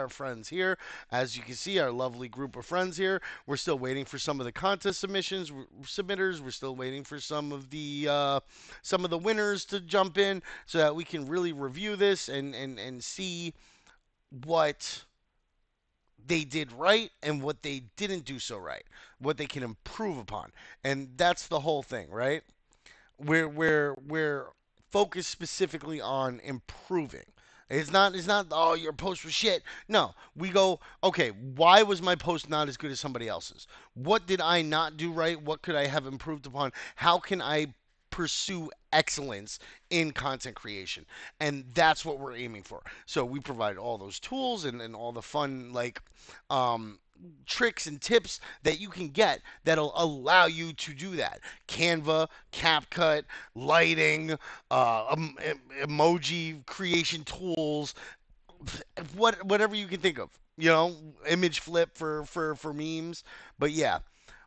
our friends here. As you can see, our lovely group of friends here. We're still waiting for some of the contest submitters. We're still waiting for some of the winners to jump in so that we can really review this and see what they did right and what they didn't do so right, what they can improve upon. And that's the whole thing, right? We're focused specifically on improving. It's not oh your post was shit. No, we go okay. Why was my post not as good as somebody else's? What did I not do right? What could I have improved upon? How can I pursue excellence in content creation? And that's what we're aiming for. So we provide all those tools and all the fun um, tricks and tips that you can get that'll allow you to do that. Canva, CapCut, lighting, emoji creation tools, whatever you can think of. Image flip for memes. But yeah,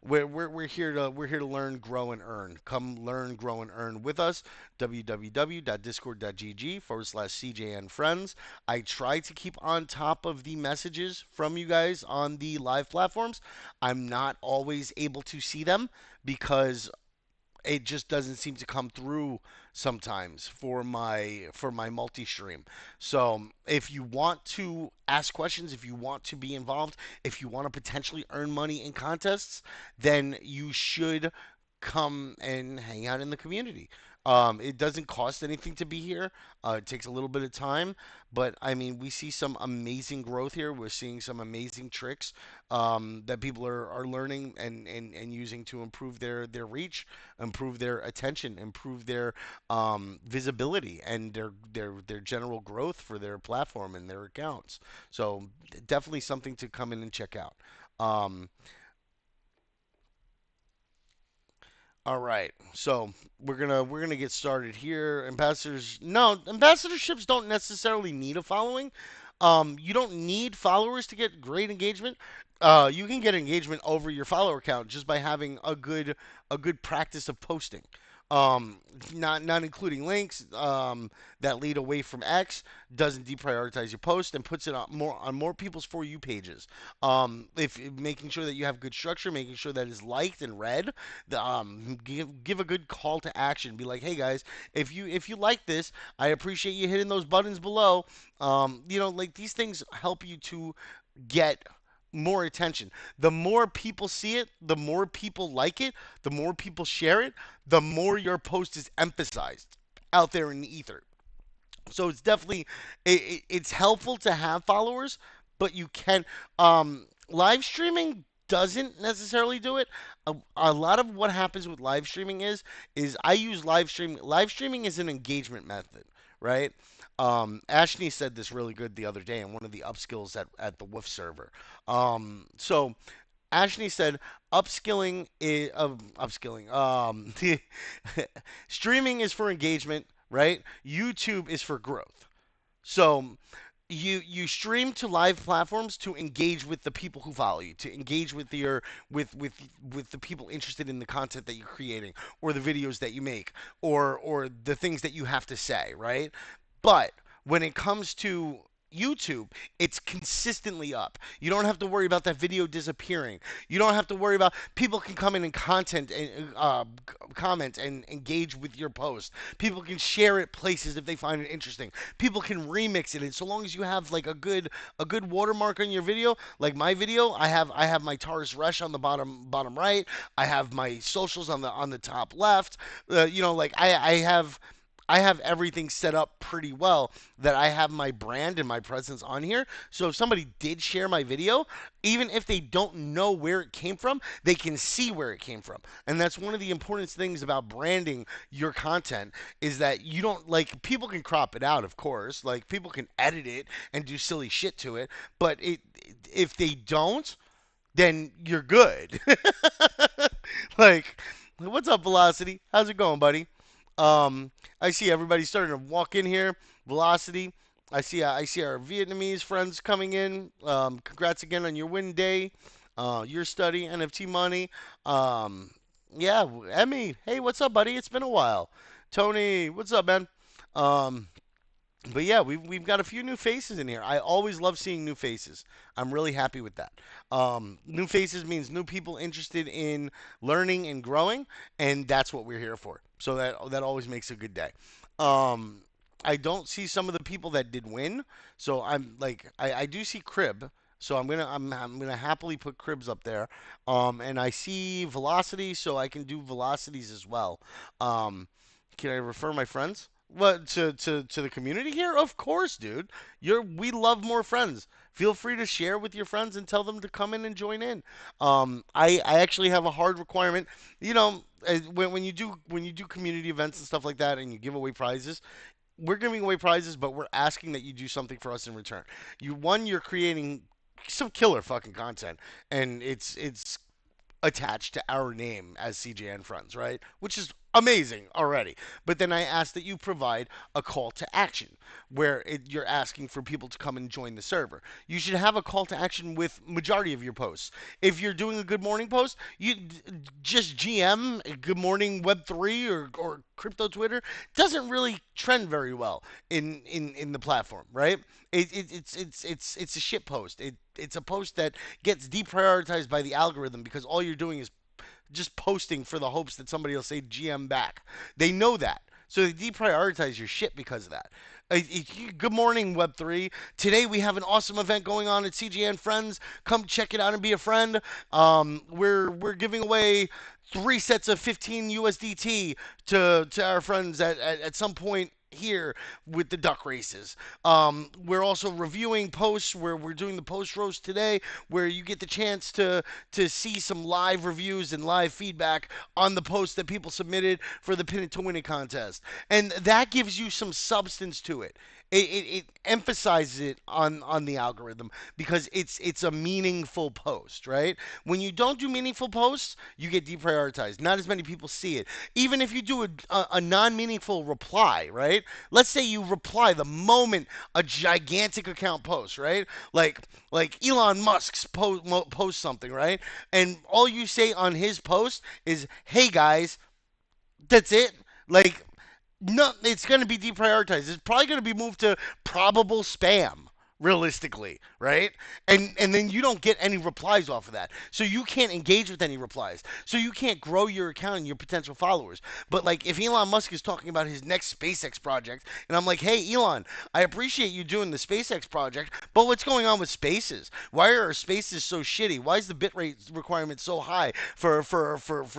we're here to learn, grow, and earn. Come learn, grow, and earn with us. www.discord.gg/CJN friends. I try to keep on top of the messages from you guys on the live platforms. I'm not always able to see them because it just doesn't seem to come through sometimes for my multi-stream. So if you want to ask questions, if you want to be involved, if you want to potentially earn money in contests, then you should come and hang out in the community. It doesn't cost anything to be here. It takes a little bit of time, but I mean, we see some amazing growth here. We're seeing some amazing tricks that people are learning and using to improve their reach, improve their attention, improve their visibility, and their general growth for their platform and their accounts. So definitely something to come in and check out. Um, all right, so we're gonna get started here. Ambassadors, no, ambassadorships don't necessarily need a following. You don't need followers to get great engagement. You can get engagement over your follower count just by having a good practice of posting. Um, not including links that lead away from X doesn't deprioritize your post and puts it on more people's for you pages. If making sure that you have good structure, making sure that it's liked and read, give a good call to action. Be like, hey guys, if you like this, I appreciate you hitting those buttons below. Like these things help you to get more attention. The more people see it, the more people like it, the more people share it, the more your post is emphasized out there in the ether. So it's definitely it's helpful to have followers, but you can live streaming doesn't necessarily do it. A lot of what happens with live streaming is I use live streaming. Live streaming is an engagement method, right? Ashley said this really good the other day in one of the upskills at the Woof server. So Ashley said upskilling. Streaming is for engagement, right? YouTube is for growth. So you stream to live platforms to engage with the people who follow you, to engage with the people interested in the content that you're creating, or the videos that you make, or the things that you have to say, right? But when it comes to YouTube, it's consistently up. You don't have to worry about that video disappearing. You don't have to worry about people can come in and comment and engage with your post. People can share it places if they find it interesting. People can remix it, and so long as you have like a good watermark on your video, like my video, I have my Taurus Resh on the bottom right. I have my socials on the top left. Like I have everything set up pretty well that I have my brand and my presence on here. So if somebody did share my video, even if they don't know where it came from, they can see where it came from. And that's one of the important things about branding your content is that you don't like people can crop it out, of course. Like people can edit it and do silly shit to it, but if they don't, then you're good. Like, what's up, Velocity? How's it going, buddy? I see everybody starting to walk in here. Velocity. I see our Vietnamese friends coming in. Congrats again on your win day. Your study, NFT money. Yeah, Emmy. Hey, what's up, buddy? It's been a while. Tony, what's up, man? Um, But yeah, we've got a few new faces in here. I always love seeing new faces. I'm really happy with that. New faces means new people interested in learning and growing, and that's what we're here for. So that always makes a good day. Um, I don't see some of the people that did win, so I'm like I do see Crib. So I'm gonna happily put Cribs up there. And I see Velocity, so I can do Velocities as well. Um, can I refer my friends? What to the community here? Of course, dude. We love more friends. Feel free to share with your friends and tell them to come in and join in. I actually have a hard requirement. When you do community events and stuff like that, and you give away prizes, we're giving away prizes, but we're asking that you do something for us in return. You're creating some killer fucking content, and it's attached to our name as CJN Friends, right? Which is amazing already. But then I ask that you provide a call to action where you're asking for people to come and join the server. You should have a call to action with majority of your posts. If you're doing a good morning post, you just GM good morning Web3 or crypto Twitter doesn't really trend very well in the platform, right? It's a shit post. It's a post that gets deprioritized by the algorithm because all you're doing is just posting for the hopes that somebody will say GM back. They know that. So they deprioritize your shit because of that. Good morning, Web3. Today we have an awesome event going on at CGN Friends. Come check it out and be a friend. We're giving away 3 sets of 15 USDT to our friends at some point here with the duck races. We're also reviewing posts where we're doing the post roast today, where you get the chance to see some live reviews and live feedback on the posts that people submitted for the Pin It to Win It contest, and that gives you some substance to it. It emphasizes it on the algorithm because it's a meaningful post, right? When you don't do meaningful posts, you get deprioritized. Not as many people see it. Even if you do a non-meaningful reply, right? Let's say you reply the moment a gigantic account posts, right? Like Elon Musk's post something, right? And all you say on his post is, "Hey guys," that's it. Like, no, it's going to be deprioritized. It's probably going to be moved to probable spam, realistically, right? And then you don't get any replies off of that. So you can't engage with any replies. So you can't grow your account and your potential followers. But like if Elon Musk is talking about his next SpaceX project and I'm like, "Hey Elon, I appreciate you doing the SpaceX project, but what's going on with spaces? Why are our spaces so shitty? Why is the bitrate requirement so high for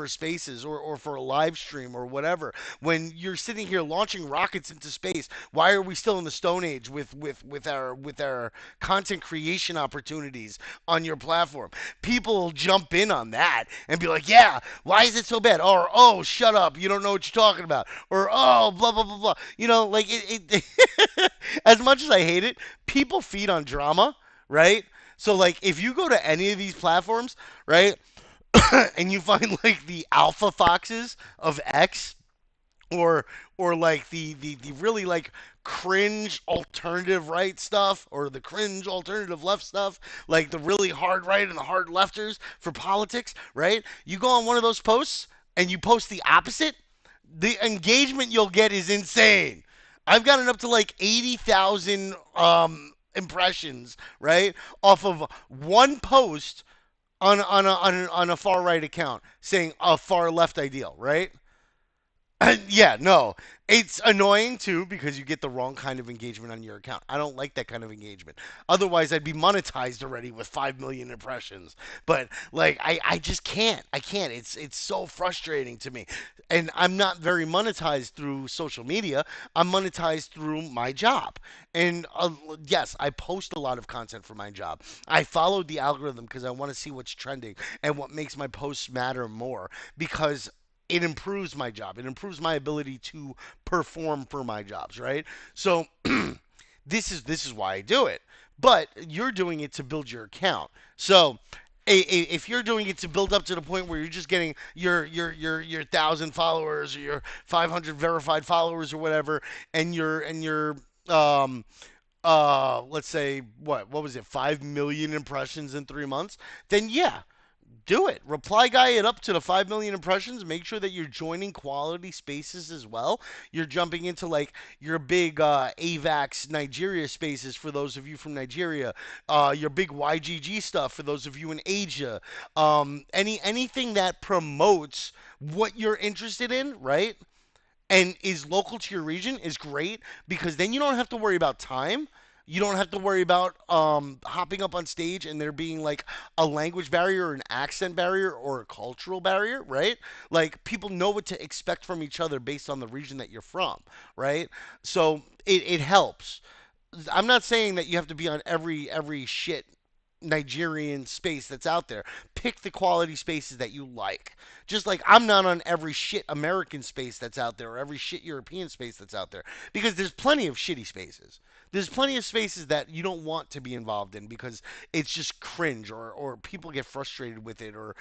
spaces or for a live stream or whatever? When you're sitting here launching rockets into space, why are we still in the Stone Age with our content creation opportunities on your platform?" People will jump in on that and be like, "Yeah, why is it so bad?" Or, "Oh, shut up, you don't know what you're talking about." Or, "Oh, blah blah blah blah." Like as much as I hate it, people feed on drama, right? So like if you go to any of these platforms, right, and you find like the alpha foxes of X, or like the really like cringe alternative right stuff, or the cringe alternative left stuff, like the really hard right and the hard lefters for politics, right? You go on one of those posts and you post the opposite, the engagement you'll get is insane. I've gotten up to like 80,000 impressions, right, off of one post on a far right account saying a far left ideal, right? Yeah, no. It's annoying too because you get the wrong kind of engagement on your account. I don't like that kind of engagement. Otherwise, I'd be monetized already with 5 million impressions. But like I just can't. I can't. It's so frustrating to me. And I'm not very monetized through social media. I'm monetized through my job. And yes, I post a lot of content for my job. I followed the algorithm because I want to see what's trending and what makes my posts matter more, because it improves my job. It improves my ability to perform for my jobs, right? So this is why I do it. But you're doing it to build your account. So if you're doing it to build up to the point where you're just getting your 1,000 followers or your 500 verified followers or whatever, and you're um let's say what was it, 5 million impressions in 3 months, then yeah, Do it. Reply guy it up to the 5 million impressions. Make sure that you're joining quality spaces as well. You're jumping into like your big AVAX Nigeria spaces for those of you from Nigeria. Your big YGG stuff for those of you in Asia. Anything that promotes what you're interested in, right? And is local to your region is great because then you don't have to worry about time. You don't have to worry about hopping up on stage and there being like a language barrier or an accent barrier or a cultural barrier, right? Like people know what to expect from each other based on the region that you're from, right? So it helps. I'm not saying that you have to be on every shit Nigerian space that's out there. Pick the quality spaces that you like. Just like I'm not on every shit American space that's out there or every shit European space that's out there because there's plenty of shitty spaces. There's plenty of spaces that you don't want to be involved in because it's just cringe or people get frustrated with it or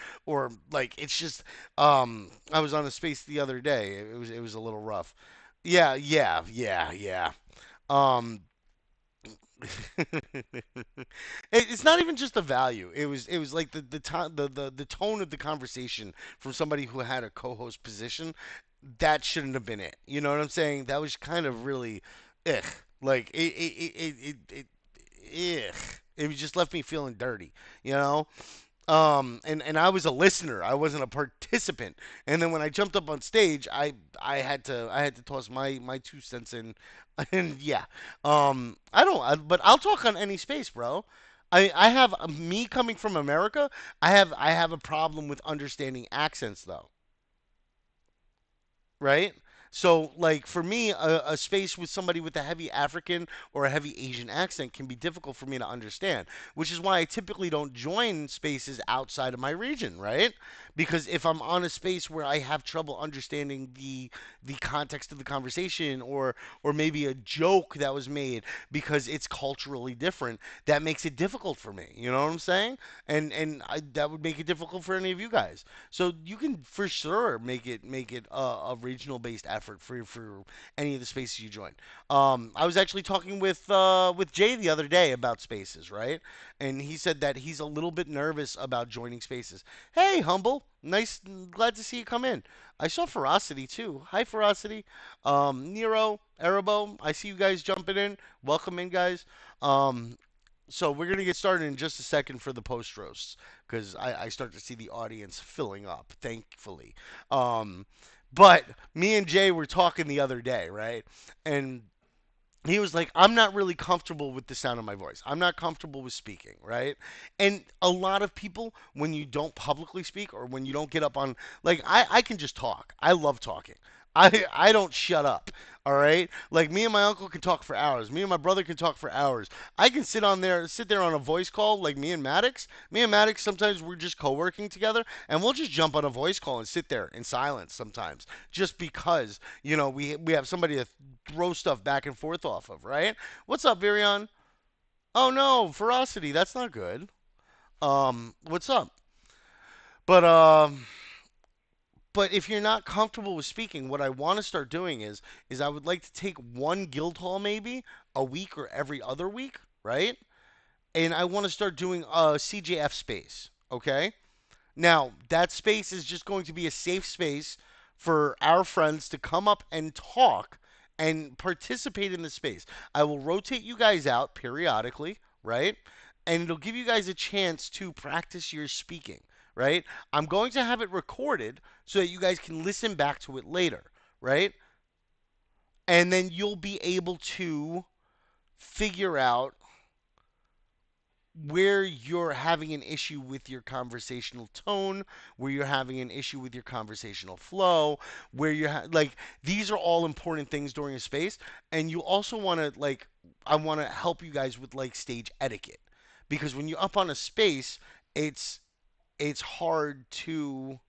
like it's just I was on a space the other day. It was a little rough. Yeah. Um it's not even just the value. It was like the tone of the conversation from somebody who had a co-host position. That shouldn't have been it. You know what I'm saying? That was kind of really, ugh. Like ugh. It just left me feeling dirty. You know. And I was a listener. I wasn't a participant. And then when I jumped up on stage, I had to toss my 2 cents in. And yeah, but I'll talk on any space, bro. I have me coming from America. I have a problem with understanding accents though, right? So, like for me, a space with somebody with a heavy African or a heavy Asian accent can be difficult for me to understand, which is why I typically don't join spaces outside of my region, right? Because if I'm on a space where I have trouble understanding the context of the conversation or maybe a joke that was made because it's culturally different, that makes it difficult for me. You know what I'm saying? That would make it difficult for any of you guys. So you can for sure make it a regional based effort for any of the spaces you join. I was actually talking with Jay the other day about spaces, right? And he said that he's a little bit nervous about joining spaces. Hey, humble, nice, glad to see you come in. I saw Ferocity too. Hi, Ferocity. Nero, Arabo, I see you guys jumping in. Welcome in, guys. Um, so we're gonna get started in just a second for the post roasts because I start to see the audience filling up, thankfully. Um, but me and Jay were talking the other day, right? And he was like, I'm not really comfortable with the sound of my voice. I'm not comfortable with speaking, right? And a lot of people, when you don't publicly speak or when you don't get up on, like, I can just talk. I love talking. I don't shut up. All right, like me and my uncle can talk for hours. Me and my brother can talk for hours. I can sit there on a voice call, like me and Maddox. Me and Maddox sometimes we're just co-working together, and we'll just jump on a voice call and sit there in silence sometimes, just because we have somebody to throw stuff back and forth off of, right? What's up, Virion? Oh no, Ferocity, that's not good. What's up? But but if you're not comfortable with speaking, what I want to start doing is I would like to take one guild hall maybe a week or every other week, right? And I want to start doing a CJF space, okay? Now, that space is just going to be a safe space for our friends to come up and talk and participate in the space. I will rotate you guys out periodically, right? And it'll give you guys a chance to practice your speaking, right? I'm going to have it recorded so that you guys can listen back to it later, right? And then you'll be able to figure out where you're having an issue with your conversational tone, where you're having an issue with your conversational flow, where like these are all important things during a space, and you also want to like I want to help you guys with like stage etiquette because when you're up on a space, it's it's hard to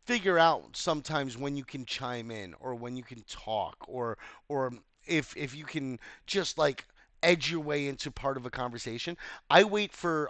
figure out sometimes when you can chime in or when you can talk or if you can just like edge your way into part of a conversation. I wait for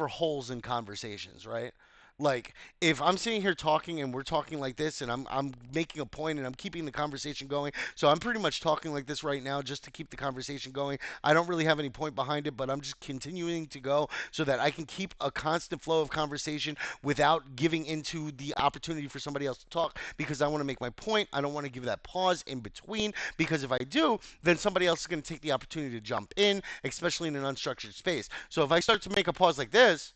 holes in conversations, right? Like if I'm sitting here talking and we're talking like this and I'm making a point and I'm keeping the conversation going. So I'm pretty much talking like this right now just to keep the conversation going. I don't really have any point behind it, but I'm just continuing to go so that I can keep a constant flow of conversation without giving into the opportunity for somebody else to talk because I want to make my point. I don't want to give that pause in between because if I do, then somebody else is going to take the opportunity to jump in, especially in an unstructured space. So if I start to make a pause like this,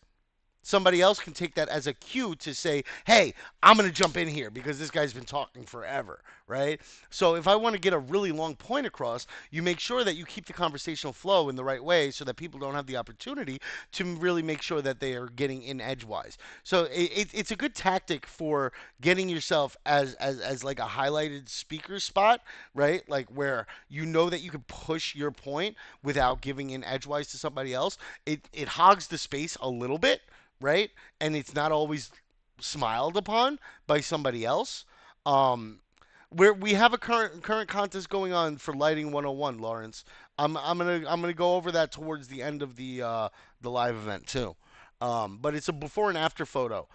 somebody else can take that as a cue to say, hey, I'm going to jump in here because this guy's been talking forever, right? So if I want to get a really long point across, you make sure that you keep the conversational flow in the right way so that people don't have the opportunity to really make sure that they are getting in edgewise. So it's a good tactic for getting yourself as like a highlighted speaker spot, right? Like where you know that you can push your point without giving in edgewise to somebody else. It hogs the space a little bit, right? And it's not always smiled upon by somebody else. Um, we have a current contest going on for lighting 101, Lawrence. I'm gonna go over that towards the end of the live event too. But it's a before and after photo.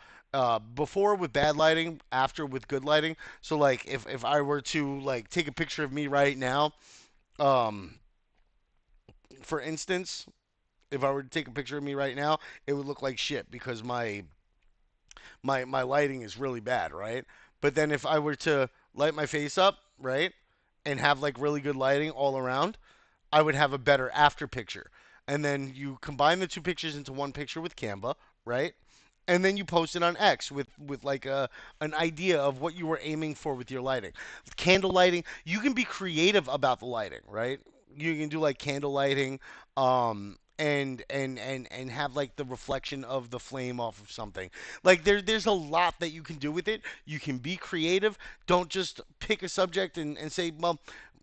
Before with bad lighting, after with good lighting. So like if I were to like take a picture of me right now, um, for instance, if I were to take a picture of me right now, it would look like shit because my lighting is really bad, right? But then if I were to light my face up, right, and have like really good lighting all around, I would have a better after picture. And then you combine the two pictures into one picture with Canva, right? And then you post it on X with like a an idea of what you were aiming for with your lighting. Candle lighting, you can be creative about the lighting, right? You can do like candle lighting, and have like the reflection of the flame off of something. Like there's a lot that you can do with it. You can be creative. Don't just pick a subject and say, well,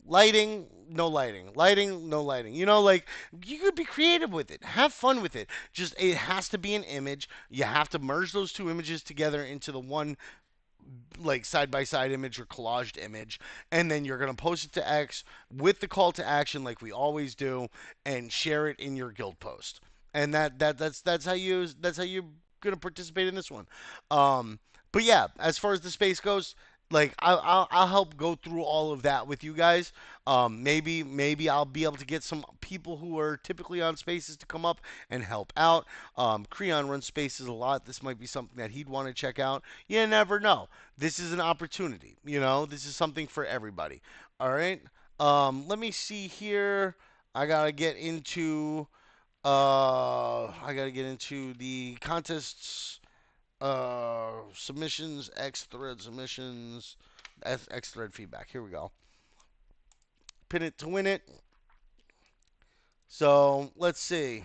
lighting, no lighting, lighting, no lighting. You know, like you could be creative with it, have fun with it. Just it has to be an image. You have to merge those two images together into the one like side by side image or collaged image, and then you're gonna post it to X with the call to action like we always do, and share it in your guild post. And that's how you're gonna participate in this one. Um, but yeah, as far as the space goes, like I'll help go through all of that with you guys. Maybe I'll be able to get some people who are typically on spaces to come up and help out. Creon runs spaces a lot. This might be something that he'd want to check out. You never know. This is an opportunity. You know, this is something for everybody. All right. Let me see here. I gotta get into the contests, submissions, X thread submissions, X thread feedback. Here we go. Pin it to win it. So let's see.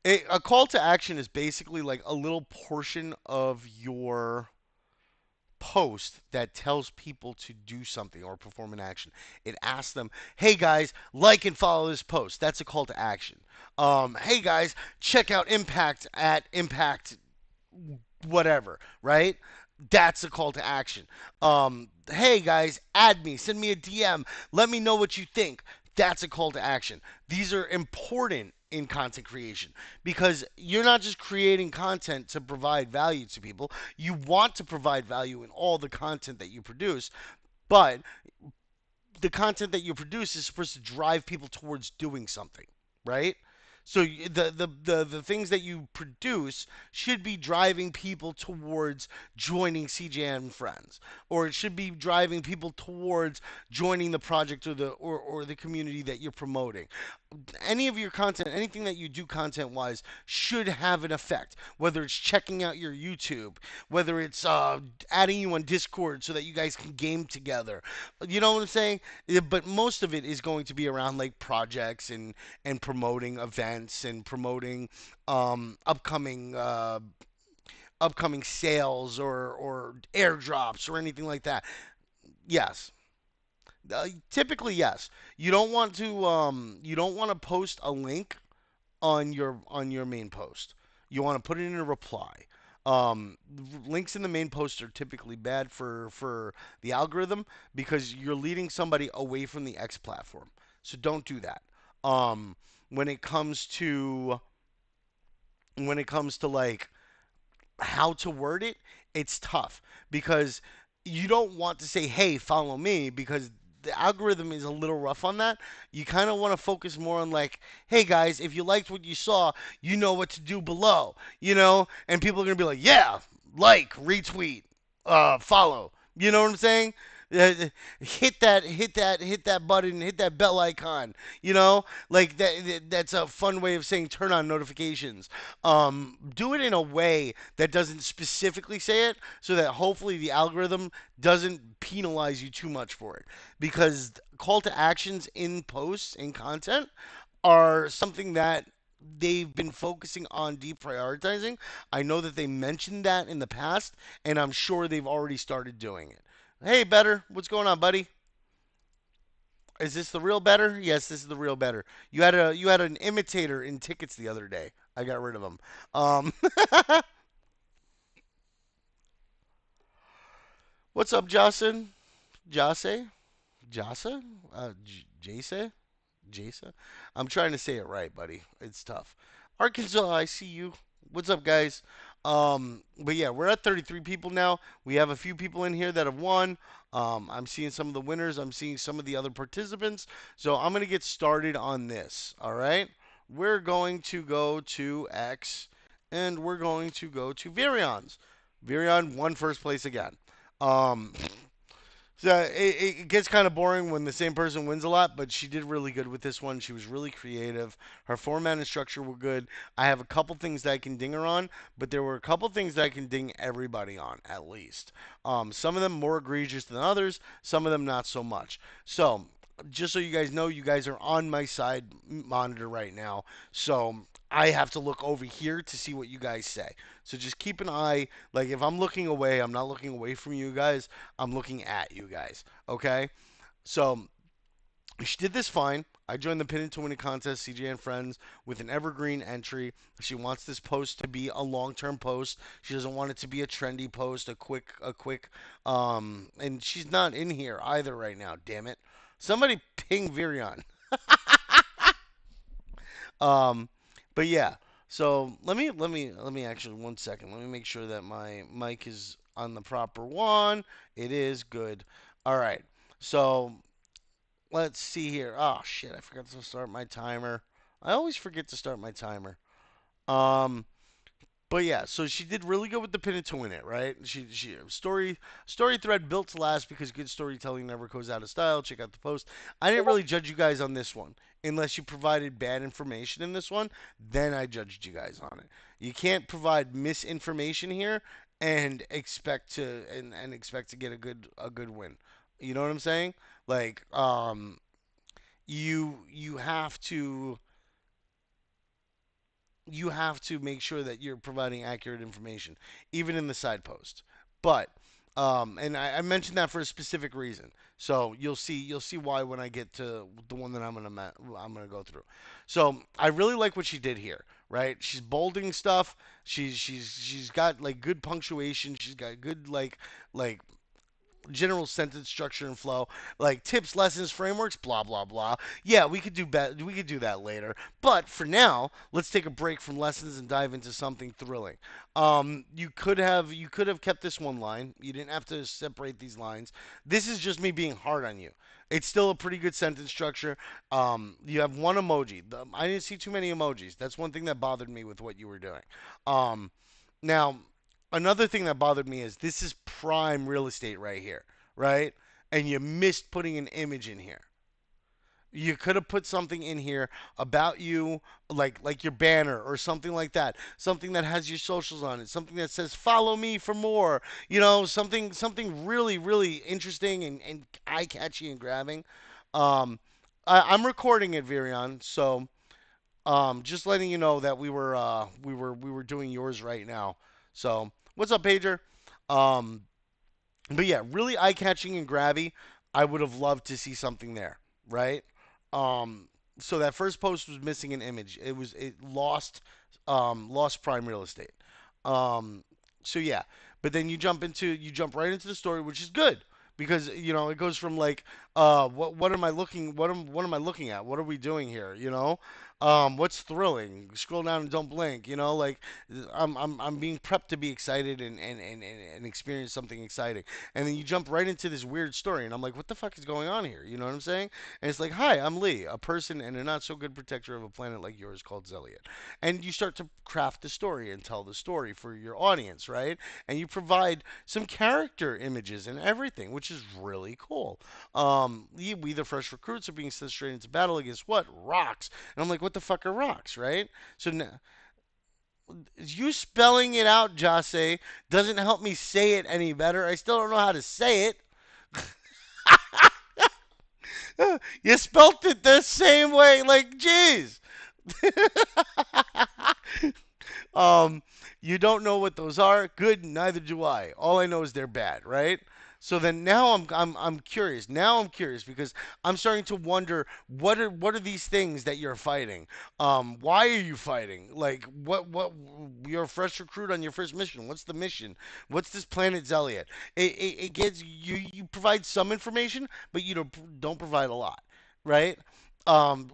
A call to action is basically like a little portion of your post that tells people to do something or perform an action. It asks them, "Hey guys, like and follow this post." That's a call to action. Hey guys, check out Impact at Impact whatever, right? That's a call to action. Hey guys, add me, send me a DM, let me know what you think. That's a call to action. These are important in content creation because you're not just creating content to provide value to people. You want to provide value in all the content that you produce, but the content that you produce is supposed to drive people towards doing something, right? So the things that you produce should be driving people towards joining CJN and Friends, or it should be driving people towards joining the project or the community that you're promoting. Any of your content, anything that you do content wise, should have an effect. Whether it's checking out your YouTube, whether it's adding you on Discord so that you guys can game together. You know what I'm saying? Yeah, but most of it is going to be around like projects and promoting events and promoting upcoming sales or airdrops or anything like that. Yes. Typically, yes. You don't want to post a link on your main post. You want to put it in a reply. Links in the main post are typically bad for the algorithm because you're leading somebody away from the X platform. So don't do that. Um, when it comes to like how to word it, it's tough because you don't want to say, "Hey, follow me," because the algorithm is a little rough on that. You kind of want to focus more on like, "Hey guys, if you liked what you saw, you know what to do below," and people are gonna be like, "Yeah, like, retweet, follow." You know what I'm saying? Hit that button, hit that bell icon. Like that's a fun way of saying turn on notifications. Do it in a way that doesn't specifically say it, so that hopefully the algorithm doesn't penalize you too much for it. Because call to actions in posts and content are something that they've been focusing on deprioritizing. I know that they mentioned that in the past, and I'm sure they've already started doing it. Hey, Better, what's going on, buddy? Is this the real Better? Yes, this is the real Better. You had an imitator in tickets the other day. I got rid of him. Um, what's up, Jocelyn? Jase? Jasa? Jase? Jasa? I'm trying to say it right, buddy. It's tough. Arkansas, I see you. What's up, guys? But yeah, we're at 33 people now. We have a few people in here that have won. I'm seeing some of the winners. I'm seeing some of the other participants. So I'm going to get started on this. All right. We're going to go to X and we're going to go to Virions. Virion won first place again. Um, so it gets kind of boring when the same person wins a lot, but she did really good with this one. She was really creative. Her format and structure were good. I have a couple things that I can ding her on, but there were a couple things that I can ding everybody on, at least. Some of them more egregious than others, some of them not so much. So, just so you guys know, you guys are on my side monitor right now. So, I have to look over here to see what you guys say. So just keep an eye. Like if I'm looking away, I'm not looking away from you guys. I'm looking at you guys. Okay? So she did this fine. I joined the Pin to Win It contest, CJ and Friends, with an evergreen entry. She wants this post to be a long-term post. She doesn't want it to be a trendy post, and she's not in here either right now. Damn it! Somebody ping Virion. Um, but yeah. So let me actually 1 second. Let me make sure that my mic is on the proper one. It is good. All right. So let's see here. Oh shit! I forgot to start my timer. I always forget to start my timer. Um, but yeah, so she did really good with the pin it to win it, right? She story thread built to last because good storytelling never goes out of style. Check out the post. I didn't really judge you guys on this one unless you provided bad information in this one. Then I judged you guys on it. You can't provide misinformation here and expect to get a good win. You know what I'm saying? Like you have to make sure that you're providing accurate information, even in the side post. But and I mentioned that for a specific reason. So you'll see why when I get to the one that I'm gonna go through. So I really like what she did here. Right? She's bolding stuff. She's got like good punctuation. She's got good like general sentence structure and flow, like tips, lessons, frameworks, blah blah blah. Yeah, we could do better. We could do that later. But for now, let's take a break from lessons and dive into something thrilling. You could have kept this one line. You didn't have to separate these lines. This is just me being hard on you. It's still a pretty good sentence structure. You have one emoji. I didn't see too many emojis. That's one thing that bothered me with what you were doing. Um, Now, another thing that bothered me is this is prime real estate right here, right? And you missed putting an image in here. You could have put something in here about you, like your banner or something like that. Something that has your socials on it. Something that says "Follow me for more." Something really really interesting and eye catchy and grabbing. Um, I'm recording it, Virion. So just letting you know that we were doing yours right now. So what's up, Pager? Um, but yeah, really eye catching and grabby. I would have loved to see something there, right? Um, so that first post was missing an image. It lost prime real estate. Um, so yeah, but then you jump right into the story, which is good because it goes from like what am I looking at? What are we doing here? What's thrilling? Scroll down and don't blink. Like I'm being prepped to be excited and experience something exciting. And then you jump right into this weird story, and I'm like, what the fuck is going on here? You know what I'm saying? And it's like, hi, I'm Lee, a person and a not so good protector of a planet like yours called Zeliot. And you start to craft the story and tell the story for your audience, right? And you provide some character images and everything, which is really cool. We, the fresh recruits, are being sent straight into battle against what? Rocks. And I'm like, what the fuck are rocks, right? So now, you spelling it out, Jase, doesn't help me say it any better. I still don't know how to say it. You spelt it the same way. Like, jeez. Um, you don't know what those are. Good, neither do I. All I know is they're bad, right? So then now I'm curious. Now I'm curious because I'm starting to wonder what are these things that you're fighting? Why are you fighting? Like what you're a fresh recruit on your first mission. What's the mission? What's this planet Zeliot? It gets you provide some information, but you don't provide a lot, right?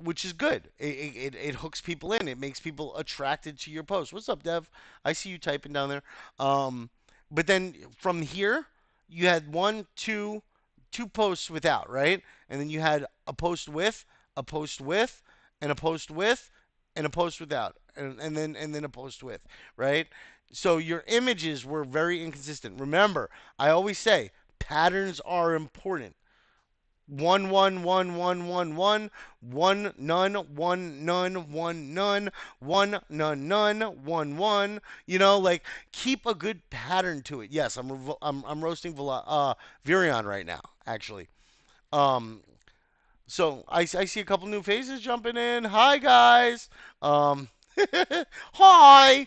Which is good. It hooks people in. It makes people attracted to your post. What's up, Dev? I see you typing down there. Um, but then from here, you had two posts without, right? And then you had a post with, and a post with, and a post without, and then a post with, right? So your images were very inconsistent. Remember, I always say patterns are important. One one one one one one one none one none one none one none none one one. Like keep a good pattern to it. Yes, I'm roasting Virion right now, actually. Um, so I see a couple new faces jumping in. Hi guys. Um, hi.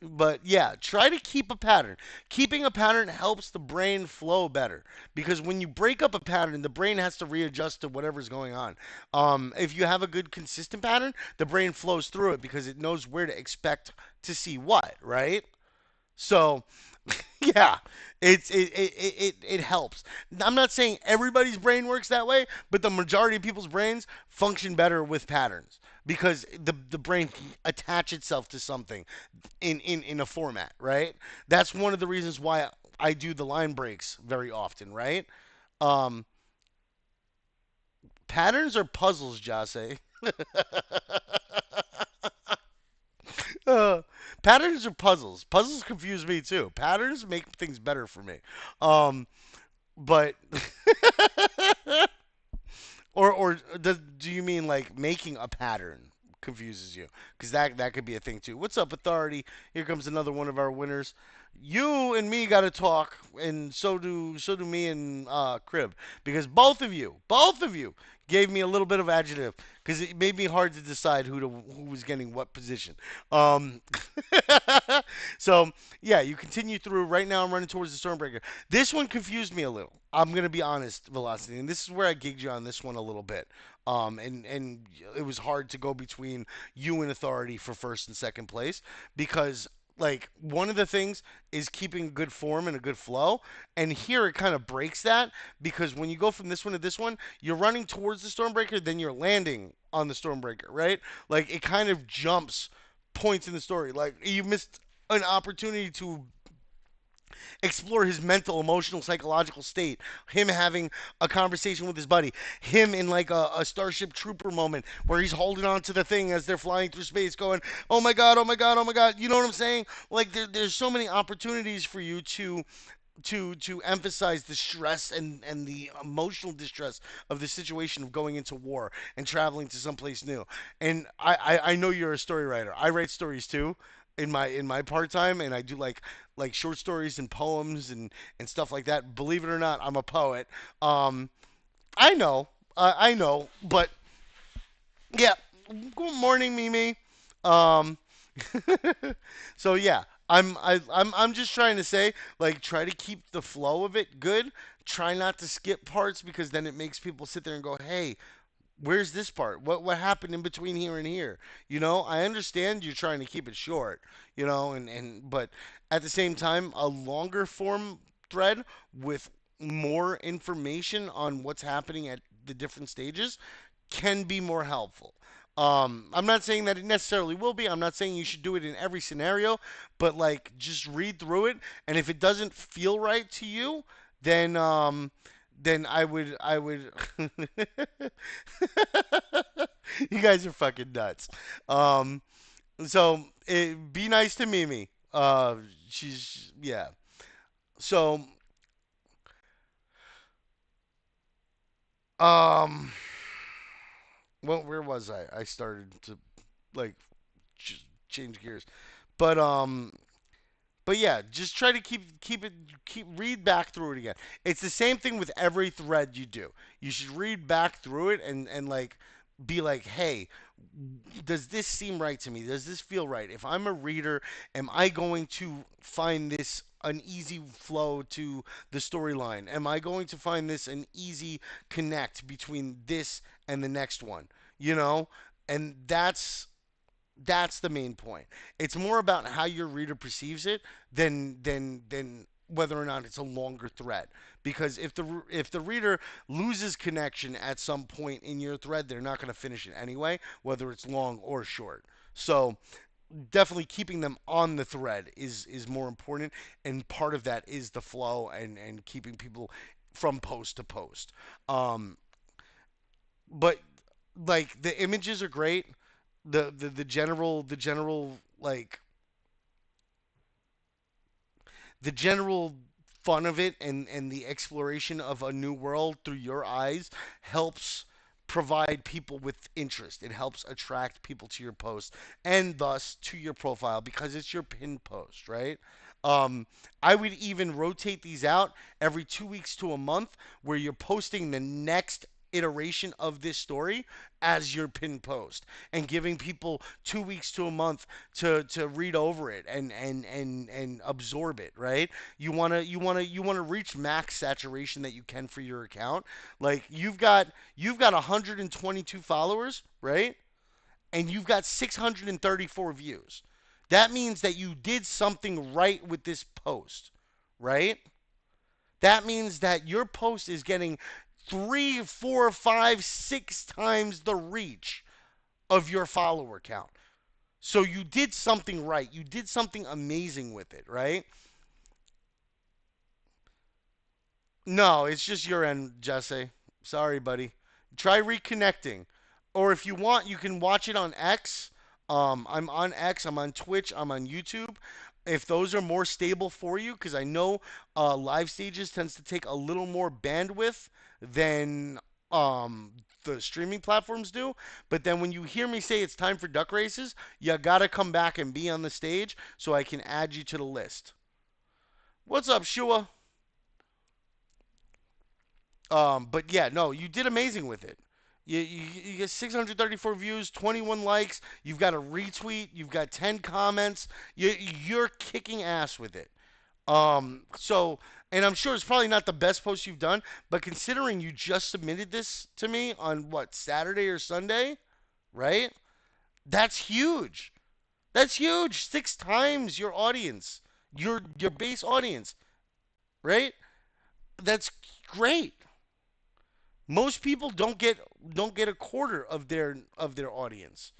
But yeah, try to keep a pattern. Keeping a pattern helps the brain flow better because when you break up a pattern, the brain has to readjust to whatever's going on. If you have a good consistent pattern, the brain flows through it because it knows where to expect to see what, right? So yeah, it helps. I'm not saying everybody's brain works that way, but the majority of people's brains function better with patterns because the brain can attach itself to something in a format, right? That's one of the reasons why I do the line breaks very often, right? Um, Patterns are puzzles, Jase. Uh, Patterns are puzzles. Puzzles confuse me too. Patterns make things better for me. Um, but or do you mean like making a pattern confuses you? Because that could be a thing too. What's up, Authority? Here comes another one of our winners. You and me got to talk, and so do me and Crib, because both of you gave me a little bit of adjective because it made me hard to decide who was getting what position. Um, so yeah, you continue through. Right now, I'm running towards the Stormbreaker. This one confused me a little. I'm gonna be honest, Velocity, and this is where I gigged you on this one a little bit. And it was hard to go between you and Authority for first and second place because like one of the things is keeping good form and a good flow, and here it kind of breaks that because when you go from this one to this one, you're running towards the Stormbreaker, then you're landing on the Stormbreaker, right? Like it kind of jumps points in the story. Like you missed an opportunity to explore his mental, emotional, psychological state. Him having a conversation with his buddy. Him in like a Starship Trooper moment where he's holding on to the thing as they're flying through space, going, "Oh my god, oh my god, oh my god." You know what I'm saying? Like there's so many opportunities for you to emphasize the stress and the emotional distress of the situation of going into war and traveling to someplace new. And I know you're a story writer. I write stories too in my part time, and I do like short stories and poems and stuff like that. Believe it or not, I'm a poet. Um, I know, but yeah. Good morning, Mimi. Um, so yeah, I'm just trying to say, like, try to keep the flow of it good. Try not to skip parts because then it makes people sit there and go, "Hey, where's this part? What happened in between here and here?" I understand you're trying to keep it short, and but at the same time, a longer form thread with more information on what's happening at the different stages can be more helpful. I'm not saying that it necessarily will be. I'm not saying you should do it in every scenario, but like just read through it, and if it doesn't feel right to you, then I would you guys are fucking nuts. Um, be nice to Mimi. She's yeah. So um, well, where was I? I started to like change gears, but yeah, just try to keep read back through it again. It's the same thing with every thread you do. You should read back through it and like be like, hey, does this seem right to me? Does this feel right? If I'm a reader, am I going to find this an easy flow to the storyline? Am I going to find this an easy connect between this and the next one? You know? And that's the main point. It's more about how your reader perceives it than whether or not it's a longer thread. Because if the reader loses connection at some point in your thread, they're not going to finish it anyway, whether it's long or short. So definitely keeping them on the thread is more important, and part of that is the flow and keeping people from post to post. Um, but like the images are great. The general like the general fun of it and the exploration of a new world through your eyes helps provide people with interest. It helps attract people to your post and thus to your profile because it's your pinned post, right? Um, I would even rotate these out every 2 weeks to a month where you're posting the next iteration of this story as your pinned post and giving people 2 weeks to a month to read over it and absorb it, right? You want to reach max saturation that you can for your account. Like you've got 122 followers, right? And you've got 634 views. That means that you did something right with this post, right? That means that your post is getting 3, 4, 5, 6 times the reach of your follower count. So you did something right. You did something amazing with it, right? No, it's just your end, Jesse. Sorry, buddy. Try reconnecting. Or if you want, you can watch it on X. I'm on X, I'm on Twitch, I'm on YouTube. If those are more stable for you, because I know live stages tends to take a little more bandwidth than um, the streaming platforms do. But then when you hear me say it's time for duck races, you gotta come back and be on the stage so I can add you to the list. What's up, Shua? But yeah, no, you did amazing with it. You get 634 views, 21 likes. You've got a retweet. You've got 10 comments. You're kicking ass with it. And I'm sure it's probably not the best post you've done, but considering you just submitted this to me on what, Saturday or Sunday, right? That's huge. That's huge. 6 times your audience, your base audience, right? That's great. Most people don't get a quarter of their audience,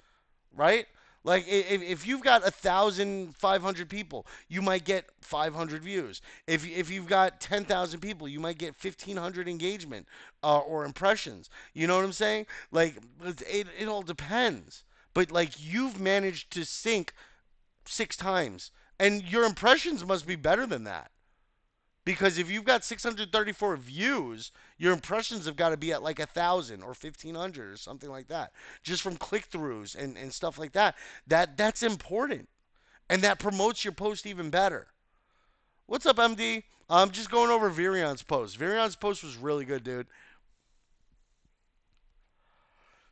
right? Like if you've got 1,500 people, you might get 500 views. If you've got 10,000 people, you might get 1,500 engagement or impressions. You know what I'm saying? Like it all depends. But like you've managed to sync 6 times, and your impressions must be better than that. Because if you've got 634 views, your impressions have got to be at like 1,000 or 1,500 or something like that, just from click-throughs and stuff like that. That's important, and that promotes your post even better. What's up, MD? I'm just going over Virion's post. Virion's post was really good, dude.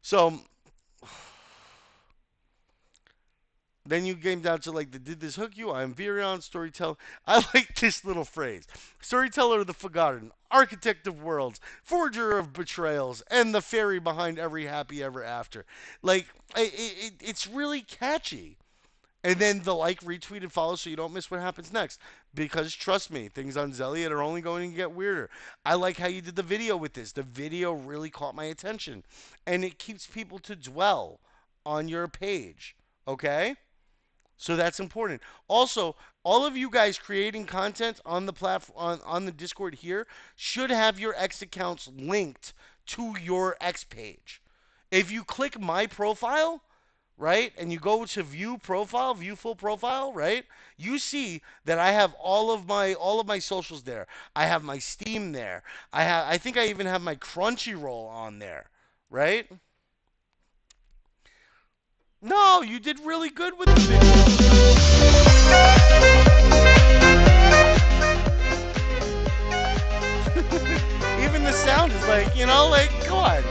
So then you came down to like, did this hook you? I'm Virion, storyteller. I like this little phrase: storyteller of the forgotten, architect of worlds, forger of betrayals, and the fairy behind every happy ever after. Like, it's really catchy. And then the like, retweet, and follow so you don't miss what happens next. Because trust me, things on Zelliot are only going to get weirder. I like how you did the video with this. The video really caught my attention, and it keeps people to dwell on your page. Okay? So that's important. Also, all of you guys creating content on the platform on the Discord here should have your X accounts linked to your X page. If you click my profile, right, and you go to view profile, view full profile, right, you see that I have all of my socials there. I have my Steam there. I think I even have my Crunchyroll on there, right? No, you did really good with the video. Even the sound is like, like, come on.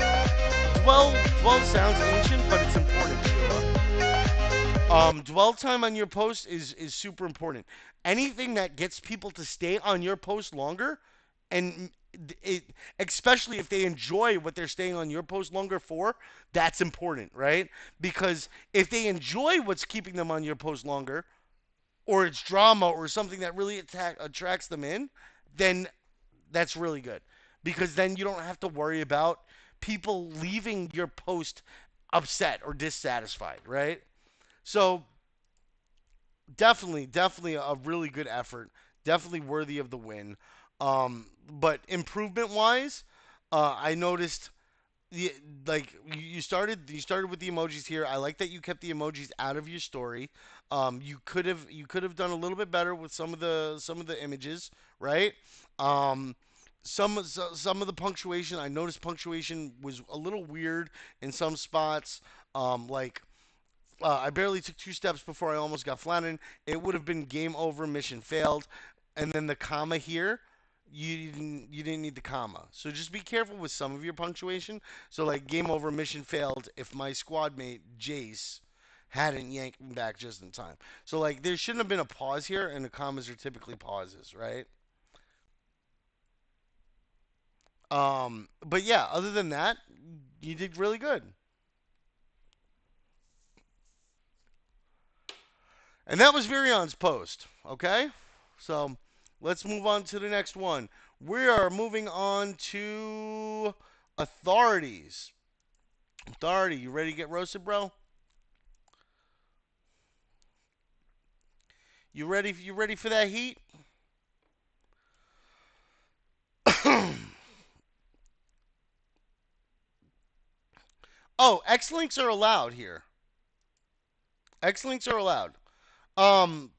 Dwell sounds ancient, but it's important, Sheila. Dwell time on your post is super important. Anything that gets people to stay on your post longer, and it, especially if they enjoy what they're staying on your post longer for, that's important, right? Because if they enjoy what's keeping them on your post longer, or it's drama or something that really attracts them in, then that's really good. Because then you don't have to worry about people leaving your post upset or dissatisfied, right? So definitely a really good effort. Definitely worthy of the win. But improvement wise, I noticed the like you started with the emojis here. I like that you kept the emojis out of your story. You could have done a little bit better with some of the images, right? Um, some of the punctuation. I noticed punctuation was a little weird in some spots. Like I barely took two steps before I almost got flattened. It would have been game over, mission failed. And then the comma here, you didn't need the comma. So just be careful with some of your punctuation. So like game over, mission failed if my squad mate Jace hadn't yanked me back just in time. So like there shouldn't have been a pause here, and the commas are typically pauses, right? But yeah, other than that, you did really good. And that was Virion's post. Okay? So let's move on to the next one. We are moving on to authorities. Authority, you ready to get roasted, bro? You ready? You ready for that heat? Oh, X links are allowed here. X links are allowed. Um,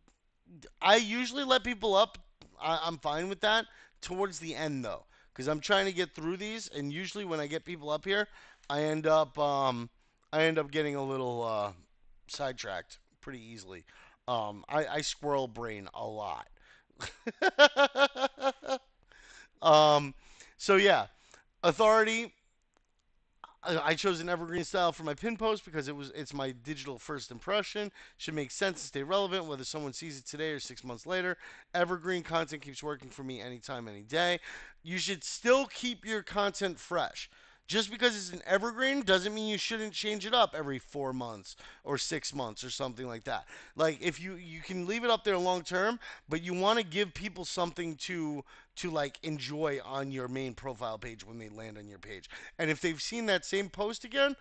I usually let people up. I'm fine with that towards the end though, because I'm trying to get through these, and usually when I get people up here, I end up I end up getting a little sidetracked pretty easily. I squirrel brain a lot. um, so yeah, authority. I chose an evergreen style for my pin post because it's my digital first impression. Should make sense to stay relevant whether someone sees it today or 6 months later. Evergreen content keeps working for me anytime, any day. You should still keep your content fresh. Just because it's an evergreen doesn't mean you shouldn't change it up every 4 months or 6 months or something like that. Like if you can leave it up there long term, but you want to give people something to like enjoy on your main profile page when they land on your page. And if they've seen that same post again,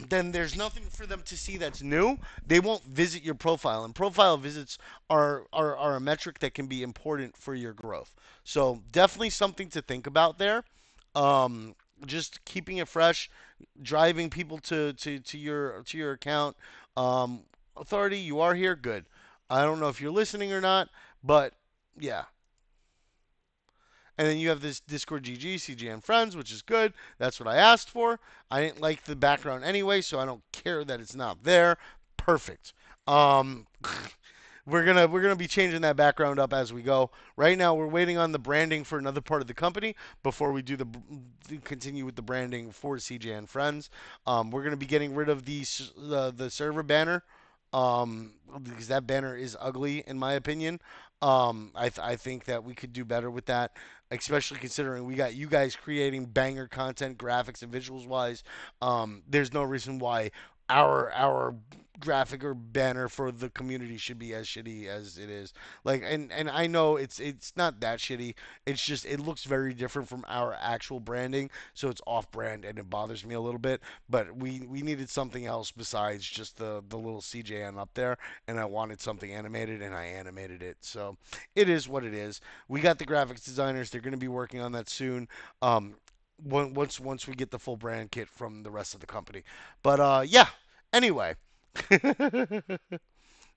then there's nothing for them to see that's new. They won't visit your profile, and profile visits are a metric that can be important for your growth. So definitely something to think about there. Um, just keeping it fresh, driving people to your account. Authority, you are here, good. I don't know if you're listening or not, but yeah, and then you have this Discord GG, CGN Friends, which is good. That's what I asked for. I didn't like the background anyway, so I don't care that it's not there. Perfect. Um, we're gonna be changing that background up as we go. Right now, we're waiting on the branding for another part of the company before we do the continue with the branding for CJN Friends. We're gonna be getting rid of the server banner, because that banner is ugly in my opinion. I think that we could do better with that, especially considering we got you guys creating banger content, graphics and visuals wise. There's no reason why our graphic or banner for the community should be as shitty as it is. Like, and I know it's not that shitty. It's just it looks very different from our actual branding, so it's off brand and it bothers me a little bit. But we needed something else besides just the little CJN up there, and I wanted something animated, and I animated it. So it is what it is. We got the graphics designers. They're going to be working on that soon. Um, once we get the full brand kit from the rest of the company. But yeah. Anyway,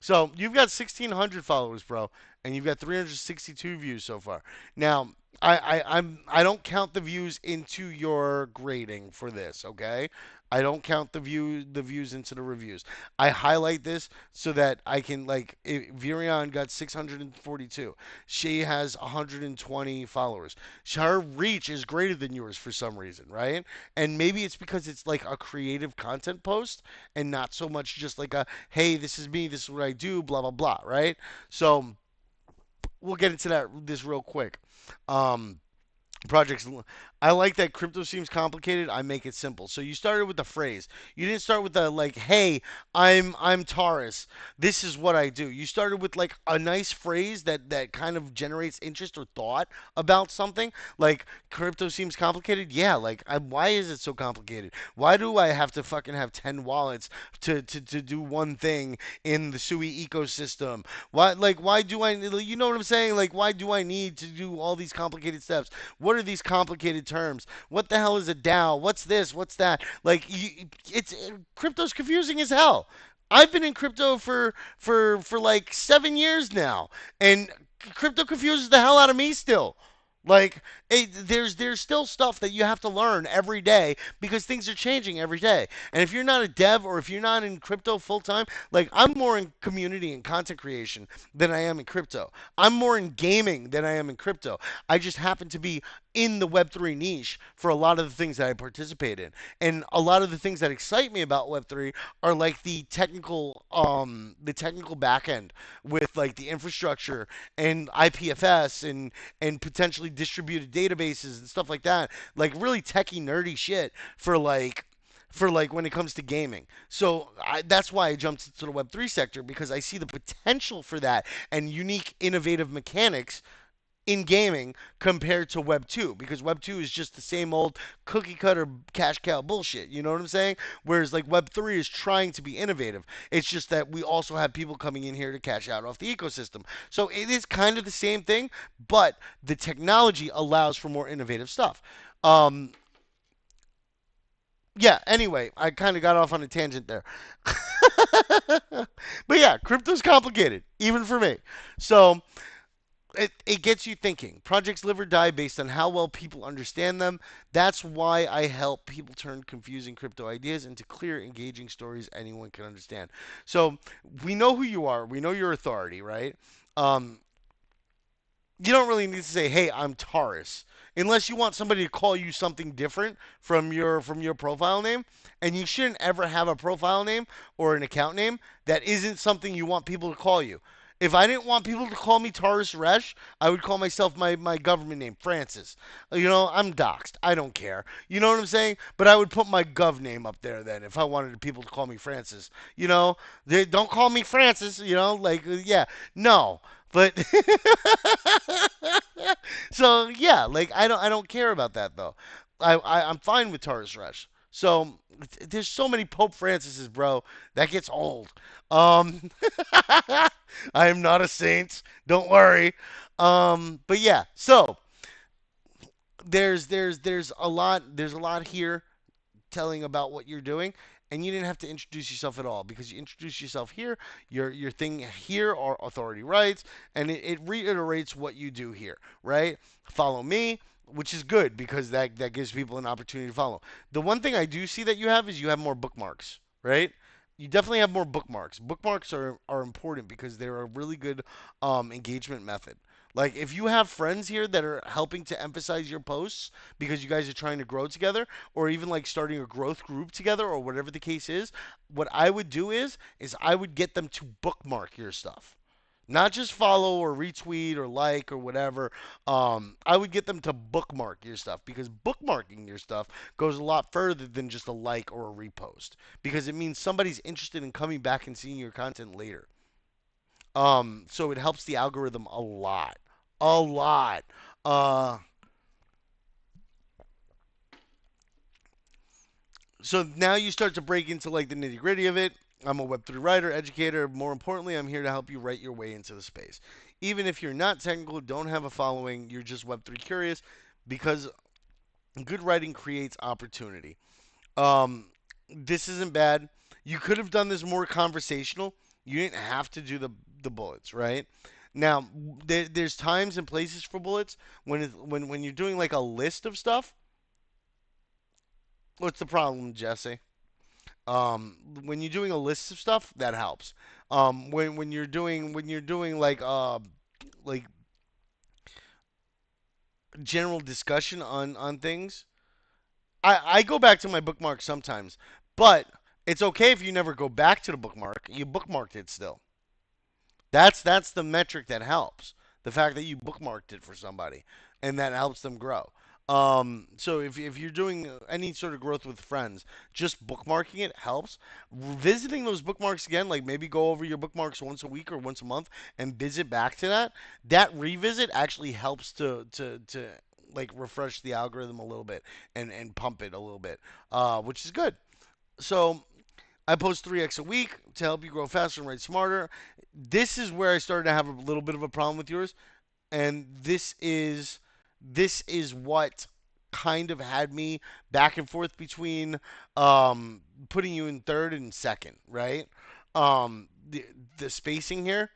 so you've got 1,600 followers, bro, and you've got 362 views so far. Now, I don't count the views into your grading for this, okay? I don't count the views into the reviews. I highlight this so that I can Virion got 642. She has 120 followers. Her reach is greater than yours for some reason, right? And maybe it's because it's like a creative content post and not so much just like a hey, this is me, this is what I do, blah blah blah, right? So we'll get into this real quick. Um, projects. I like that crypto seems complicated. I make it simple. So you started with the phrase. You didn't start with the like, "Hey, I'm Taurus. This is what I do." You started with like a nice phrase that kind of generates interest or thought about something. Like crypto seems complicated. Yeah, like why is it so complicated? Why do I have to fucking have 10 wallets to do one thing in the Sui ecosystem? Why do I you know what I'm saying? Like why do I need to do all these complicated steps? What are these complicated terms? What the hell is a DAO? What's this? What's that? It's crypto's confusing as hell. I've been in crypto for like 7 years now, and crypto confuses the hell out of me still. Like there's still stuff that you have to learn every day because things are changing every day. And if you're not a dev or if you're not in crypto full time, like I'm more in community and content creation than I am in crypto. I'm more in gaming than I am in crypto. I just happen to be in the Web3 niche for a lot of the things that I participate in. And a lot of the things that excite me about Web3 are like the technical backend with like the infrastructure and IPFS and potentially distributed databases and stuff like that. Like really techie nerdy shit for like when it comes to gaming. So that's why I jumped into the Web3 sector because I see the potential for that and unique innovative mechanics in gaming compared to Web 2 because Web 2 is just the same old cookie cutter cash cow bullshit. You know what I'm saying? Whereas like Web 3 is trying to be innovative. It's just that we also have people coming in here to cash out off the ecosystem. So it is kind of the same thing, but the technology allows for more innovative stuff. Um, yeah, anyway, I kind of got off on a tangent there. But yeah, crypto's complicated, even for me. So it gets you thinking. Projects live or die based on how well people understand them. That's why I help people turn confusing crypto ideas into clear, engaging stories anyone can understand. So we know who you are. We know your authority, right? Um, you don't really need to say, "Hey, I'm Taurus," unless you want somebody to call you something different from your profile name. And you shouldn't ever have a profile name or an account name that isn't something you want people to call you. If I didn't want people to call me Taurus Resh, I would call myself my government name, Francis. You know, I'm doxxed. I don't care. You know what I'm saying? But I would put my gov name up there then if I wanted people to call me Francis. You know, they don't call me Francis. You know, like yeah, no. But so yeah, like I don't care about that though. I'm fine with Taurus Rush. So there's so many Pope Francises, bro. That gets old. Um, I am not a saint. Don't worry. But yeah. So there's a lot here telling about what you're doing, and you didn't have to introduce yourself at all because you introduce yourself here. Your thing here are authority rights, and it reiterates what you do here, right? Follow me, which is good because that gives people an opportunity to follow. The one thing I do see that you have is you have more bookmarks, right? You definitely have more bookmarks. Bookmarks are important because they're a really good engagement method. Like if you have friends here that are helping to emphasize your posts because you guys are trying to grow together, or even like starting a growth group together, or whatever the case is, what I would do is I would get them to bookmark your stuff Not just follow or retweet or like or whatever. I would get them to bookmark your stuff because bookmarking your stuff goes a lot further than just a like or a repost because it means somebody's interested in coming back and seeing your content later. So it helps the algorithm a lot, a lot. Uh, so now you start to break into like the nitty gritty of it. I'm a Web3 writer, educator. More importantly, I'm here to help you write your way into the space. Even if you're not technical, don't have a following, you're just Web3 curious, because good writing creates opportunity. Um, this isn't bad. You could have done this more conversational. You didn't have to do the bullets, right? Now, there's times and places for bullets when you're doing like a list of stuff. What's the problem, Jesse? When you're doing a list of stuff, that helps. When you're doing like general discussion on things, I go back to my bookmark sometimes, but it's okay if you never go back to the bookmark. You bookmarked it still. That's the metric that helps. The fact that you bookmarked it for somebody, and that helps them grow. So if you're doing any sort of growth with friends, just bookmarking it helps. Visiting those bookmarks again, like maybe go over your bookmarks once a week or once a month and visit back to that. That revisit actually helps to like refresh the algorithm a little bit and pump it a little bit, which is good. So I post 3x a week to help you grow faster and write smarter. This is where I started to have a little bit of a problem with yours, and this is what kind of had me back and forth between putting you in third and second, right? The spacing here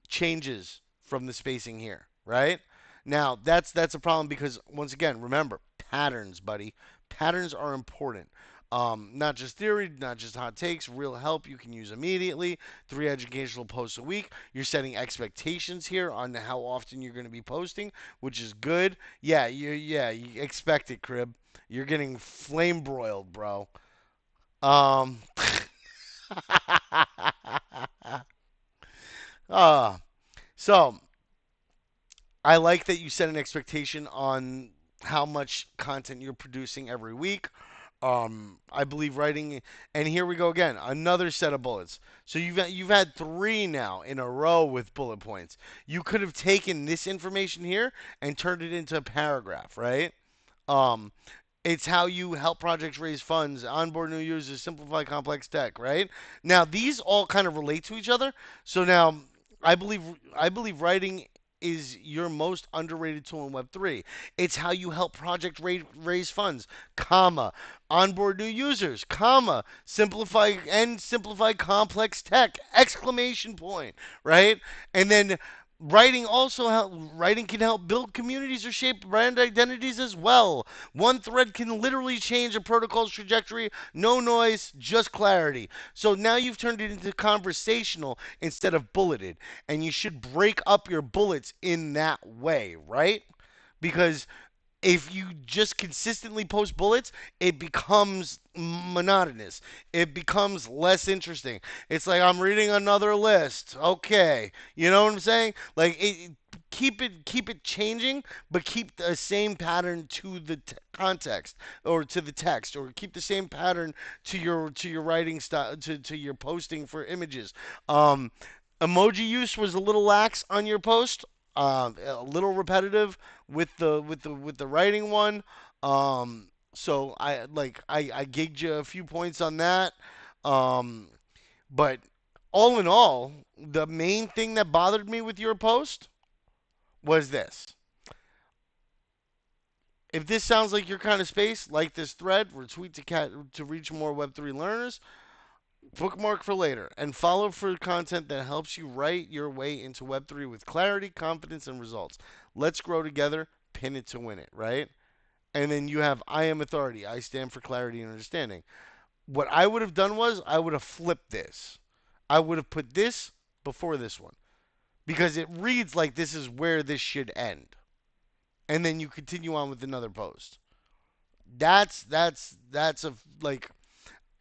changes from the spacing here, right? Now that's a problem because once again, remember patterns, buddy. Patterns are important. Not just theory, not just hot takes, real help you can use immediately. 3 educational posts a week. You're setting expectations here on how often you're going to be posting, which is good. You expect it, Crib. You're getting flame broiled, bro. Um, uh, so I like that you set an expectation on how much content you're producing every week. I believe writing, and here we go again, another set of bullets. So you've had three now in a row with bullet points. You could have taken this information here and turned it into a paragraph, right? Um, it's how you help projects raise funds, onboard new users, simplify complex tech, right? Now these all kind of relate to each other. So now I believe I believe writing is your most underrated tool in Web3. It's how you help project raise funds, comma, onboard new users, comma, simplify complex tech, exclamation point, right? And then writing can help build communities or shape brand identities as well. One thread can literally change a protocol's trajectory. No noise, just clarity. So now you've turned it into conversational instead of bulleted. And you should break up your bullets in that way, right? Because if you just consistently post bullets, it becomes monotonous. It becomes less interesting. It's like I'm reading another list. Okay, you know what I'm saying? Like keep it changing, but keep the same pattern to the context or to the text, or keep the same pattern to your writing style, to your posting for images. Um, Emoji use was a little lax on your post, a little repetitive with the writing one. So I gigged you a few points on that. Um, but all in all, the main thing that bothered me with your post was this. If this sounds like your kind of space, like this thread, retweet to reach more Web3 learners, bookmark for later, and follow for content that helps you write your way into Web3 with clarity, confidence, and results. Let's grow together, pin it to win it, right? And then you have I am authority. I stand for clarity and understanding. What I would have done was I would have flipped this. I would have put this before this one because it reads like this is where this should end. And then you continue on with another post. That's a like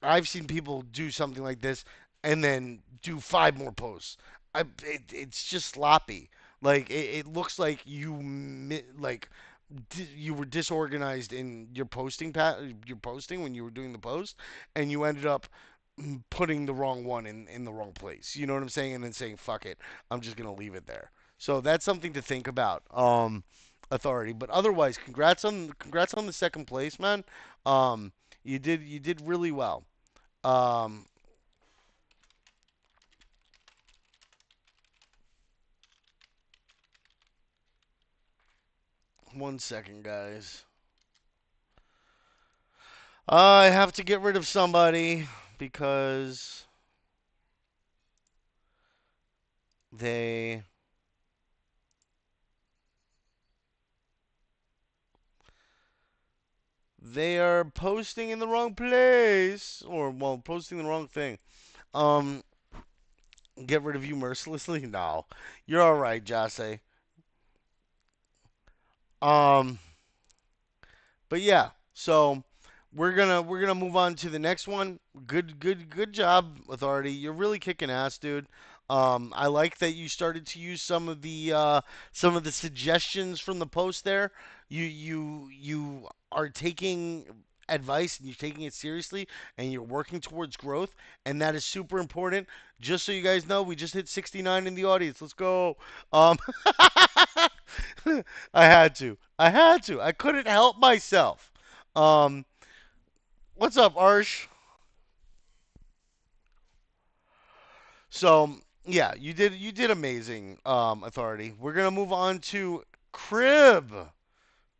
I've seen people do something like this and then do five more posts. it's just sloppy. Like it looks like you were disorganized in your posting when you were doing the post, and you ended up putting the wrong one in the wrong place. You know what I'm saying? And then saying fuck it, I'm just gonna leave it there. So that's something to think about. Authority. But otherwise, congrats on the second place, man. You did really well. Um, 1 second, guys. I have to get rid of somebody because they they are posting in the wrong place, or well, posting the wrong thing. Um, get rid of you mercilessly? No, you're all right, Jase. Um, but yeah, so we're gonna move on to the next one. Good job, Authority. You're really kicking ass, dude. I like that you started to use some of the suggestions from the post there. You are taking advice and you're taking it seriously and you're working towards growth, and that is super important. Just so you guys know, we just hit 69 in the audience. Let's go. Um, I had to. I had to. I couldn't help myself. Um, what's up, Arsh? So yeah, you did amazing, Authority. We're gonna move on to Crib.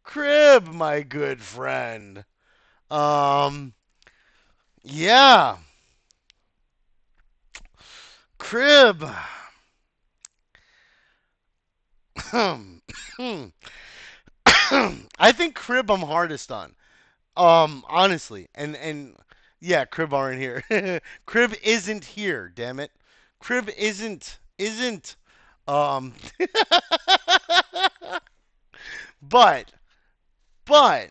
Crib, my good friend. Um, yeah, Crib. I think Crib I'm hardest on. Honestly, and yeah, Crib aren't here. Crib isn't here. Damn it, Crib isn't. Um, but but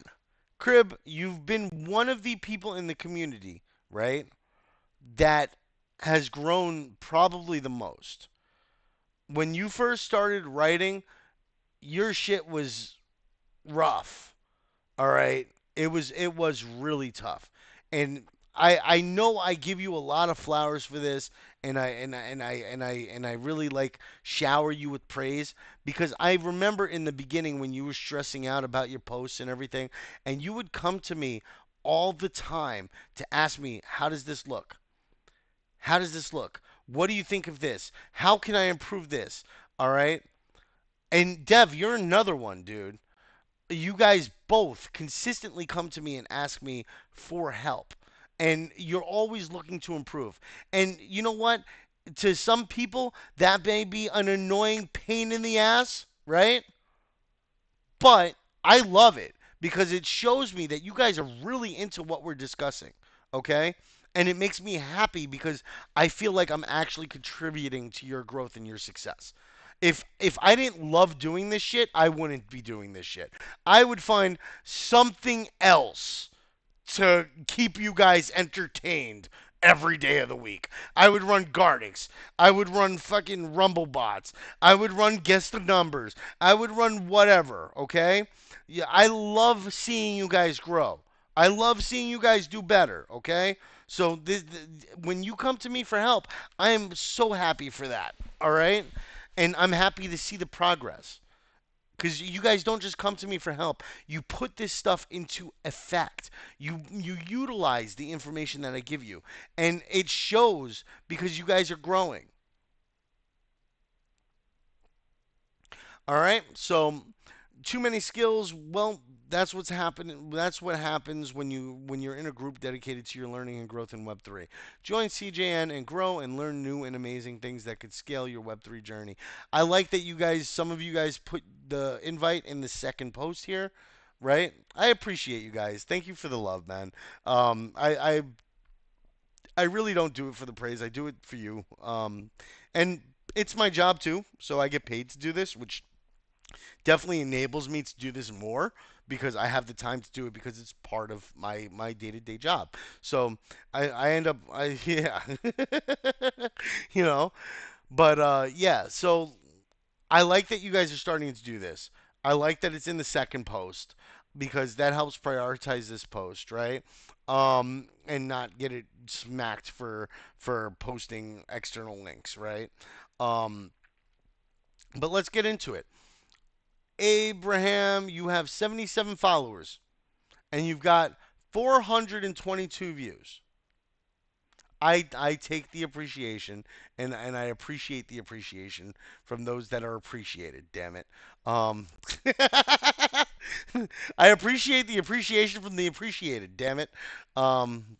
Crib, you've been one of the people in the community, right? That has grown probably the most. When you first started writing, your shit was rough. All right. It was really tough. And I know I give you a lot of flowers for this, and I really like shower you with praise, because I remember in the beginning when you were stressing out about your posts and everything, and you would come to me all the time to ask me, how does this look? How does this look? What do you think of this? How can I improve this? All right? And Dev, you're another one, dude. You guys both consistently come to me and ask me for help. And you're always looking to improve. And you know what? To some people, that may be an annoying pain in the ass, right? But I love it because it shows me that you guys are really into what we're discussing, okay? And it makes me happy because I feel like I'm actually contributing to your growth and your success. If I didn't love doing this shit, I wouldn't be doing this shit. I would find something else to keep you guys entertained every day of the week. I would run Gardex. I would run fucking Rumble bots. I would run Guess the Numbers. I would run whatever, okay? Yeah, I love seeing you guys grow. I love seeing you guys do better, okay? So when you come to me for help, I am so happy for that, all right? And I'm happy to see the progress. Because you guys don't just come to me for help. You put this stuff into effect. You utilize the information that I give you, and it shows because you guys are growing. All right. So too many skills. Well, that's what's happening. That's what happens when you're in a group dedicated to your learning and growth in Web3. Join CJN and grow and learn new and amazing things that could scale your Web3 journey. I like that you guys, some of you guys, put the invite in the second post here. Right? I appreciate you guys. Thank you for the love, man. I really don't do it for the praise. I do it for you. And it's my job too, so I get paid to do this, which definitely enables me to do this more because I have the time to do it because it's part of my day-to-day job. So I end up yeah. you know But yeah, so I like that you guys are starting to do this. I like that it's in the second post because that helps prioritize this post, right? And not get it smacked for posting external links, right? Um, but let's get into it. Abraham, you have 77 followers and you've got 422 views. I take the appreciation and I appreciate the appreciation from those that are appreciated. Damn it. Um, I appreciate the appreciation from the appreciated. Damn it. Um,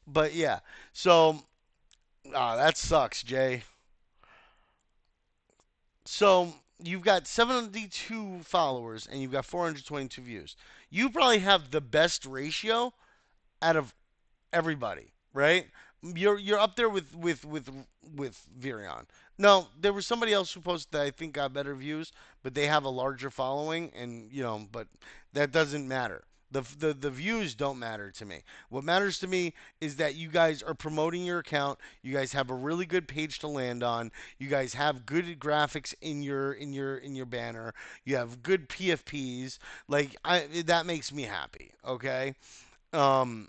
but yeah. So that sucks, Jay. So you've got 72 followers and you've got 422 views. You probably have the best ratio out of everybody, right? You're up there with Virion. No, there was somebody else who posted that I think got better views, but they have a larger following, and but that doesn't matter. The views don't matter to me. What matters to me is that you guys are promoting your account. You guys have a really good page to land on. You guys have good graphics in your banner. You have good PFPs. Like that makes me happy. Okay. Um,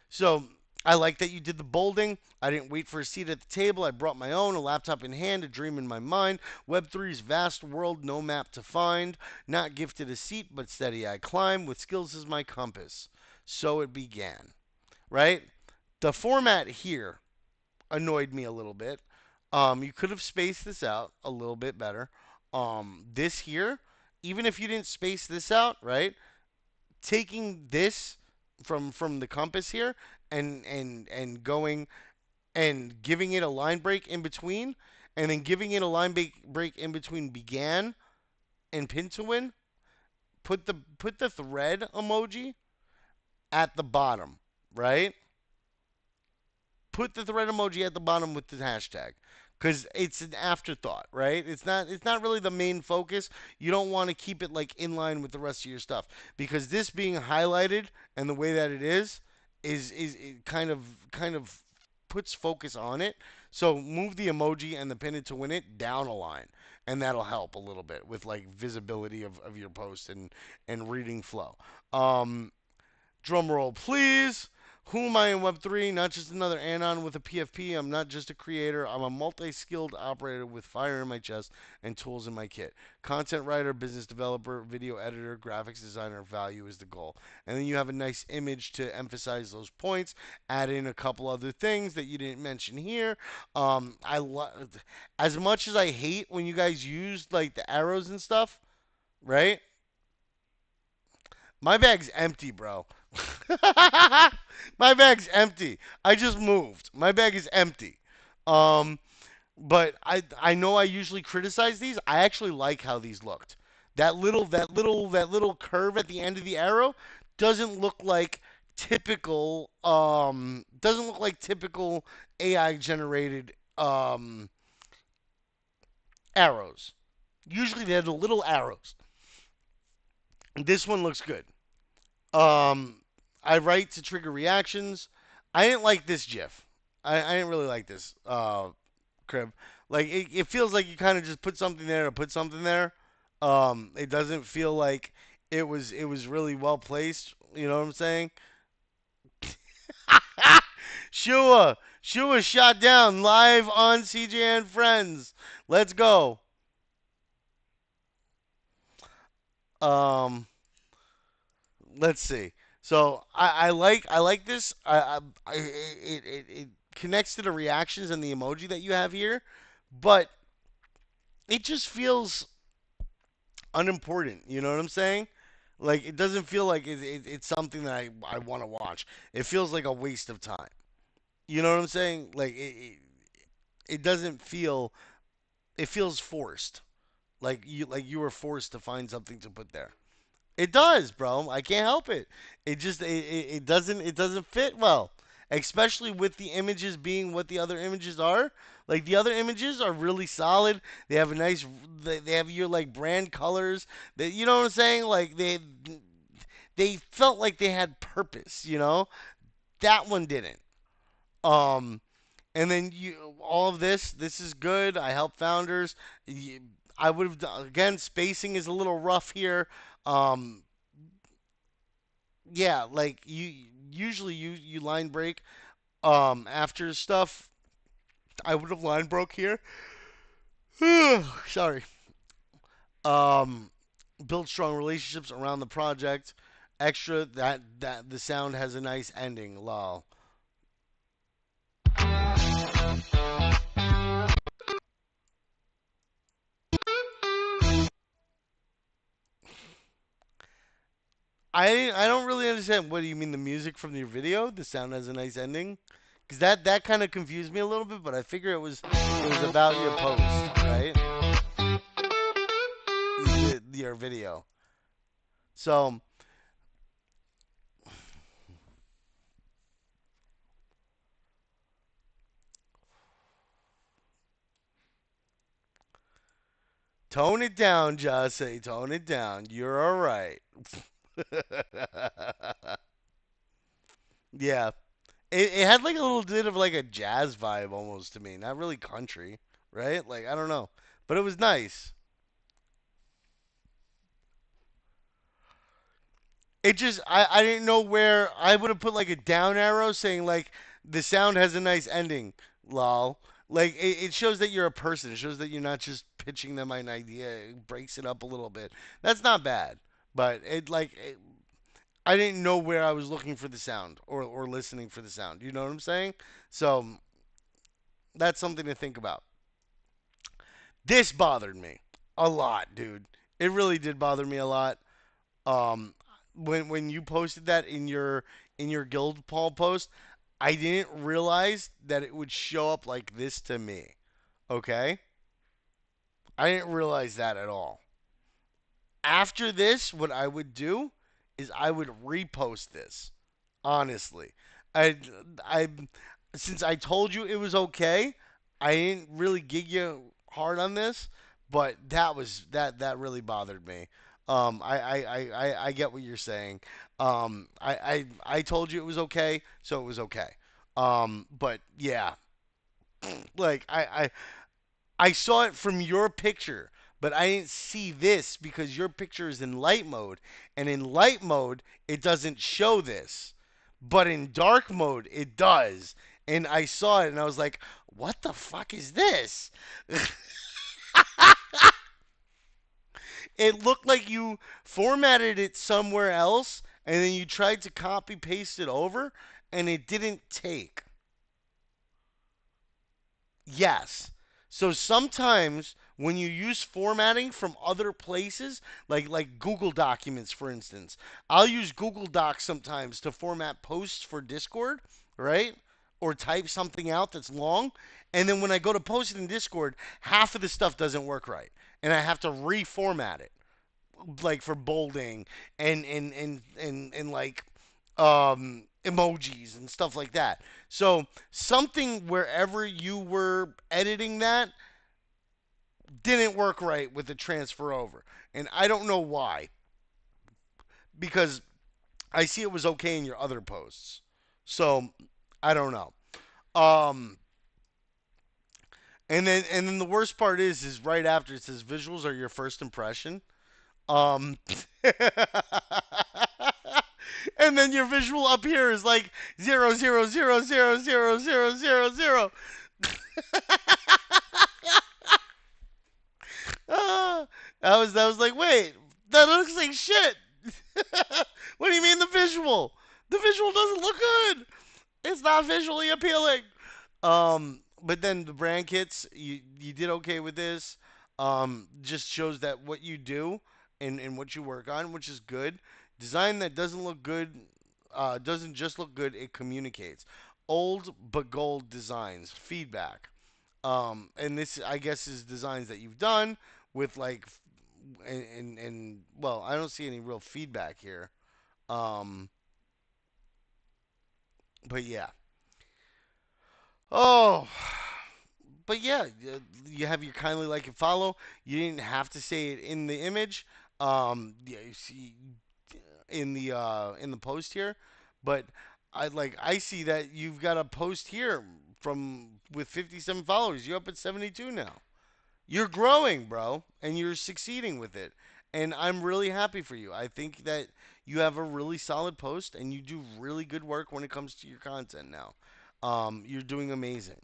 so I like that you did the bolding. I didn't wait for a seat at the table. I brought my own, a laptop in hand, a dream in my mind. Web3's vast world, no map to find. Not gifted a seat, but steady I climb, with skills as my compass. So it began. Right? The format here annoyed me a little bit. You could have spaced this out a little bit better. This here, even if you didn't space this out, right? Taking this from the compass here and going and giving it a line break in between, and then giving it a break in between began and pin to win. Put the thread emoji at the bottom, right? Put the thread emoji at the bottom with the hashtag because it's an afterthought, right? It's not really the main focus. You don't want to keep it like in line with the rest of your stuff because this being highlighted and the way that it is it kind of puts focus on it. So move the emoji and the pin it to win it down a line, and that'll help a little bit with like visibility of your post and reading flow. Um, Drum roll, please. Who am I in Web3? Not just another anon with a PFP. I'm not just a creator. I'm a multi skilled operator with fire in my chest and tools in my kit. Content writer, business developer, video editor, graphics designer, value is the goal. And then you have a nice image to emphasize those points. Add in a couple other things that you didn't mention here. As much as I hate when you guys use like the arrows and stuff, right? My bag's empty, bro. My bag's empty. I just moved. My bag is empty. Um, but I know I usually criticize these. I actually like how these looked. That little curve at the end of the arrow doesn't look like typical AI generated arrows. Usually they're the little arrows. This one looks good. Um, I write to trigger reactions. I didn't like this GIF. I didn't really like this crib. Like it feels like you kind of just put something there to put something there. It doesn't feel like it was really well placed. You know what I'm saying? Shua shot down live on CJ and Friends. Let's go. Um, let's see. So I like this. It connects to the reactions and the emoji that you have here, but it just feels unimportant. You know what I'm saying? Like it doesn't feel like it's something that I want to watch. It feels like a waste of time. You know what I'm saying? Like it doesn't feel. It feels forced. Like you were forced to find something to put there. It does, bro. I can't help it. It doesn't fit well, especially with the images being what the other images are. Like the other images are really solid. They have a nice they have your like brand colors. You know what I'm saying? Like they felt like they had purpose, you know? That one didn't. Um And then all of this is good. I help founders. I would have again, spacing is a little rough here. Um, yeah, like usually you line break after stuff. I would have line broke here. Sorry. Um, build strong relationships around the project. Extra that the sound has a nice ending. Lol. I don't really understand. What do you mean, the music from your video? The sound has a nice ending? Because that kind of confused me a little bit, but I figure it was about your post, right? Your video. So tone it down, Jose. Tone it down. You're all right. Yeah, it had like a little bit of like a jazz vibe almost to me. Not really country, right? Like I don't know, but it was nice. It just I didn't know where I would have put like a down arrow saying like the sound has a nice ending. Lol. Like it shows that you're a person. It shows that you're not just pitching them an idea. It breaks it up a little bit. That's not bad. But I didn't know where I was looking for the sound or listening for the sound. You know what I'm saying? So that's something to think about. This bothered me a lot, dude. It really did bother me a lot. Um, when you posted that in your guild Paul post, I didn't realize that it would show up like this to me. Okay, I didn't realize that at all. After this, what I would do is I would repost this. Honestly, I I since I told you it was okay, I didn't really gig you hard on this, but that really bothered me. I get what you're saying. I told you it was okay, so it was okay. But yeah, like I saw it from your picture, but I didn't see this because your picture is in light mode, and in light mode it doesn't show this, but in dark mode it does. And I saw it, and I was like, "What the fuck is this?" It looked like you formatted it somewhere else, and then you tried to copy paste it over, and it didn't take. Yes. So sometimes when you use formatting from other places, like Google Documents for instance, I'll use Google Docs sometimes to format posts for Discord, right? Or type something out that's long, and then when I go to post it in Discord, half of the stuff doesn't work right, and I have to reformat it like for bolding and like emojis and stuff like that. So something wherever you were editing that didn't work right with the transfer over. And I don't know why. Because I see it was okay in your other posts. So I don't know. Um and then the worst part is right after it says visuals are your first impression. Um and then your visual up here is like 0 0 0 0 0 0 0 0 0. Ah, I was like, wait, that looks like shit. What do you mean the visual? The visual doesn't look good. It's not visually appealing. But then the brand kits, you did okay with this. Just shows that what you do and what you work on, which is good. Design that doesn't look good, doesn't just look good. It communicates. Old but gold designs. Feedback. And this I guess is designs that you've done with like and well, I don't see any real feedback here. Um, but yeah. Oh, but yeah, you have your kindly like and follow. You didn't have to say it in the image. Yeah, you see in the post here, but I see that you've got a post here from with 57 followers. You're up at 72 now. You're growing, bro, and you're succeeding with it. And I'm really happy for you. I think that you have a really solid post and you do really good work when it comes to your content now. You're doing amazing.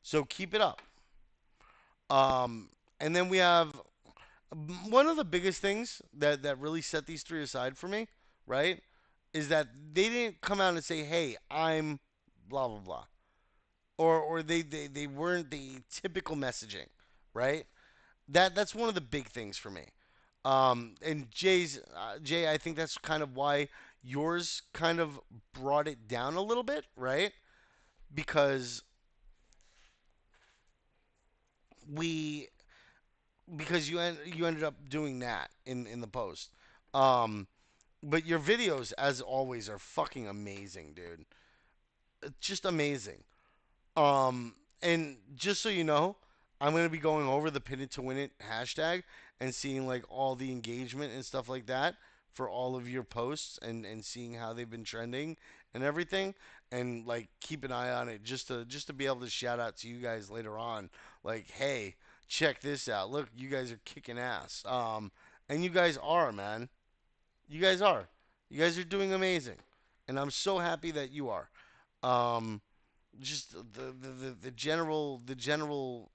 So keep it up. Um, and then we have one of the biggest things that really set these three aside for me, right? Is that they didn't come out and say, "Hey, I'm blah blah blah," or they weren't the typical messaging, right? That's one of the big things for me. And Jay, I think that's kind of why yours kind of brought it down a little bit, right? Because we because you ended up doing that in the post. Um, but your videos, as always, are fucking amazing, dude. Just amazing. And just so you know, I'm gonna be going over the pin it to win it hashtag and seeing like all the engagement and stuff like that for all of your posts and seeing how they've been trending and everything and like keep an eye on it just to be able to shout out to you guys later on like hey check this out look you guys are kicking ass and you guys are man you guys are doing amazing and I'm so happy that you are um just the general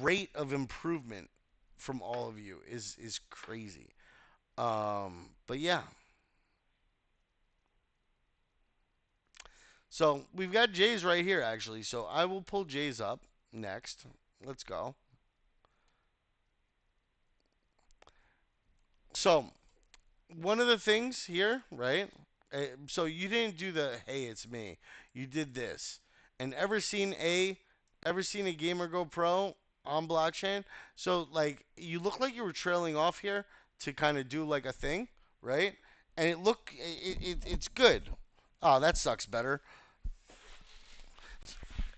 rate of improvement from all of you is crazy. But yeah, so we've got Jay's right here actually. So I will pull Jay's up next. Let's go. So one of the things here, right? So you didn't do the hey, it's me. You did this. And ever seen a gamer go pro on blockchain? So like you look like you were trailing off here to kind of do like a thing, right? And it's good. Oh, that sucks better.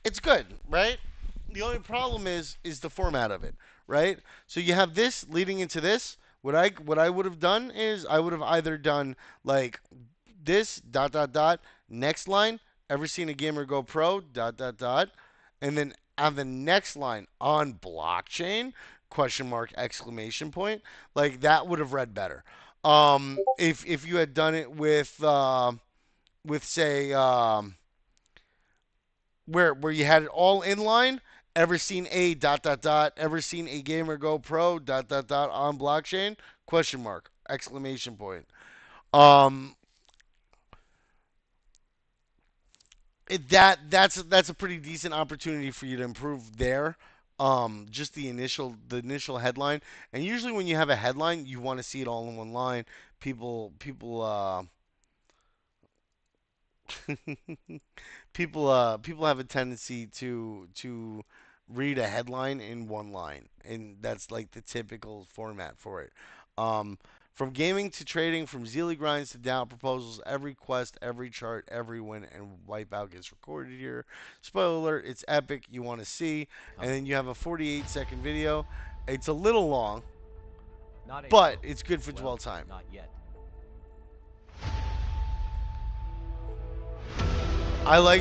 It's good, right? The only problem is the format of it, right? So you have this leading into this. What I would have done is I would have either done like this dot dot dot next line ever seen a gamer go pro dot dot dot and then on the next line on blockchain question mark exclamation point like that would have read better if you had done it with say where you had it all in line. Ever seen a dot dot dot? Ever seen a gamer go pro dot dot dot on blockchain? Question mark exclamation point. Um, that's a pretty decent opportunity for you to improve there. Just the initial headline, and usually when you have a headline, you want to see it all in one line. People people have a tendency to read a headline in one line, and that's like the typical format for it. Um, from gaming to trading, from Zealy grinds to down proposals, every quest, every chart, every win and wipeout gets recorded here. Spoiler alert: it's epic. You want to see, and then you have a 48-second video. It's a little long, but it's good for dwell time.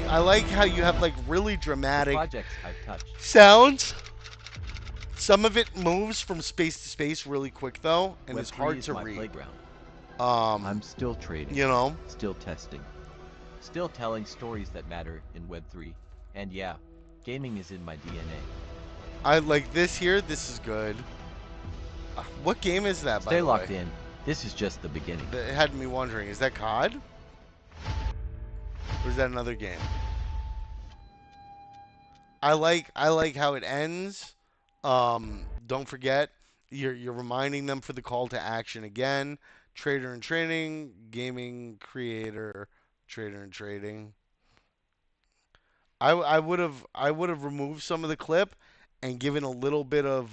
I like how you have like really dramatic sounds. Some of it moves from space to space really quick though, and it's hard to read. I'm Um, still trading, you know, still testing, still telling stories that matter in Web3. And yeah, gaming is in my DNA. I like this here. This is good. What game is that, by Stay the way? locked in. This is just the beginning. That had me wondering. Is that COD or is that another game? I like how it ends. Don't forget, you're reminding them for the call to action again. Trader and trading, gaming creator, trader and trading. I would have removed some of the clip and given a little bit of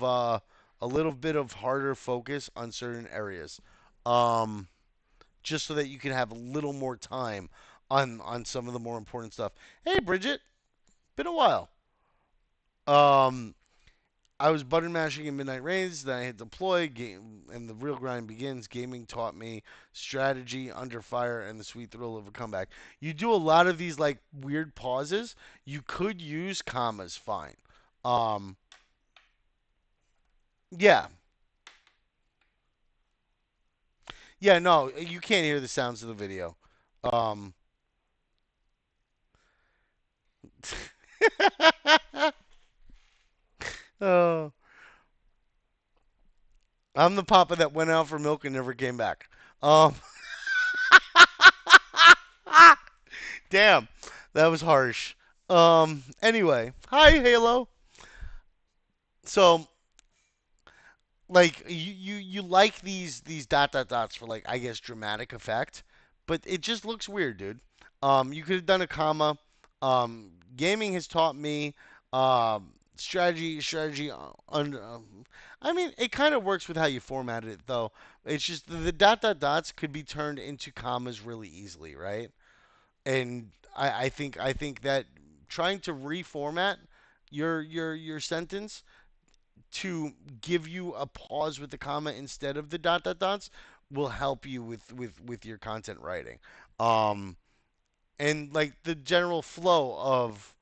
harder focus on certain areas, um, just so that you can have a little more time on some of the more important stuff. Hey, Bridget, been a while. Um, I was button mashing in Midnight Rains, then I hit deploy, and the real grind begins. Gaming taught me strategy, under fire, and the sweet thrill of a comeback. You do a lot of these like weird pauses. You could use commas fine. Um, yeah, yeah, no, you can't hear the sounds of the video. Um, oh, I'm the papa that went out for milk and never came back. Um, damn, that was harsh. Anyway, hi Halo. So like you like these dots for like I guess dramatic effect, but it just looks weird, dude. You could have done a comma. Gaming has taught me strategy. I mean, it kind of works with how you formatted it, though. It's just the dots could be turned into commas really easily, right? And I think that trying to reformat your sentence to give you a pause with the comma instead of the dots will help you with your content writing. Um, and like the general flow of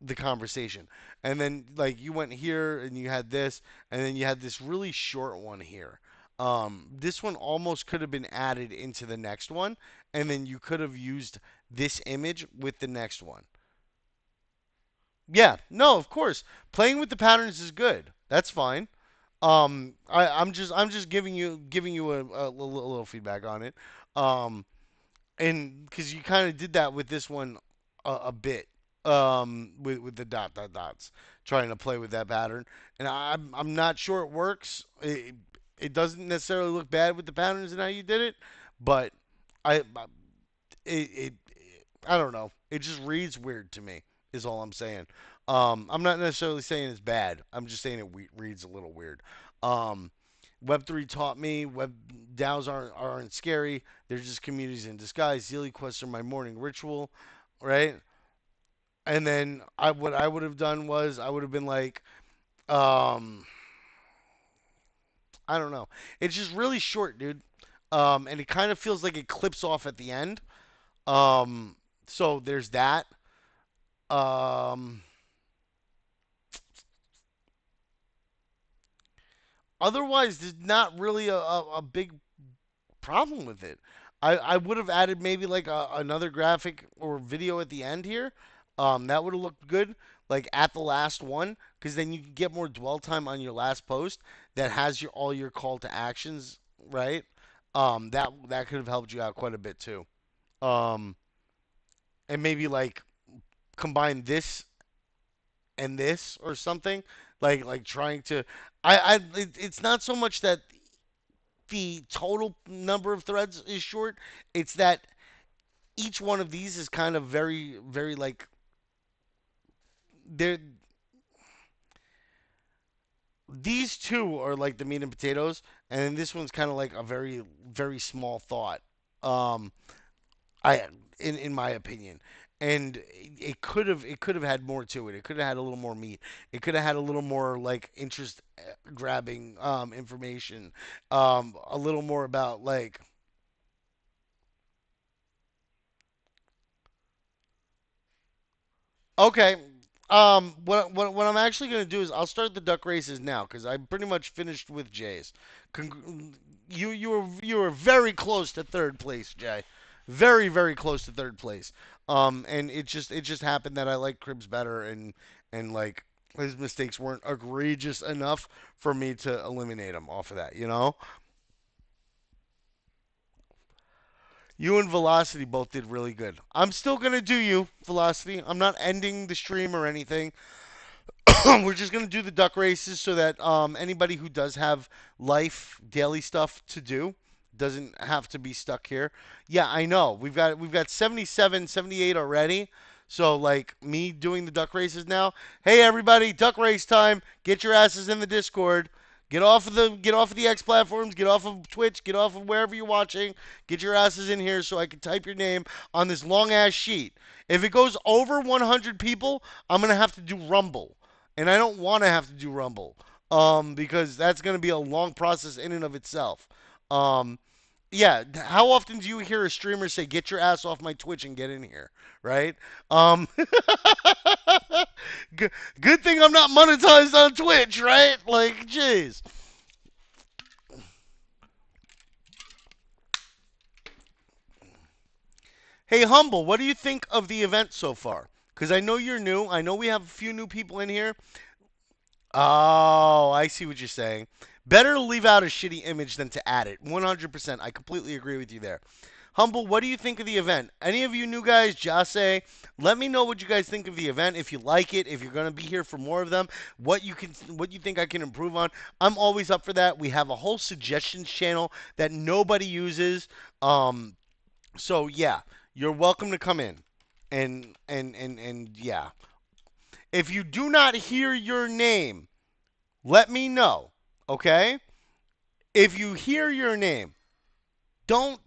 the conversation. And then like you went here and you had this, and then you had this really short one here. This one almost could have been added into the next one, and then you could have used this image with the next one. Yeah, no, of course. Playing with the patterns is good. That's fine. I'm just giving you a little feedback on it. Um, and because you kind of did that with this one a bit, with the dots, trying to play with that pattern, and I'm not sure it works. It doesn't necessarily look bad with the patterns and how you did it, but it I don't know. It just reads weird to me. Is all I'm saying. I'm not necessarily saying it's bad. I'm just saying it reads a little weird. Um, Web3 taught me web DAOs aren't scary. They're just communities in disguise. Zealy quests are my morning ritual, right? And then what I would have done was I would have been like, um, I don't know. It's just really short, dude. And it kind of feels like it clips off at the end. Um, so there's that. Um, Otherwise, there's not really a big problem with it. I would have added maybe like another graphic or video at the end here. That would have looked good, like at the last one, because then you can get more dwell time on your last post that has your all your call to actions, right? That could have helped you out quite a bit too. Um, and maybe like combine this and this or something, like trying to. It's not so much that the total number of threads is short. It's that each one of these is kind of very like they're these two are like the meat and potatoes, and then this one's kind of like a very small thought. Um, I in my opinion, and it could have had more to it. It could have had a little more meat. It could have had a little more like interest grabbing information. A little more about like. Okay. What I'm actually gonna do is I'll start the duck races now because I pretty much finished with Jay's. You were very close to third place, Jay. Very close to third place. And it just happened that I like Cribs better and like his mistakes weren't egregious enough for me to eliminate him off of that. You and Velocity both did really good. I'm still gonna do you, Velocity. I'm not ending the stream or anything. We're just gonna do the duck races so that anybody who does have life daily stuff to do doesn't have to be stuck here. Yeah, I know. We've got 77, 78 already. So like me doing the duck races now. Hey everybody, duck race time. Get your asses in the Discord. Get off of the X platforms, get off of Twitch, get off of wherever you're watching. Get your asses in here so I can type your name on this long ass sheet. If it goes over 100 people, I'm going to have to do Rumble. and I don't want to have to do Rumble, because that's going to be a long process in and of itself. Um, yeah, how often do you hear a streamer say, "Get your ass off my Twitch and get in here"? Right? Um, good, good thing I'm not monetized on Twitch, right? Like, jeez. Hey, Humble, what do you think of the event so far? Because I know you're new. I know we have a few new people in here. Oh, I see what you're saying. Better to leave out a shitty image than to add it. 100%. I completely agree with you there. Humble, what do you think of the event? Any of you new guys, Jase, let me know what you guys think of the event. If you like it, if you're gonna be here for more of them, what you think I can improve on. I'm always up for that. We have a whole suggestions channel that nobody uses. So yeah, you're welcome to come in. And yeah. If you do not hear your name, let me know. Okay? If you hear your name, don't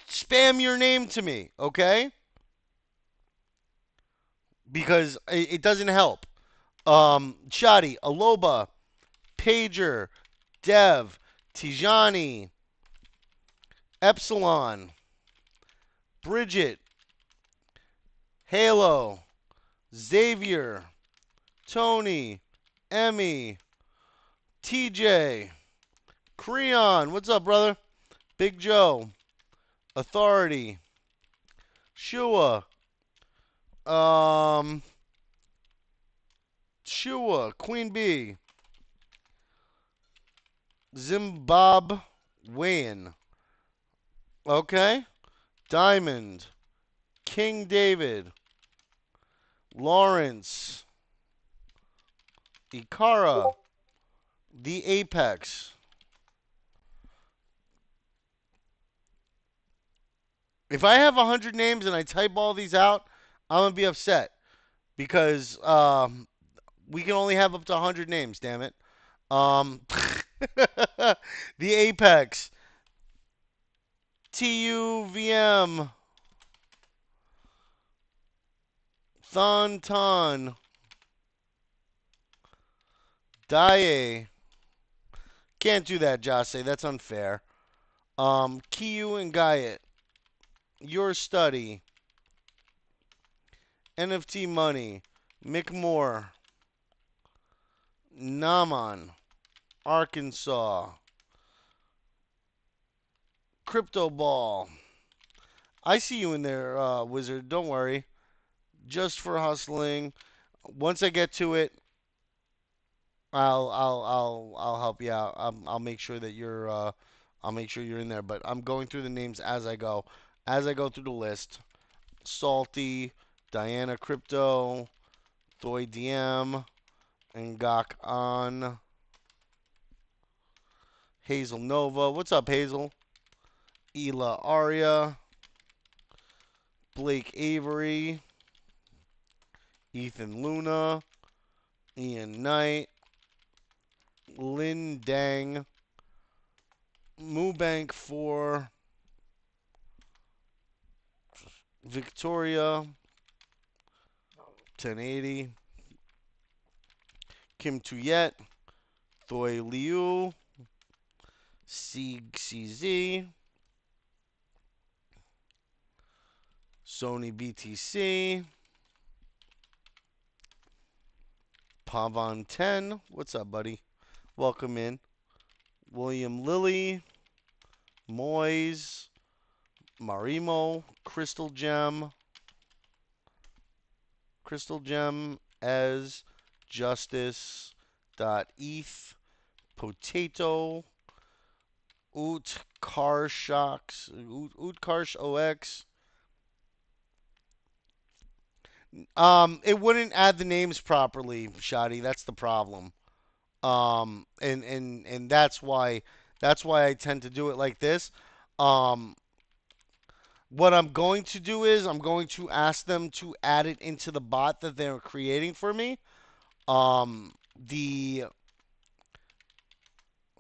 spam your name to me, okay? Because it doesn't help. Shadi, Aloba, Pager, Dev, Tijani, Epsilon, Bridget, Halo, Xavier, Tony, Emmy, TJ, Creon, what's up, brother? Big Joe, Authority, Shua, um, Shua, Queen Bee, Zimbabwean, okay? Diamond, King David, Lawrence, Ikara, The Apex. If I have 100 names and I type all these out, I'm going to be upset because we can only have up to 100 names, damn it. Um, the Apex, TUVM, Thon Ton, Daye. Can't do that, Jase. That's unfair. Kiyu and Guyet, Your Study, NFT Money, Mick Moore, Naman, Arkansas, Crypto Ball. I see you in there, Wizard. Don't worry. Just for hustling. Once I get to it, I'll help you out. I'll make sure that I'll make sure you're in there. But I'm going through the names as I go. As I go through the list. Salty, Diana Crypto, Thoy DM, Ngok On, Hazel Nova. What's up, Hazel? Ela Aria, Blake Avery, Ethan Luna, Ian Knight, Lin Dang, Moobank 4, Victoria, 1080, Kim Tuyet, Thoy Liu, Sieg CZ, Sony BTC, Pavan 10. What's up, buddy? Welcome in. William Lilly, Moyes, Marimo, Crystal Gem, as Justice, .eth, Potato, Utkarsh OX. It wouldn't add the names properly, Shadi. That's the problem. And that's why I tend to do it like this. Um, what I'm going to do is I'm going to ask them to add it into the bot that they're creating for me. The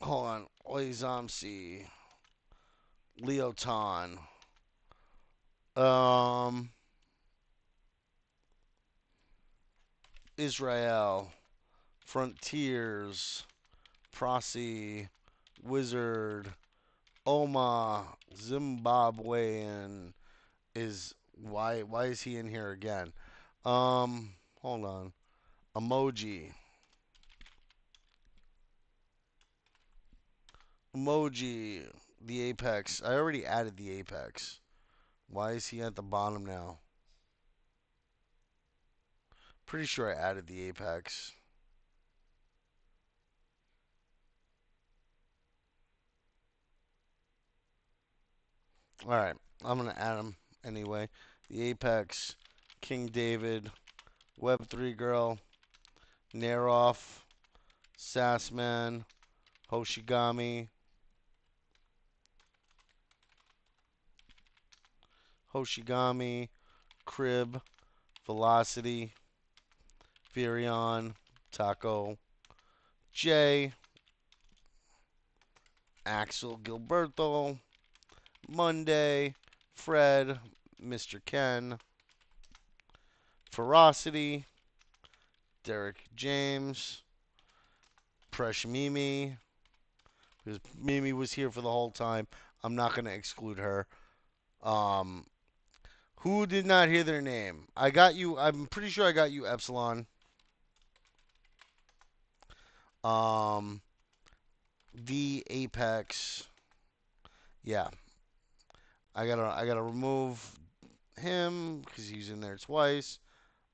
hold on, Oizamsi, Leoton, um, Israel, Frontiers, Prosy, Wizard, Oma, Zimbabwean is why is he in here again? Hold on. Emoji. Emoji. The Apex. I already added the Apex. Why is he at the bottom now? Pretty sure I added the Apex. Alright. I'm gonna add him anyway. The Apex. King David. Web3 Girl. Neroff. Sassman. Hoshigami. Hoshigami. Crib. Velocity. Virion. Taco. Jay. Axel Gilberto. Monday. Fred. Mr. Ken. Ferocity. Derek James. Presh Mimi. Because Mimi was here for the whole time. I'm not going to exclude her. Um, who did not hear their name? I got you. I'm pretty sure I got you, Epsilon. Um, the Apex. Yeah, I gotta remove him because he's in there twice.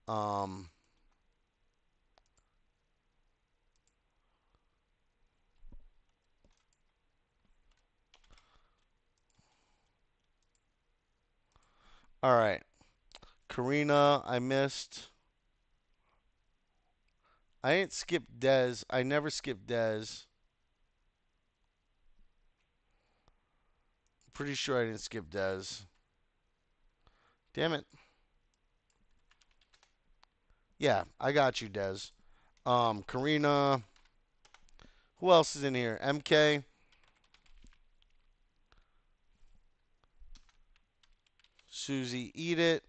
Um, all right, Karina, I missed. I ain't skipped Dez. I never skipped Dez. Pretty sure I didn't skip Dez. Damn it. Yeah, I got you, Dez. Karina. Who else is in here? MK. Susie, eat it.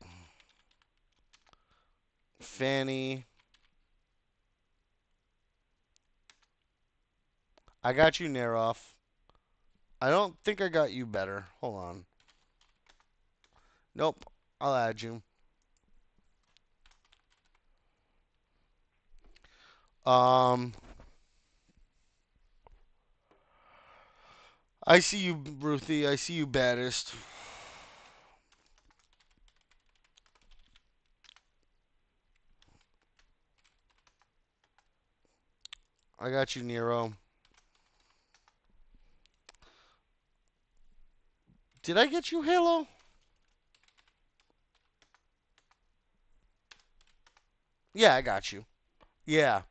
Fanny. I got you, Neroff. I don't think I got you better. Hold on. Nope. I'll add you. Um, I see you, Ruthie. I see you, baddest. I got you, Nero. Did I get you, Halo? Yeah, I got you. Yeah.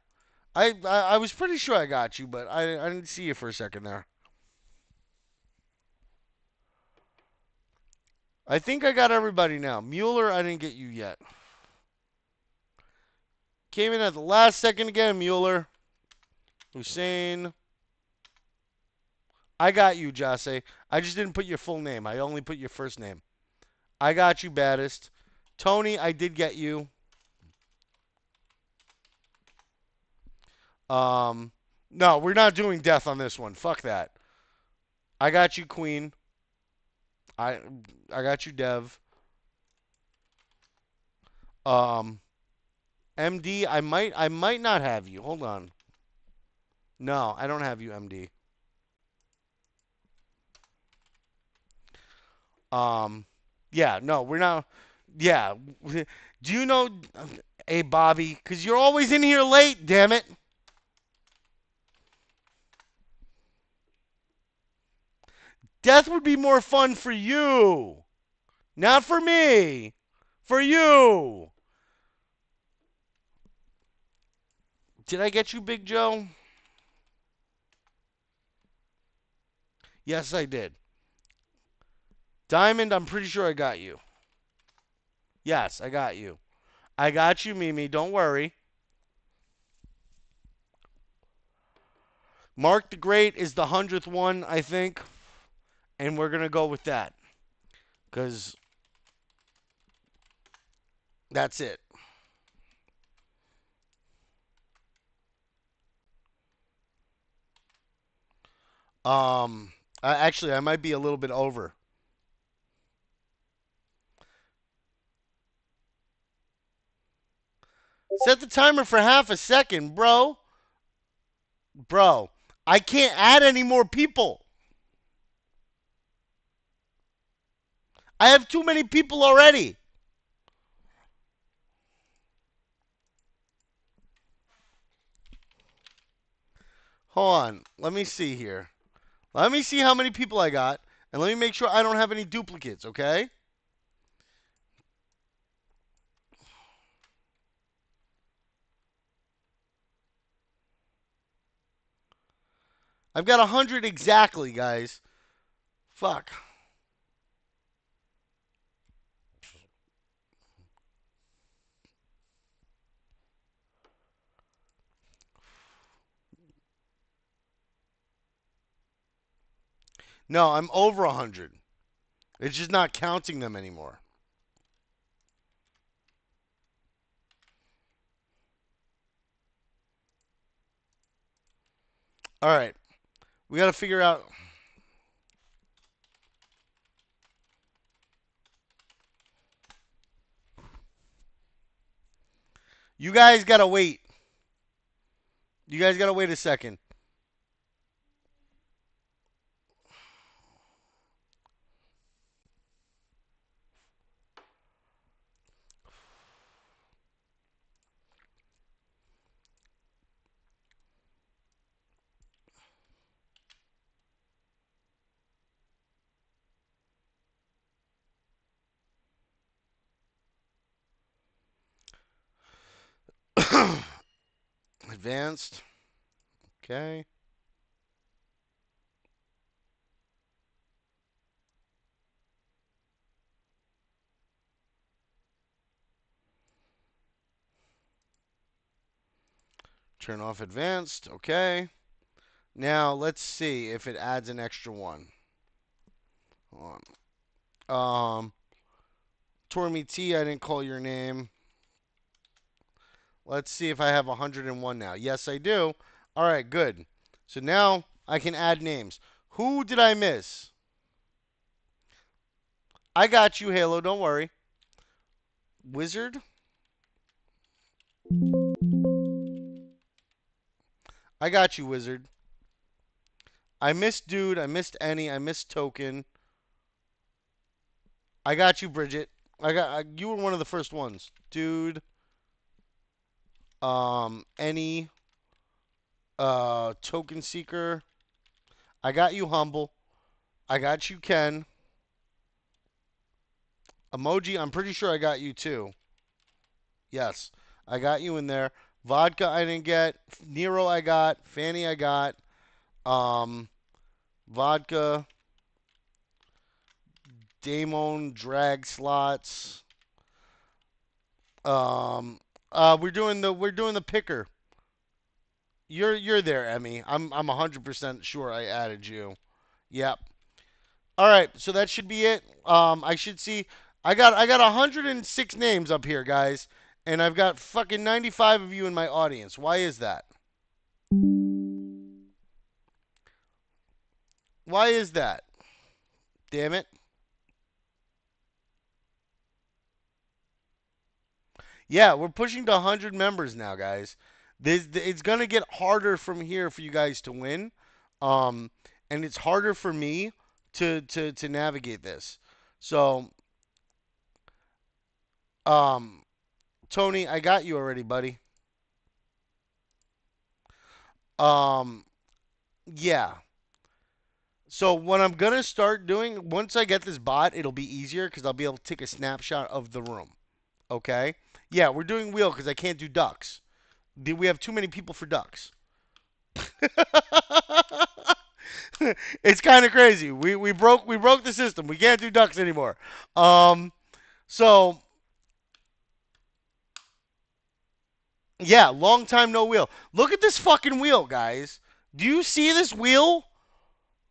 I was pretty sure I got you, but I didn't see you for a second there. I think I got everybody now. Mueller, I didn't get you yet. Came in at the last second again, Mueller. Hussein. I got you, Jase. I just didn't put your full name. I only put your first name. I got you, baddest. Tony, I did get you. Um, no, we're not doing death on this one. Fuck that. I got you, Queen. I I got you, Dev. Um, MD, I might not have you. Hold on. No, I don't have you, MD. Um, yeah, no, we're not. Yeah, do you know, hey Bobby? Because you're always in here late. Damn it. Death would be more fun for you, not for me. For you. Did I get you, Big Joe? Yes, I did. Diamond, I'm pretty sure I got you. Yes, I got you. I got you, Mimi. Don't worry. Mark the Great is the 100th one, I think. And we're going to go with that. Because that's it. Um, actually, I might be a little bit over. Set the timer for half a second, bro. Bro, I can't add any more people. I have too many people already. Hold on. Let me see here. Let me see how many people I got, and let me make sure I don't have any duplicates, okay? I've got 100 exactly, guys. Fuck. No, I'm over 100. It's just not counting them anymore. All right. We got to figure out. You guys got to wait. You guys got to wait a second. Advanced. Okay. Turn off advanced. Okay. Now let's see if it adds an extra one. Hold on. Tormy T, I didn't call your name. Let's see if I have 101 now. Yes, I do. All right, good. So now I can add names. Who did I miss? I got you, Halo. Don't worry. Wizard? I got you, Wizard. I missed Dude. I missed Any. I missed Token. I got you, Bridget. You were one of the first ones. Dude. Any. Token Seeker. I got you, Humble. I got you, Ken. Emoji. I'm pretty sure I got you too. Yes, I got you in there. Vodka I didn't get. Nero I got. Fanny I got. Um, vodka. Damon drag slots. Um, we're doing the picker. You're there, Emmy. I'm 100% sure I added you. Yep. All right, so that should be it. I should see. I got 106 names up here, guys, and I've got fucking 95 of you in my audience. Why is that? Why is that? Damn it. Yeah, we're pushing to 100 members now, guys. It's gonna get harder from here for you guys to win, um, and it's harder for me to navigate this. So, um, Tony, I got you already, buddy. Um, yeah. So what I'm gonna start doing once I get this bot, it'll be easier because I'll be able to take a snapshot of the room. Okay? Yeah, we're doing wheel because I can't do ducks. We have too many people for ducks. It's kind of crazy. We broke the system. We can't do ducks anymore. Um, so yeah, long time no wheel. Look at this fucking wheel, guys. Do you see this wheel?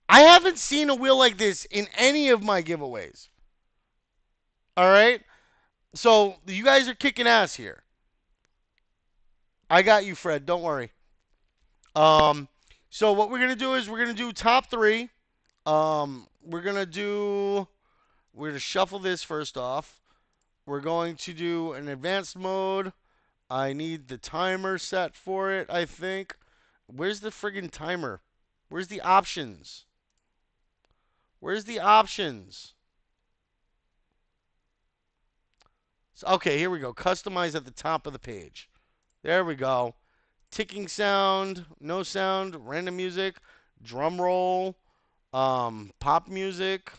I haven't seen a wheel like this in any of my giveaways. All right, so you guys are kicking ass here. I got you, Fred. Don't worry. Um, So what we're gonna do is we're gonna do top three. We're gonna shuffle this first off. We're going to do an advanced mode. I need the timer set for it, I think. Where's the friggin' timer? Where's the options? Where's the options? Okay, here we go. Customize at the top of the page. There we go. Ticking sound, no sound, random music, drum roll, pop music,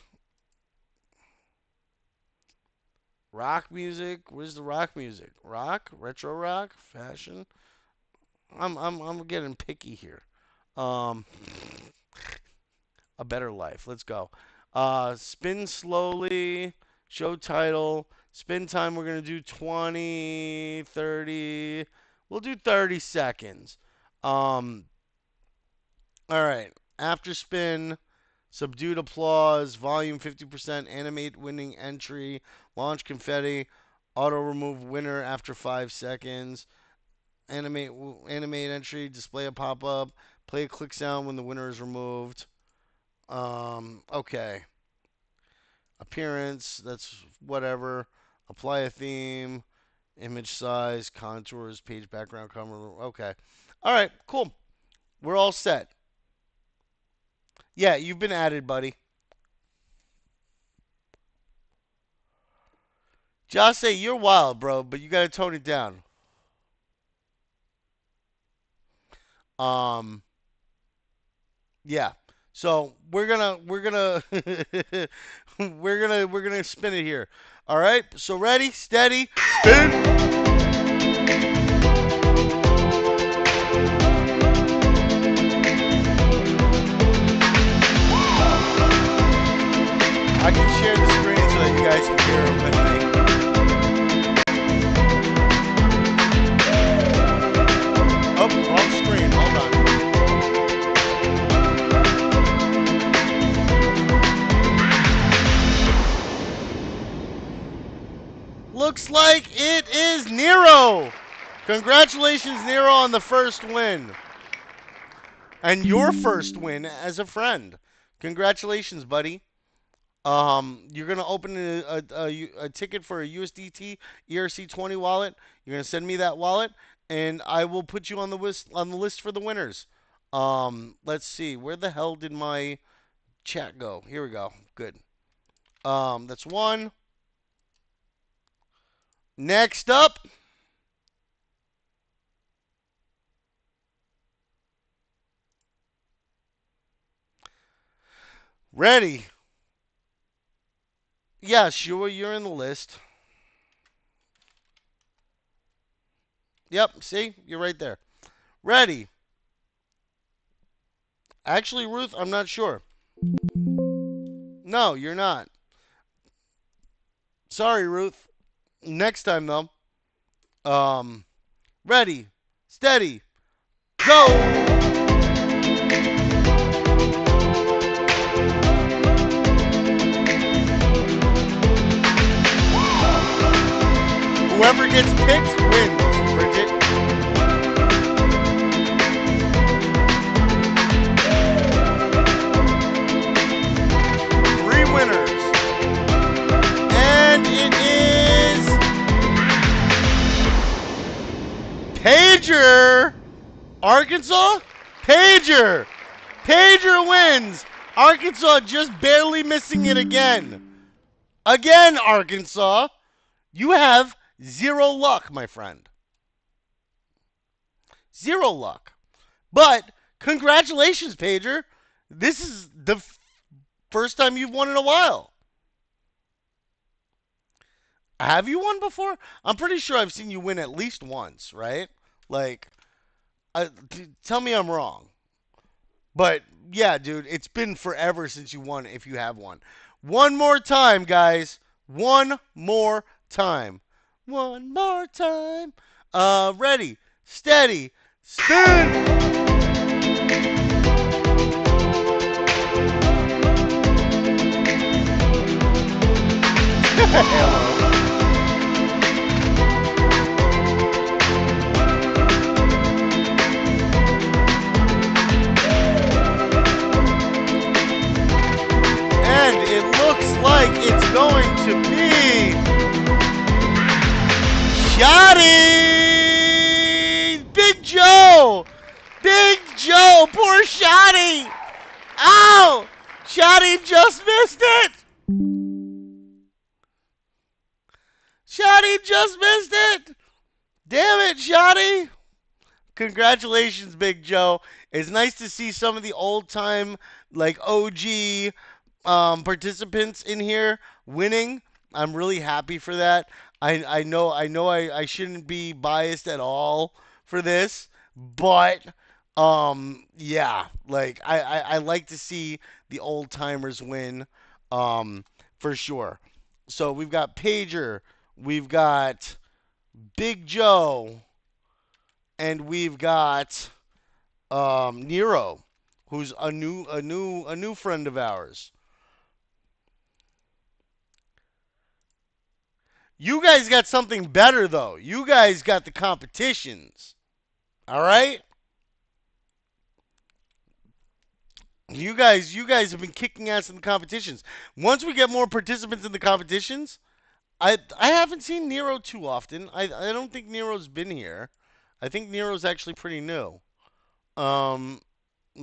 rock music. Where's the rock music? Rock, retro rock, fashion. I'm getting picky here. Um, a better life. Let's go. Spin slowly. Show title. Spin time. We're gonna do 20, 30. We'll do 30 seconds. Um, all right. After spin, subdued applause, volume 50%, animate winning entry, launch confetti, auto remove winner after 5 seconds, animate entry, display a pop up, play a click sound when the winner is removed. Okay. Appearance, that's whatever. Apply a theme, image size, contours, page background, cover. Okay. All right, cool. We're all set. Yeah, you've been added, buddy. Just say you're wild, bro, but you gotta tone it down. Um, yeah. So we're gonna we're gonna spin it here. All right. So ready, steady, spin. I can share the screen so that you guys can hear it with me. Oh, wrong screen. Hold on. Looks like it is Nero. Congratulations, Nero, on the first win. And your first win as a friend. Congratulations, buddy. You're gonna open a ticket for a USDT ERC20 wallet. You're gonna send me that wallet, and I will put you on the list for the winners. Let's see, where the hell did my chat go? Here we go. Good. That's one. Next up, ready? Yeah, sure, you're in the list. Yep, see, you're right there. Ready? Actually, Ruth, I'm not sure. No, you're not. Sorry, Ruth. Next time though. Um, ready, steady, go! Whoever gets picked wins, Bridget. Three winners. And it is Pager, Arkansas. Pager. Pager wins. Arkansas just barely missing it again. Again, Arkansas. You have zero luck, my friend. Zero luck. But congratulations, Pager. This is the first time you've won in a while. Have you won before? I'm pretty sure I've seen you win at least once, right? Like, tell me I'm wrong. But yeah, dude, it's been forever since you won if you have won. One more time, guys. One more time. One more time. Ready, steady, spin. Hello. like it's going to be Shotty! Big Joe! Big Joe! Poor Shotty! Ow! Shotty just missed it! Shotty just missed it! Damn it, Shotty! Congratulations, Big Joe. It's nice to see some of the old time, like OG participants in here winning. I'm really happy for that. I know I shouldn't be biased at all for this, but yeah, like I like to see the old timers win for sure. So we've got Pager, we've got Big Joe, and we've got Nero, who's a new friend of ours. You guys got something better though. You guys got the competitions. All right? You guys have been kicking ass in the competitions. Once we get more participants in the competitions, I haven't seen Nero too often. I don't think Nero's been here. I think Nero's actually pretty new. Um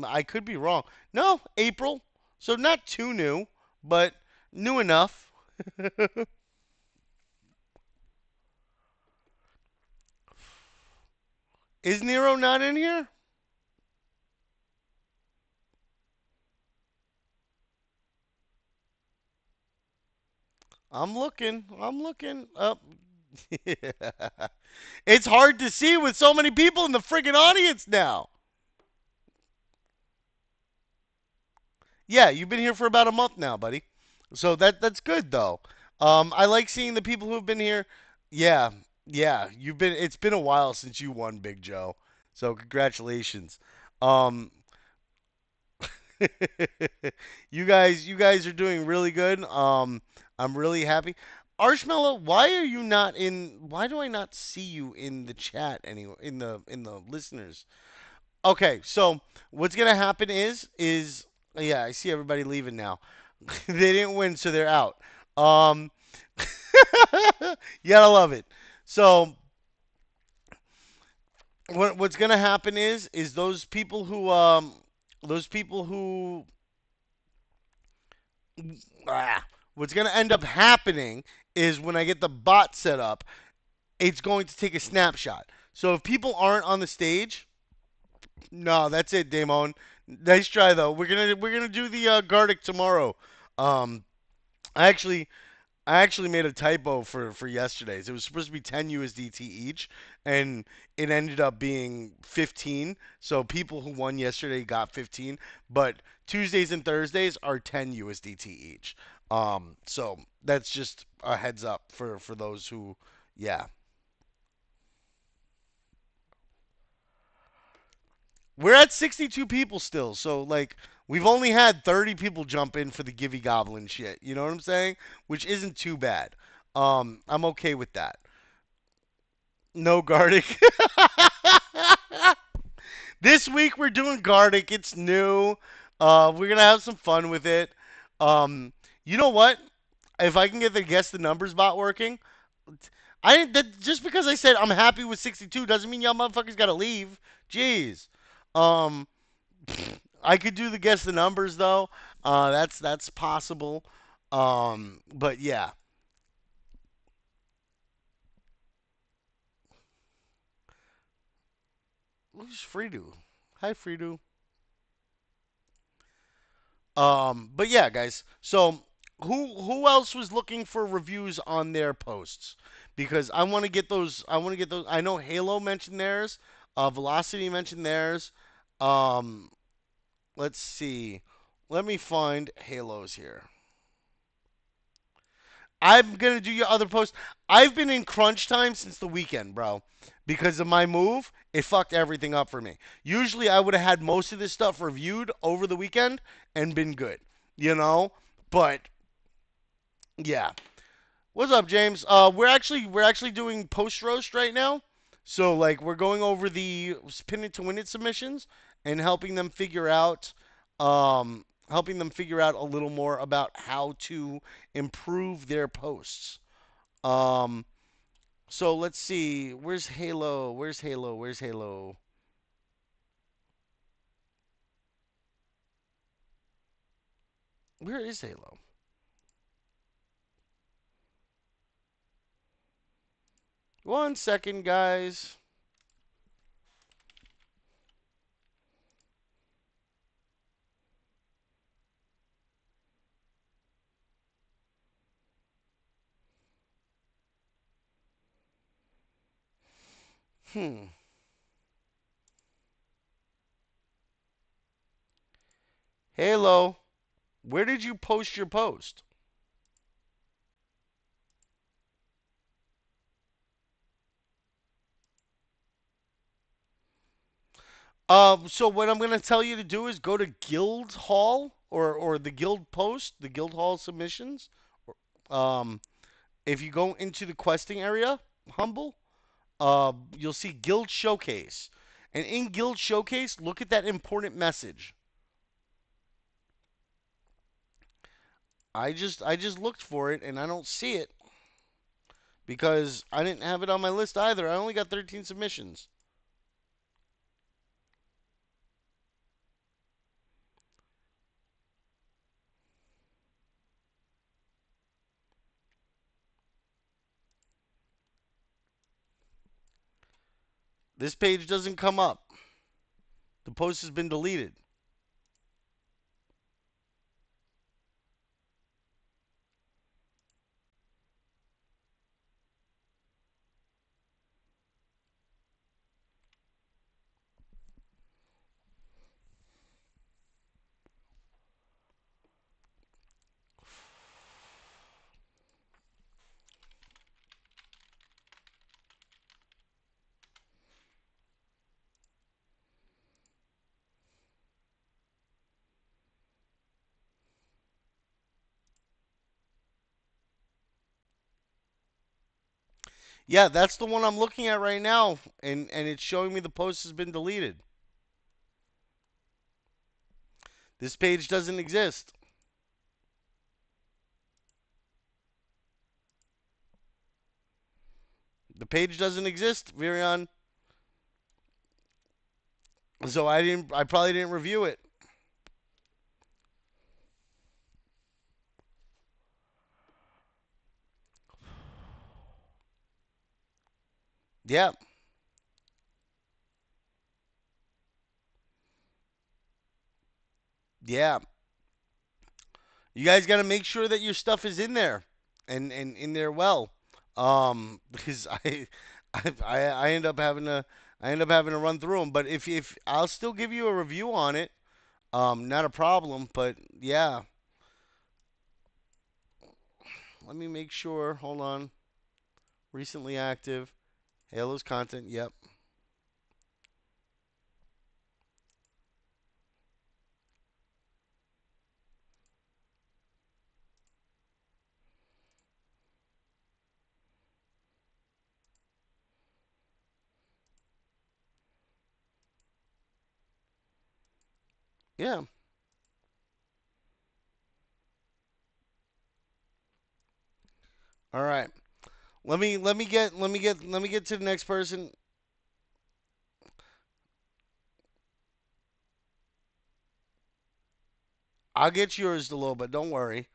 I could be wrong. No, April. So not too new, but new enough. Is Nero not in here? I'm looking. I'm looking up. It's hard to see with so many people in the friggin' audience now. Yeah, you've been here for about a month now, buddy. So that's good though. I like seeing the people who've been here. Yeah, yeah, you've been. It's been a while since you won, Big Joe. So congratulations. Um, you guys are doing really good. I'm really happy. Arshmallow, why are you not in? Why do I not see you in the chat anyway? In the listeners. Okay, so what's gonna happen is yeah, I see everybody leaving now. They didn't win, so they're out. Um, you gotta love it. So what's gonna happen is those people who what's gonna end up happening is when I get the bot set up, it's going to take a snapshot. So if people aren't on the stage, no, that's it, Damon. Nice try though. We're gonna do the Gardic tomorrow. Um, I actually I actually made a typo for yesterday's. It was supposed to be 10 USDT each, and it ended up being 15. So people who won yesterday got 15, but Tuesdays and Thursdays are 10 USDT each. So that's just a heads up for those who, yeah. We're at 62 people still, so like we've only had 30 people jump in for the Givy Goblin shit. You know what I'm saying? Which isn't too bad. I'm okay with that. No Gardic. This week we're doing Gardic. It's new. We're gonna have some fun with it. Um, you know what? If I can get the guess the numbers bot working, just because I said I'm happy with 62 doesn't mean y'all motherfuckers gotta leave. Jeez. Um, I could do the guess the numbers though. That's possible. But yeah. Who's Freedo? Hi Freedo. But yeah, guys. So who else was looking for reviews on their posts? Because I want to get those. I want to get those. I know Halo mentioned theirs. Velocity mentioned theirs. Um, let's see. Let me find Halos here. I'm gonna do your other post. I've been in crunch time since the weekend, bro. Because of my move, it fucked everything up for me. Usually I would have had most of this stuff reviewed over the weekend and been good. You know? But yeah. What's up, James? We're actually doing post roast right now. So like we're going over the pin it to win it submissions and helping them figure out helping them figure out a little more about how to improve their posts. Um, so let's see. Where's Halo? Where's Halo? Where's Halo? Where is Halo? One second, guys. Hmm. Halo, where did you post your post? So what I'm gonna tell you to do is go to Guild Hall or the Guild post, the Guild Hall submissions. Um, if you go into the questing area, Humble, you'll see Guild Showcase, and in Guild Showcase, look at that important message. I just looked for it and I don't see it because I didn't have it on my list either. I only got 13 submissions. This page doesn't come up. The post has been deleted. Yeah, that's the one I'm looking at right now, and it's showing me the post has been deleted. This page doesn't exist. The page doesn't exist, Virion. So I probably didn't review it. Yeah, yeah. You guys got to make sure that your stuff is in there and in there well. Because I end up having to run through them. But if I'll still give you a review on it, not a problem. But yeah, let me make sure. Hold on. Recently active. Halo's content. Yep. Yeah. All right. Let me get to the next person. I'll get yours a little bit. Don't worry.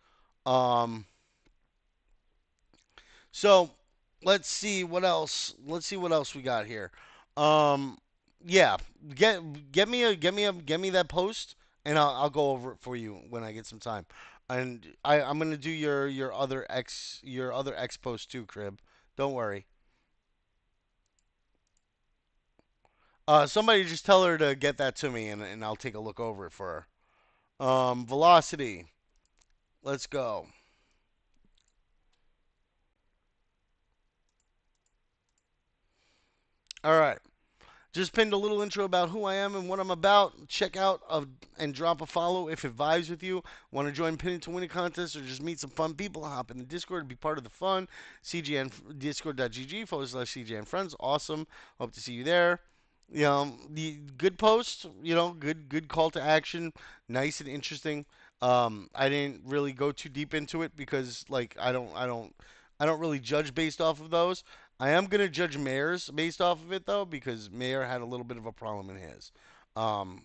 Um. So let's see what else. Let's see what else we got here. Um. Yeah. Get me that post, and I'll go over it for you when I get some time. And I'm gonna do your other X post too, Crib. Don't worry. Somebody just tell her to get that to me, and I'll take a look over it for her. Velocity. Let's go. All right. Just pinned a little intro about who I am and what I'm about. Check out and drop a follow if it vibes with you. Want to join Pinning to Win a contest or just meet some fun people? Hop in the Discord to be part of the fun. CGN discord.gg/CGN friends. Awesome. Hope to see you there. The good post. Good call to action. Nice and interesting. I didn't really go too deep into it because like I don't really judge based off of those. I am gonna judge Mayer's based off of it though because Mayer had a little bit of a problem in his. Um,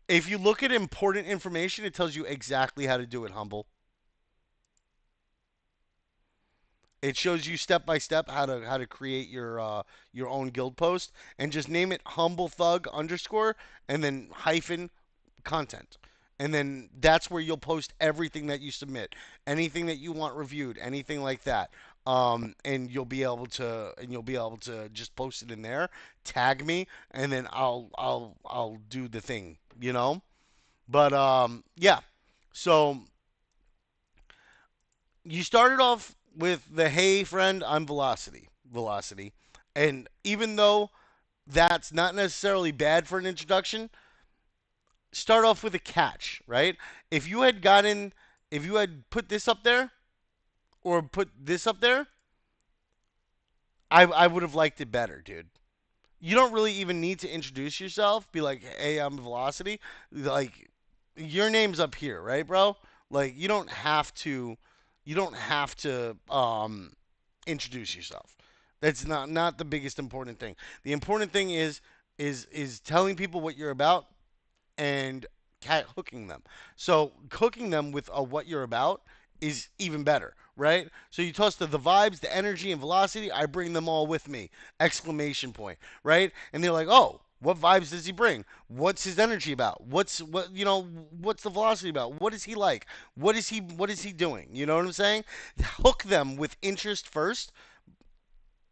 if you look at important information, it tells you exactly how to do it. Humble. It shows you step by step how to create your own guild post and just name it Humble Thug underscore and then hyphen content. And then that's where you'll post everything that you submit, anything that you want reviewed, anything like that. And you'll be able to just post it in there, tag me, and then I'll do the thing, you know. But yeah. So you started off with the hey friend, I'm Velocity, and even though that's not necessarily bad for an introduction, start off with a catch, right? If you had gotten, if you had put this up there or put this up there, I would have liked it better, dude. You don't really even need to introduce yourself. Be like, hey, I'm Velocity. Like, your name's up here, right, bro? Like, you don't have to introduce yourself. That's not the biggest important thing. The important thing is telling people what you're about and hooking them. So hooking them with what you're about is even better, right? So you toss the vibes, the energy, and velocity. I bring them all with me! Exclamation point, right? And they're like, oh. What vibes does he bring? What's his energy about? What's the velocity about? What is he like? What is he doing? You know what I'm saying? Hook them with interest first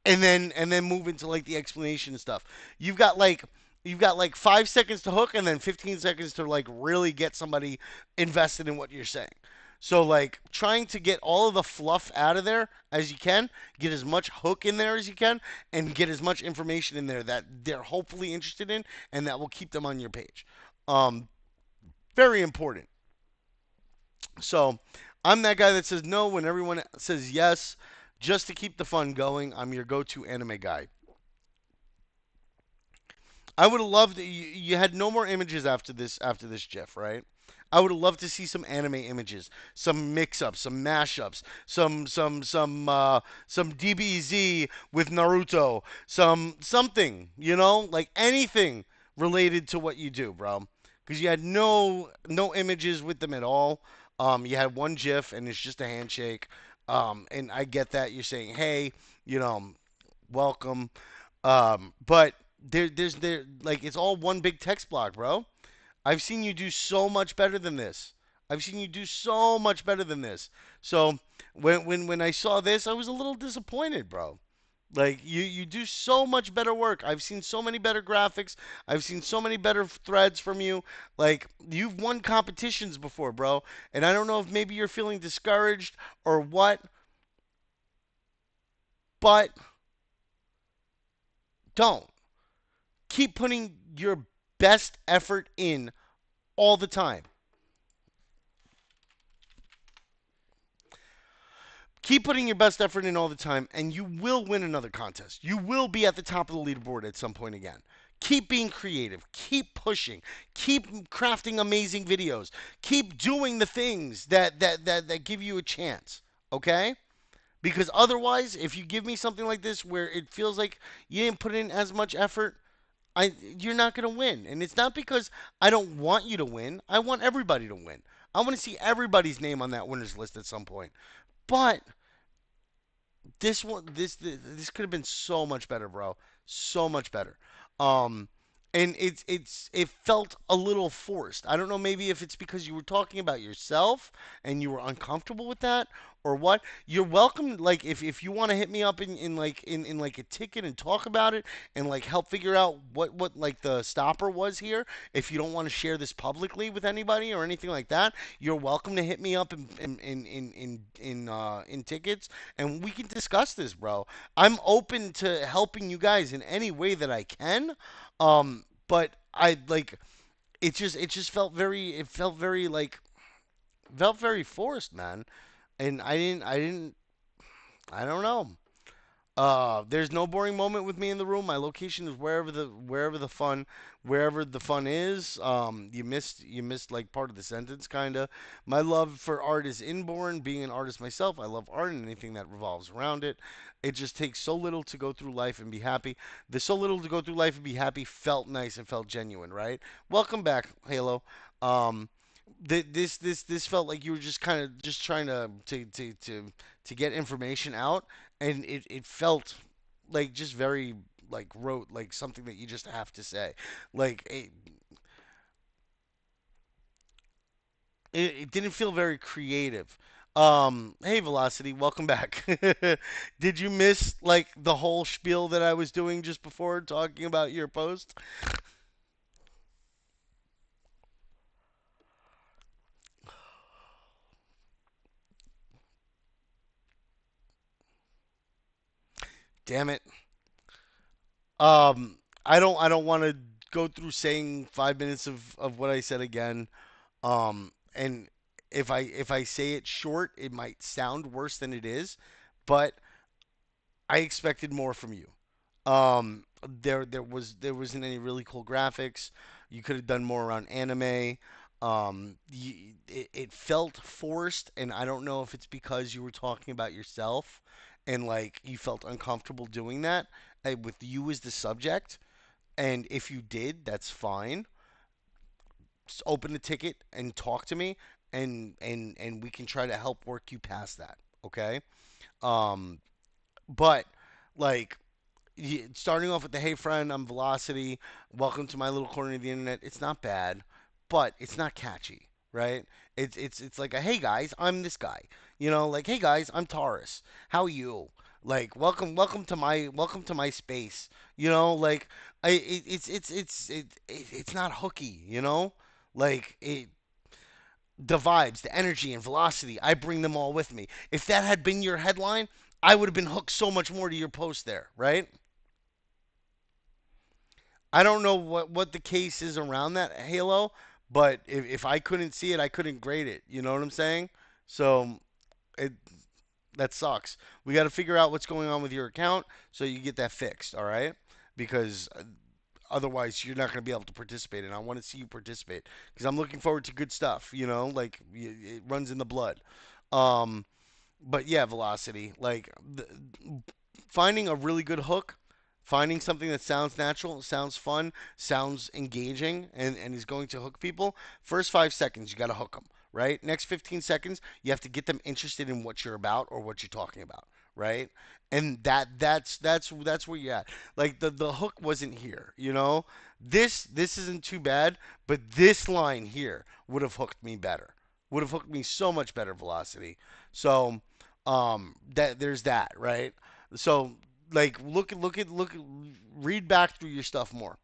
and then move into like the explanation and stuff. You've got like you've got like 5 seconds to hook and then 15 seconds to like really get somebody invested in what you're saying. So like trying to get all of the fluff out of there as you can, get as much hook in there as you can, and get as much information in there that they're hopefully interested in and that will keep them on your page. Um, Very important. So I'm that guy that says no when everyone says yes, just to keep the fun going. I'm your go-to anime guy. I would have loved you had no more images after this GIF, right? I would have loved to see some anime images, some mix-ups, some mashups, some DBZ with Naruto, something, like anything related to what you do, bro. Because you had no images with them at all. You had one GIF and it's just a handshake. And I get that you're saying, hey, you know, welcome. But there like it's all one big text block, bro. I've seen you do so much better than this. I've seen you do so much better than this. So when I saw this, I was a little disappointed, bro. Like you do so much better work. I've seen so many better graphics. I've seen so many better threads from you. Like you've won competitions before, bro. And I don't know if maybe you're feeling discouraged or what, but don't. Keep putting your best effort in all the time. Keep putting your best effort in all the time, and you will win another contest. You will be at the top of the leaderboard at some point again. Keep being creative. Keep pushing. Keep crafting amazing videos. Keep doing the things that give you a chance. Okay? Because otherwise, if you give me something like this where it feels like you didn't put in as much effort, you're not going to win. And it's not because I don't want you to win. I want everybody to win. I want to see everybody's name on that winners list at some point. But this could have been so much better, bro. So much better. Um, and it felt a little forced. I don't know, maybe if it's because you were talking about yourself and you were uncomfortable with that or what. You're welcome. Like if you want to hit me up in like a ticket and talk about it and like help figure out what like the stopper was here. If you don't want to share this publicly with anybody or anything like that, you're welcome to hit me up in tickets and we can discuss this, bro. I'm open to helping you guys in any way that I can. But I like it just felt very like felt very forced, man. And I don't know. There's no boring moment with me in the room. My location is wherever the fun is. You missed like part of the sentence, kinda. My love for art is inborn. Being an artist myself, I love art and anything that revolves around it. It just takes so little to go through life and be happy. The so little to go through life and be happy felt nice and felt genuine, right? Welcome back, Halo. Um, this felt like you were just kind of just trying to get information out, and it felt like just very like rote, like something that you just have to say. Like it didn't feel very creative. Hey Velocity, welcome back. Did you miss like the whole spiel that I was doing just before talking about your post? Damn it. I don't want to go through saying 5 minutes of what I said again. And if I say it short, it might sound worse than it is, but I expected more from you. There wasn't any really cool graphics. You could have done more around anime. It felt forced, and I don't know if it's because you were talking about yourself and like you felt uncomfortable doing that with you as the subject. And if you did, that's fine. Just open the ticket and talk to me, and we can try to help work you past that. Okay. Um, but like starting off with the hey friend, I'm Velocity. Welcome to my little corner of the internet. It's not bad, but it's not catchy, right? It's like a hey guys, I'm this guy. Like hey guys, I'm Taurus. How are you? Like welcome to my space. Like it's not hooky. Like the vibes, the energy, and velocity. I bring them all with me. If that had been your headline, I would have been hooked so much more to your post there, right? I don't know what the case is around that Halo, but if I couldn't see it, I couldn't grade it. You know what I'm saying? So it that sucks. We got to figure out what's going on with your account so you get that fixed. All right? Because otherwise you're not going to be able to participate, and I want to see you participate because I'm looking forward to good stuff. Like it runs in the blood. Um, but yeah, velocity. Like finding a really good hook, finding something that sounds natural, sounds fun, sounds engaging, and is going to hook people. First 5 seconds, you got to hook them, right? Next 15 seconds, you have to get them interested in what you're about or what you're talking about, right? And that's where you're at. Like the hook wasn't here, you know. This isn't too bad, but this line here would have hooked me better. Would have hooked me so much better, velocity. So that there's that, right? So like read back through your stuff more,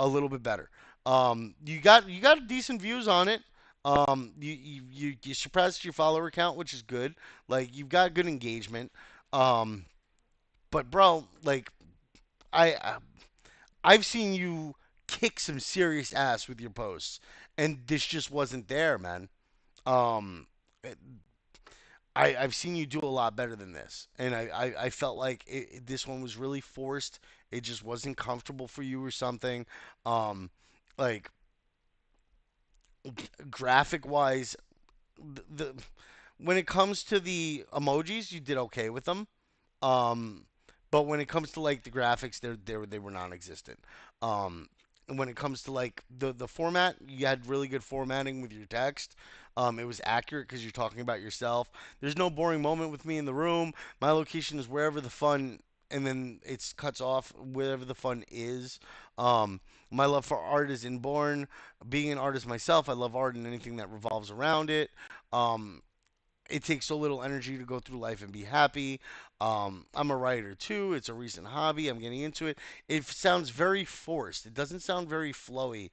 a little bit better. You got decent views on it. You surpassed your follower count, which is good. Like you've got good engagement. Um, but bro, like I I've seen you kick some serious ass with your posts, and this just wasn't there, man. Um, I've seen you do a lot better than this, and I felt like this one was really forced. It just wasn't comfortable for you or something. Um, like graphic wise, the when it comes to the emojis, you did okay with them. Um, but when it comes to like the graphics, they were non-existent. Um, and when it comes to like the format, you had really good formatting with your text. It was accurate because you're talking about yourself. There's no boring moment with me in the room. My location is wherever the fun, and then it's cuts off wherever the fun is. My love for art is inborn. Being an artist myself, I love art and anything that revolves around it. Um, it takes so little energy to go through life and be happy. I'm a writer too. It's a recent hobby. I'm getting into it. It sounds very forced. It doesn't sound very flowy.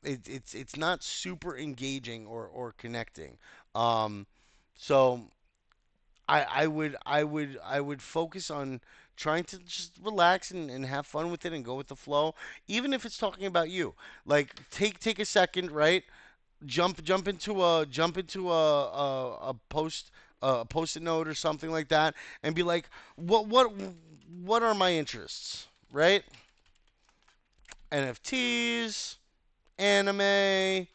It's not super engaging or connecting. Um, so I would focus on trying to just relax and have fun with it and go with the flow, even if it's talking about you. Like take a second, right? Jump into a post-it note or something like that and be like what what are my interests, right? NFTs, anime,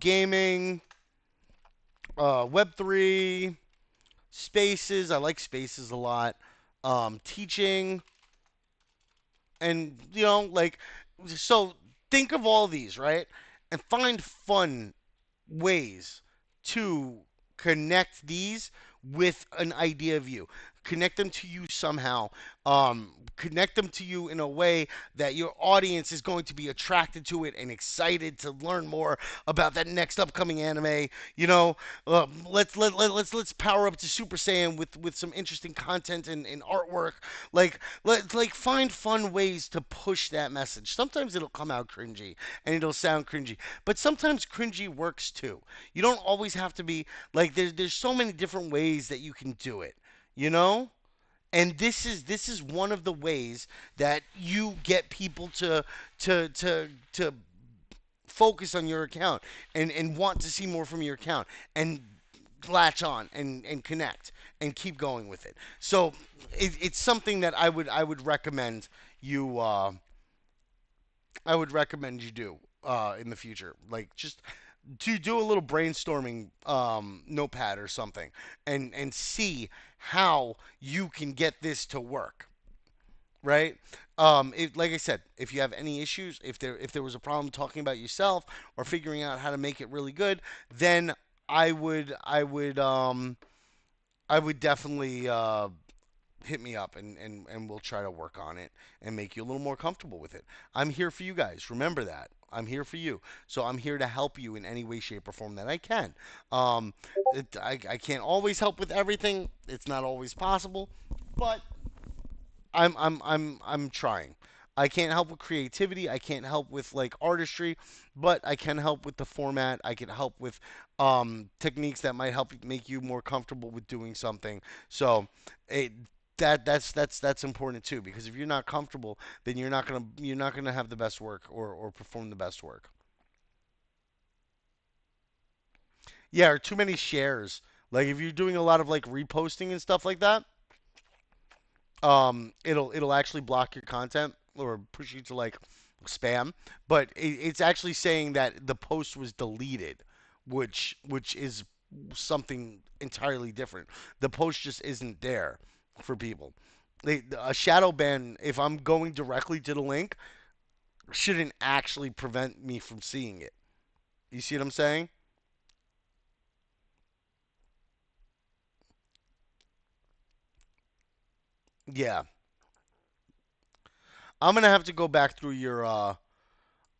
gaming, Web3, spaces. I like spaces a lot. Teaching, and like, so think of all these, right? And find fun ways to connect these with an idea of you. Connect them to you somehow. Connect them to you in a way that your audience is going to be attracted to it and excited to learn more about that next upcoming anime. You know, let's power up to Super Saiyan with some interesting content and artwork. Like find fun ways to push that message. Sometimes it'll come out cringy and it'll sound cringy, but sometimes cringy works too. You don't always have to be like there's so many different ways that you can do it, you know? And this is one of the ways that you get people to focus on your account and want to see more from your account and latch on and connect and keep going with it. So it's something that I would recommend you I would recommend you do in the future. Like just to do a little brainstorming notepad or something and see how you can get this to work, right? Like I said, if you have any issues, if there was a problem talking about yourself or figuring out how to make it really good, then I would definitely hit me up and we'll try to work on it and make you a little more comfortable with it. I'm here for you guys. Remember that. I'm here for you. So I'm here to help you in any way, shape, or form that I can. Um, I can't always help with everything. It's not always possible, but I'm trying. I can't help with creativity. I can't help with like artistry, but I can help with the format. I can help with techniques that might help make you more comfortable with doing something. So it, that's important too because if you're not comfortable, then you're not gonna have the best work or perform the best work. Yeah, or too many shares. Like if you're doing a lot of like reposting and stuff like that, it'll actually block your content or push you to like spam, but it's actually saying that the post was deleted, which is something entirely different. The post just isn't there for people. A shadow ban, if I'm going directly to the link, shouldn't actually prevent me from seeing it. You see what I'm saying? Yeah. I'm gonna have to go back through your I'm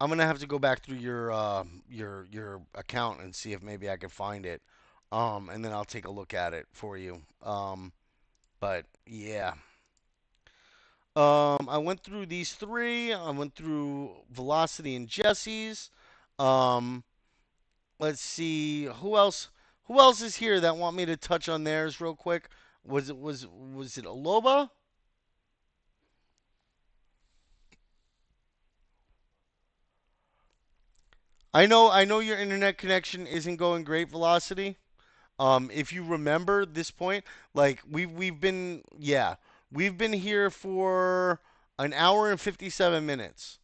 gonna have to go back through your account and see if maybe I can find it. And then I'll take a look at it for you. But yeah. I went through these three. I went through Velocity and Jesse's. Um, let's see who else. Who else is here that want me to touch on theirs real quick? Was it Aloba? I know your internet connection isn't going great, Velocity. If you remember this point, like we've been yeah, we've been here for an hour and 57 minutes.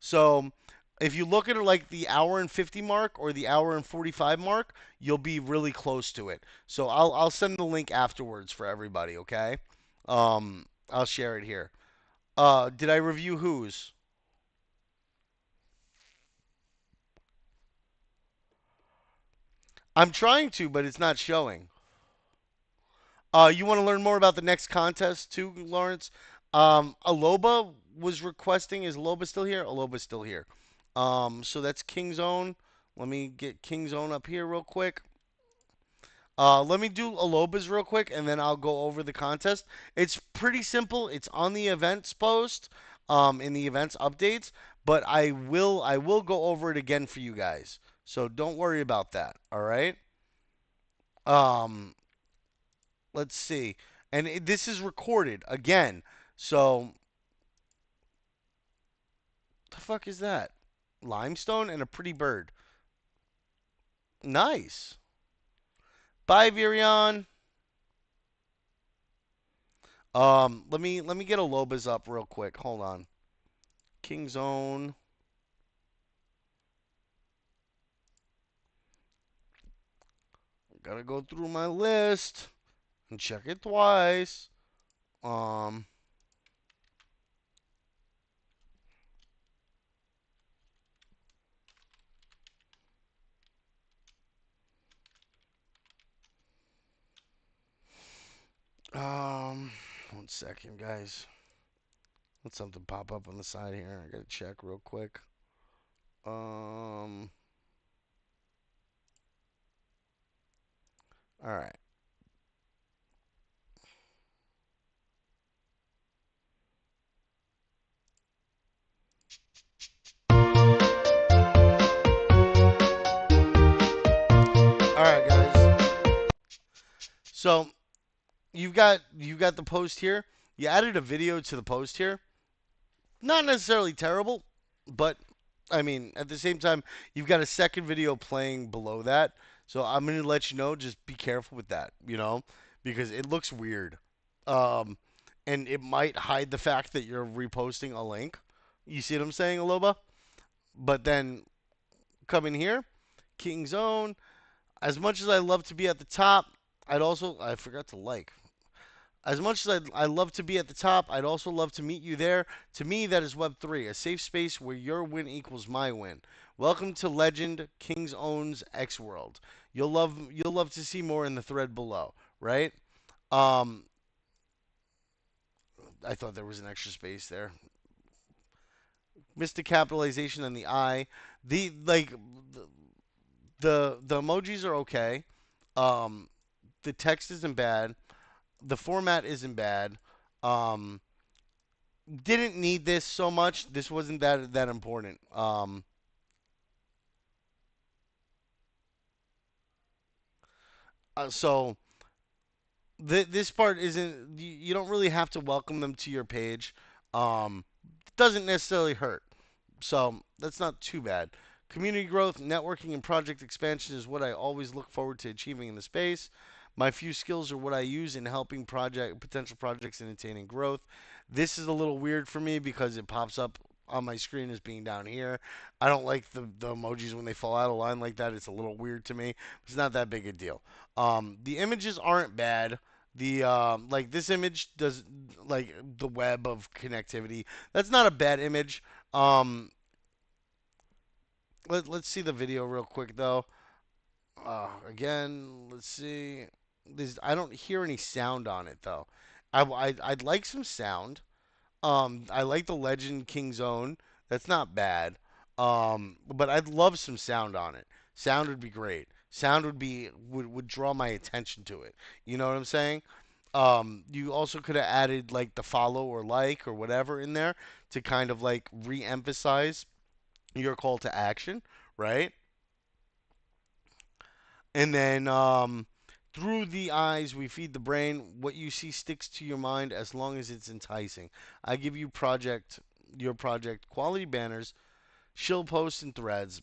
So if you look at it like the hour and 50 mark or the hour and 45 mark, you'll be really close to it. So I'll send the link afterwards for everybody, okay? I'll share it here. Did I review whose? I'm trying to, but it's not showing. You want to learn more about the next contest too, Lawrence? Aloba was requesting. Is Aloba still here? Aloba's still here. So that's King's Own. Let me get King's Own up here real quick. Let me do Aloba's real quick, and then I'll go over the contest. It's pretty simple. It's on the events post, in the events updates, but I will go over it again for you guys. So don't worry about that. All right. Um, let's see. And this is recorded again. So, the fuck is that? Limestone and a pretty bird. Nice. Bye, Virion. Let me get a Lobas up real quick. Hold on. King Zone. Gotta go through my list and check it twice. Um, um, 1 second, guys. Let something pop up on the side here. I gotta check real quick. Um, all right. All right, guys. So you've got the post here. You added a video to the post here. Not necessarily terrible, but I mean, at the same time, you've got a second video playing below that. So I'm going to let you know, just be careful with that, because it looks weird. Um, and it might hide the fact that you're reposting a link. You see what I'm saying, Aloba? But then come in here, King Zone. As much as I love to be at the top, I forgot to like. As much as I love to be at the top, I'd also love to meet you there. To me, that is Web3, a safe space where your win equals my win. Welcome to Legend King's Owns X World. You'll love to see more in the thread below, right? Um, I thought there was an extra space there. Missed the capitalization on the I. The like the emojis are okay. Um, the text isn't bad. The format isn't bad. Um, didn't need this so much. This wasn't that important. So this part isn't. You don't really have to welcome them to your page. Doesn't necessarily hurt. So that's not too bad. Community growth, networking, and project expansion is what I always look forward to achieving in the space. My few skills are what I use in helping potential projects and attaining growth. This is a little weird for me because it pops up on my screen as being down here. I don't like the emojis when they fall out of line like that. It's a little weird to me. It's not that big a deal. The images aren't bad. The like this image does like the web of connectivity. That's not a bad image. Um, let's see the video real quick though. Again, let's see. I don't hear any sound on it though. I'd like some sound. I like the Legend King Zone. That's not bad. But I'd love some sound on it. Sound would be great. Sound would draw my attention to it. You know what I'm saying? You also could have added like the follow or like or whatever in there to kind of like re-emphasize your call to action, right? And then through the eyes, we feed the brain. What you see sticks to your mind as long as it's enticing. I give your project, quality banners, shill posts and threads,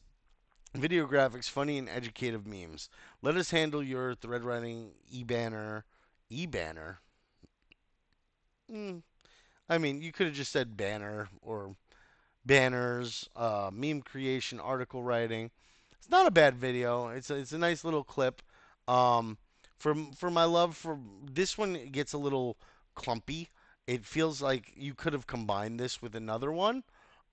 video graphics, funny and educative memes. Let us handle your thread writing, e-banner. Mm, I mean, you could have just said banner or banners, meme creation, article writing. It's not a bad video. It's a nice little clip. Um, for my love for this one, it gets a little clumpy. It feels like you could have combined this with another one.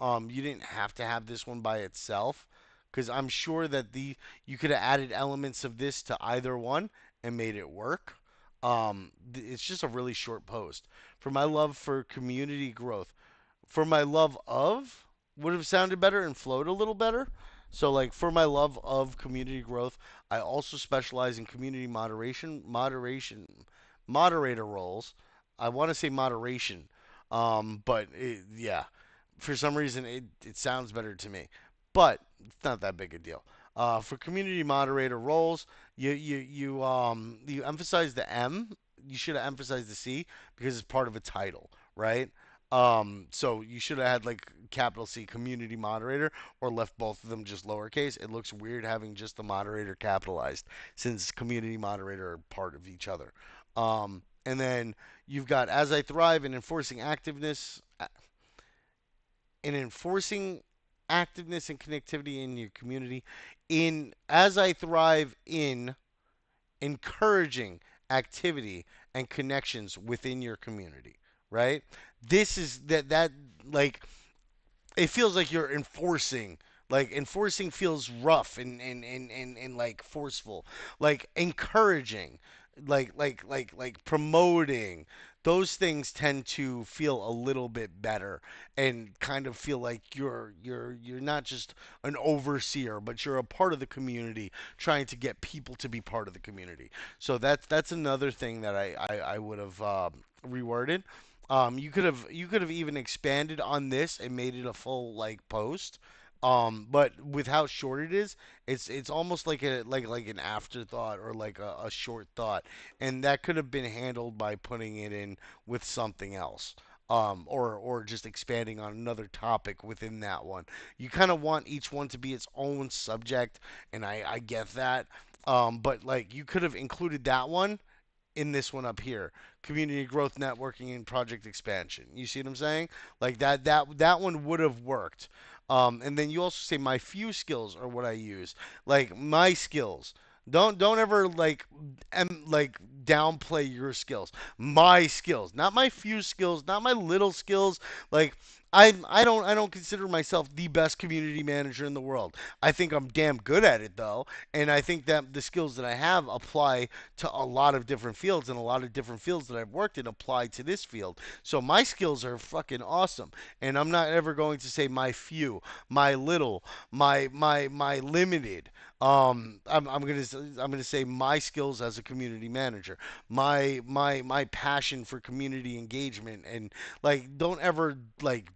You didn't have to have this one by itself, because I'm sure that the you could have added elements of this to either one and made it work. It's just a really short post. For my love for community growth, for my love of would have sounded better and flowed a little better. So like for my love of community growth, I also specialize in community moderator roles. I want to say moderation, yeah, for some reason it sounds better to me, but it's not that big a deal. For community moderator roles, you emphasize the M. You should have emphasized the C because it's part of a title, right? So you should have had like capital C community moderator or left both of them just lowercase. It looks weird having just the moderator capitalized since community moderator are part of each other. And then you've got as I thrive in enforcing activeness and connectivity in your community. In as I thrive in encouraging activity and connections within your community, right? This is that like it feels like you're enforcing. Like enforcing feels rough and like forceful. Like encouraging, like promoting. Those things tend to feel a little bit better and kind of feel like you're not just an overseer, but you're a part of the community, trying to get people to be part of the community. So that's another thing that I would have reworded. You could have even expanded on this and made it a full like post. But with how short it is, it's almost like like an afterthought or like a short thought, and that could have been handled by putting it in with something else. Or just expanding on another topic within that one. You kind of want each one to be its own subject, and I get that. But like you could have included that one in this one up here, community growth, networking, and project expansion. You see what I'm saying? Like that one would have worked. And then you also say my few skills are what I use, like my skills. Don't ever like downplay your skills. My skills, not my few skills, not my little skills. Like I don't consider myself the best community manager in the world. I think I'm damn good at it though, and I think that the skills that I have apply to a lot of different fields, and a lot of different fields that I've worked in apply to this field. So my skills are fucking awesome, and I'm not ever going to say my few, my little, my limited. I'm gonna say my skills as a community manager, my passion for community engagement, and like don't ever like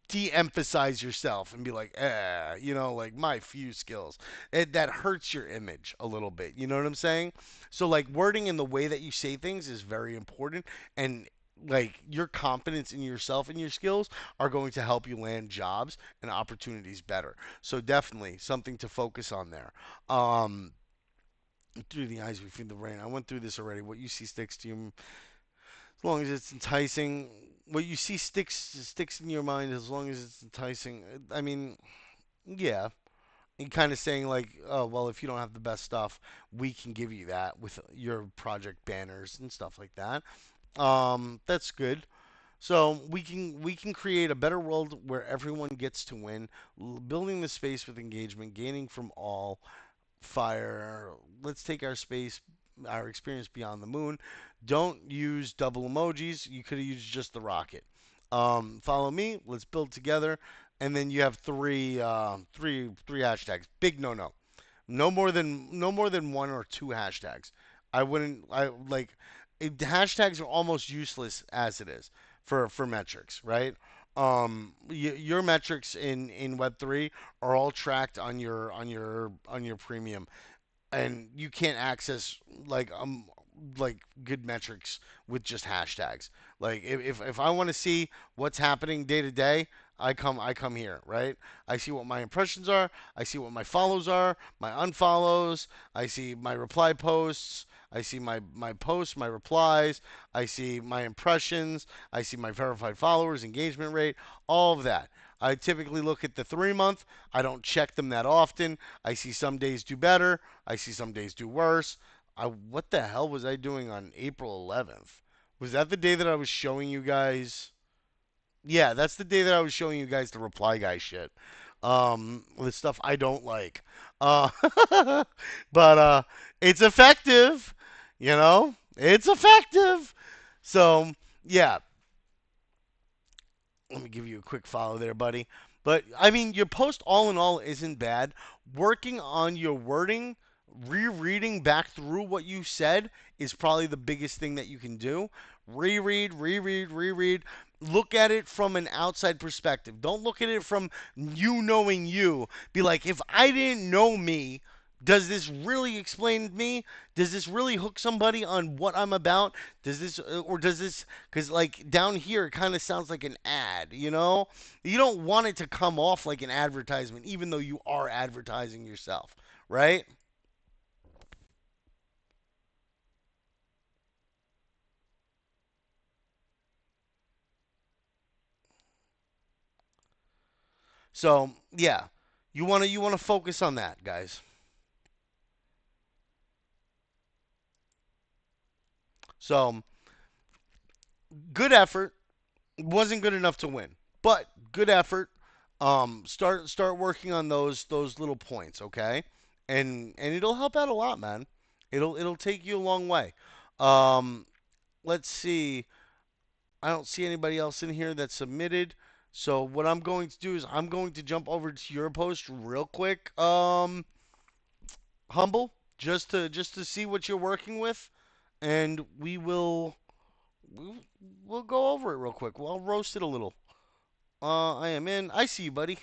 de-emphasize yourself and be like, like my few skills. That hurts your image a little bit. You know what I'm saying? So like wording and the way that you say things is very important, and like your confidence in yourself and your skills are going to help you land jobs and opportunities better. So definitely something to focus on there. Through the eyes we feed the brain. I went through this already. What you see sticks to you as long as it's enticing. What you see sticks in your mind as long as it's enticing. I mean, yeah. And kind of saying like, oh well, if you don't have the best stuff, we can give you that with your project banners and stuff like that. That's good. So we can create a better world where everyone gets to win, building the space with engagement, gaining from all, fire. Let's take our experience beyond the moon. Don't use double emojis. You could have used just the rocket. Follow me. Let's build together. And then you have three hashtags. Big no no. No more than one or two hashtags. I wouldn't. Hashtags are almost useless as it is for metrics, right? Your metrics in Web3 are all tracked on your premium, and you can't access like good metrics with just hashtags. Like if I want to see what's happening day to day, I come here, right? I see what my impressions are, I see what my follows are, my unfollows, I see my reply posts, I see my posts, my replies, I see my impressions, I see my verified followers, engagement rate, all of that. I typically look at the 3 month. I don't check them that often. I see some days do better. I see some days do worse. What the hell was I doing on April 11th? Was that the day that I was showing you guys? Yeah, that's the day that I was showing you guys the reply guy shit. The stuff I don't like. Uh, but it's effective. It's effective. So yeah, let me give you a quick follow there, buddy. But I mean, your post all in all isn't bad. Working on your wording, rereading back through what you said is probably the biggest thing that you can do. Reread, reread, reread. Look at it from an outside perspective. Don't look at it from you knowing you. Be like, if I didn't know me, does this really explain me? Does this really hook somebody on what I'm about? Or does this, because like down here, it kind of sounds like an ad, you know? You don't want it to come off like an advertisement, even though you are advertising yourself, right? So yeah, you wanna focus on that, guys. So good effort. Wasn't good enough to win, but good effort. Start working on those little points, okay? And it'll help out a lot, man. It'll take you a long way. Um, let's see. I don't see anybody else in here that submitted. So what I'm going to do is I'm going to jump over to your post real quick. Humble, just to see what you're working with, and we'll, we'll go over it real quick. We'll roast it a little. I am in. I see you, buddy.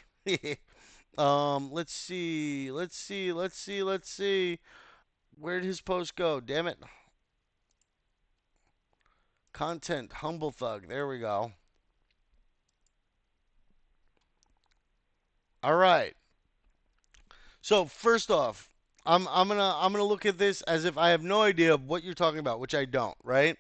Let's see. Let's see. Where did his post go? Damn it. Content, humble thug. There we go. All right. So first off, I'm gonna look at this as if I have no idea of what you're talking about, which I don't. Right?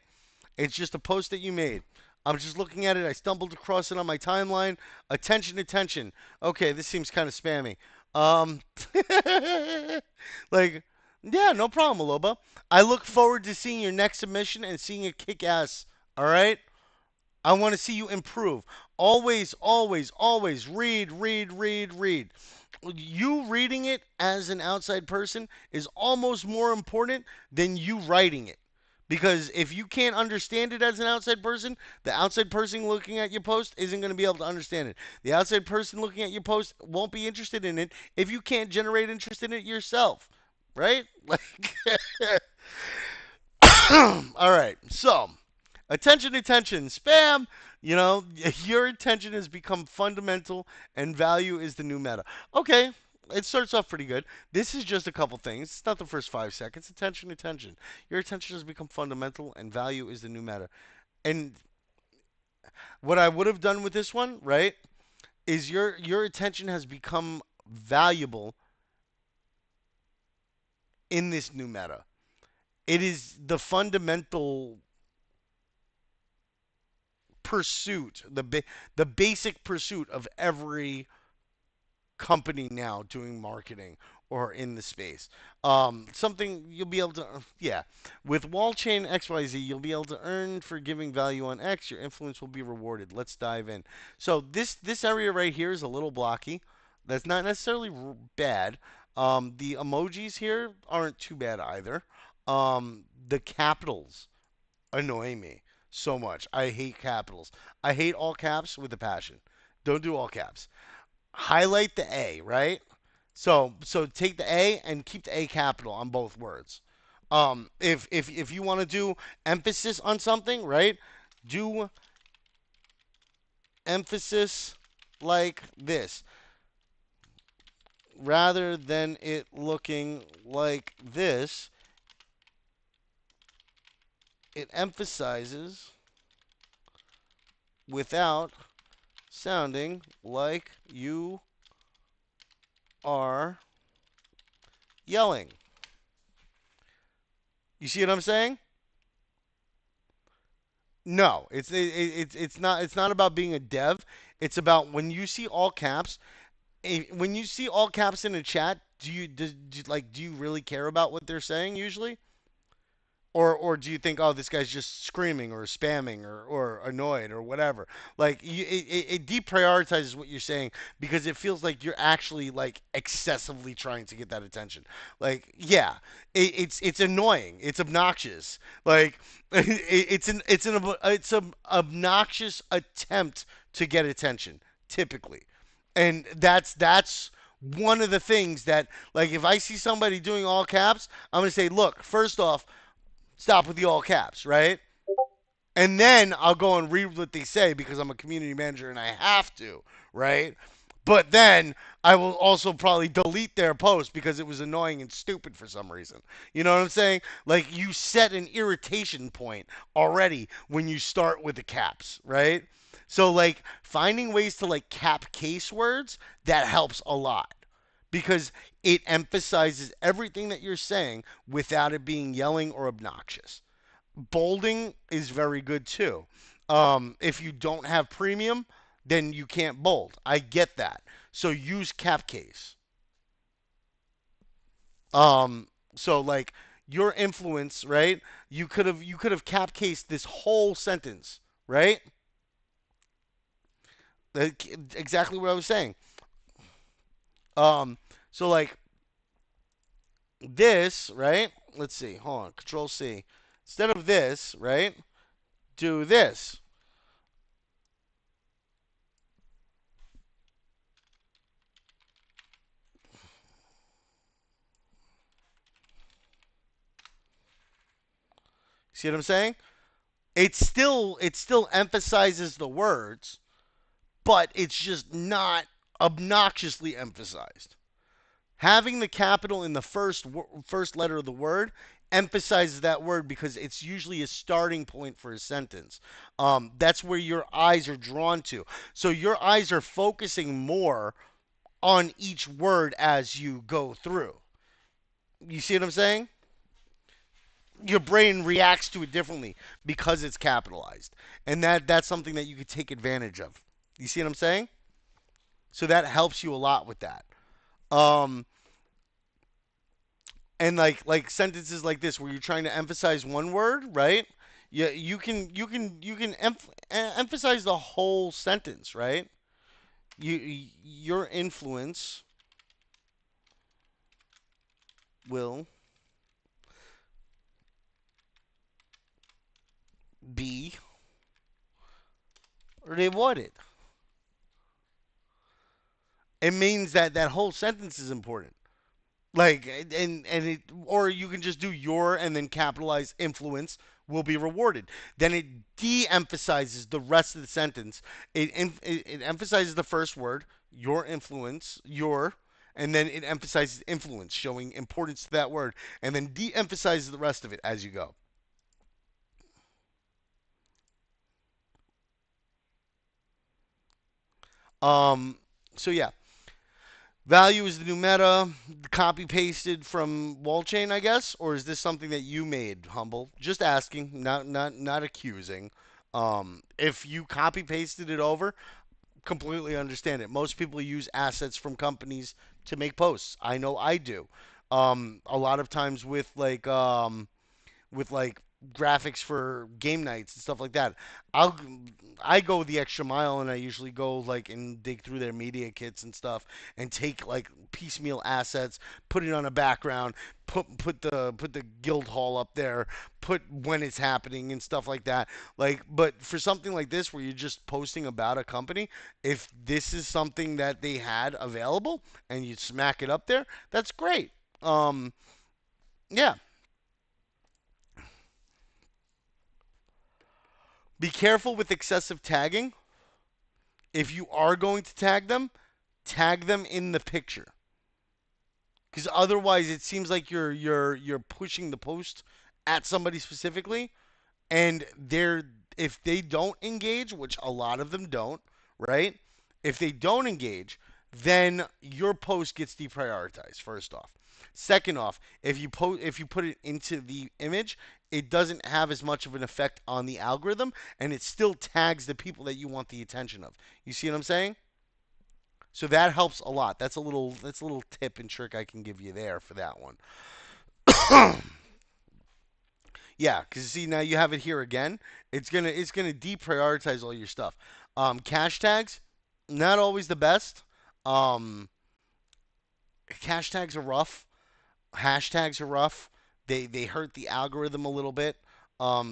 It's just a post that you made. I'm just looking at it. I stumbled across it on my timeline. Attention, attention. Okay, this seems kind of spammy. Um, like, yeah, no problem, Aloba. I look forward to seeing your next submission and seeing it kick ass. All right? I want to see you improve. Always, always, always read, read, read, read. You reading it as an outside person is almost more important than you writing it. Because if you can't understand it as an outside person, the outside person looking at your post isn't going to be able to understand it. The outside person looking at your post won't be interested in it if you can't generate interest in it yourself. Right? Like, all right. So, attention, attention, spam. You know, your attention has become fundamental and value is the new meta. Okay, it starts off pretty good. This is just a couple things. It's not the first 5 seconds. Attention, attention. Your attention has become fundamental and value is the new meta. And what I would have done with this one, right, is your attention has become valuable in this new meta. It is the fundamental pursuit, the basic pursuit of every company now doing marketing or in the space. Something you'll be able to, yeah. With wall chain XYZ, you'll be able to earn for giving value on X. Your influence will be rewarded. Let's dive in. So this area right here is a little blocky. That's not necessarily bad. The emojis here aren't too bad either. The capitals annoy me so much. I hate capitals. I hate all caps with a passion. Don't do all caps. Highlight the A, right? So take the A and keep the A capital on both words. If you want to do emphasis on something, right? Do emphasis like this rather than it looking like this. It emphasizes without sounding like you are yelling. You see what I'm saying? No, it's not about being a dev. It's about when you see all caps. When you see all caps in a chat, do you really care about what they're saying usually? Or do you think, oh, this guy's just screaming or spamming or annoyed or whatever? Like it deprioritizes what you're saying because it feels like you're actually like excessively trying to get that attention. Like, yeah, it's annoying. It's obnoxious. Like it's an obnoxious attempt to get attention typically, and that's one of the things that, like, if I see somebody doing all caps, I'm gonna say, look, first off, stop with the all caps, right? And then I'll go and read what they say because I'm a community manager and I have to, right? But then I will also probably delete their post because it was annoying and stupid for some reason. You know what I'm saying? Like, you set an irritation point already when you start with the caps, right? So, like, finding ways to like cap case words, that helps a lot because it emphasizes everything that you're saying without it being yelling or obnoxious. Bolding is very good too. If you don't have premium, then you can't bold. I get that. So use Capcase. Um, so like your influence, right? You could have Capcased this whole sentence, right? Exactly what I was saying. Um, so like this, right? Let's see. Hold on. Control C. Instead of this, right? Do this. See what I'm saying? It still emphasizes the words, but it's just not obnoxiously emphasized. Having the capital in the first letter of the word emphasizes that word because it's usually a starting point for a sentence. That's where your eyes are drawn to. So your eyes are focusing more on each word as you go through. You see what I'm saying? Your brain reacts to it differently because it's capitalized, and that's something that you could take advantage of. You see what I'm saying? So that helps you a lot with that. Um, and like sentences like this where you're trying to emphasize one word, right? Yeah, you can emphasize the whole sentence, right? Your influence will be rewarded. It means that that whole sentence is important. Like and it, or you can just do your and then capitalize influence will be rewarded. Then it de-emphasizes the rest of the sentence. It emphasizes the first word, your influence, your, and then it emphasizes influence, showing importance to that word, and then de-emphasizes the rest of it as you go. Um, so yeah, value is the new meta, copy pasted from Wallchain, I guess, or is this something that you made, Humble? Just asking, not accusing. If you copy pasted it over, completely understand it. Most people use assets from companies to make posts. I know I do. A lot of times with graphics for game nights and stuff like that. I'll I go the extra mile and I usually go like and dig through their media kits and stuff and take like piecemeal assets, put it on a background, put the guild hall up there, put when it's happening and stuff like that. Like but for something like this where you're just posting about a company, if this is something that they had available and you smack it up there, that's great. Um yeah, be careful with excessive tagging. If you are going to tag them in the picture. Because otherwise, it seems like you're pushing the post at somebody specifically, and they're if they don't engage, which a lot of them don't, right? If they don't engage, then your post gets deprioritized. First off, second off, if you put it into the image, it doesn't have as much of an effect on the algorithm, and it still tags the people that you want the attention of. You see what I'm saying? So that helps a lot. That's a little tip and trick I can give you there for that one. Yeah, because see now you have it here again. It's gonna deprioritize all your stuff. Cash tags, not always the best. Um, Cash tags are rough. Hashtags are rough. They hurt the algorithm a little bit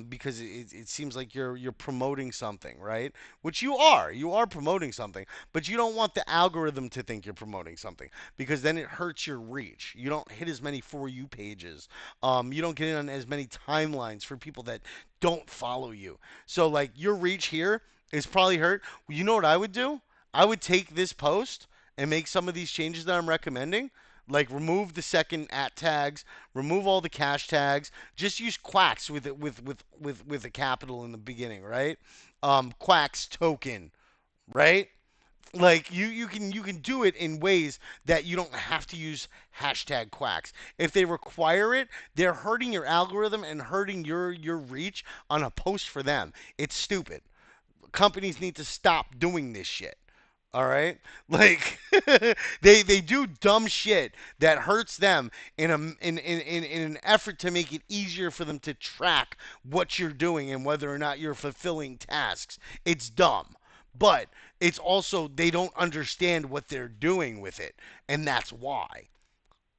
because it seems like you're promoting something, right? Which you are. You are promoting something, but you don't want the algorithm to think you're promoting something because then it hurts your reach. You don't hit as many for you pages. You don't get in on as many timelines for people that don't follow you. So like your reach here is probably hurt. You know what I would do? I would take this post and make some of these changes that I'm recommending like remove the second at tags, remove all the cash tags, just use quacks with it with a capital in the beginning, right? Quacks token, right? Like you can do it in ways that you don't have to use hashtag quacks. If they require it, they're hurting your algorithm and hurting your reach on a post for them. It's stupid. Companies need to stop doing this shit. All right, like they do dumb shit that hurts them in an effort to make it easier for them to track what you're doing and whether or not you're fulfilling tasks. It's dumb, but it's also they don't understand what they're doing with it, and that's why.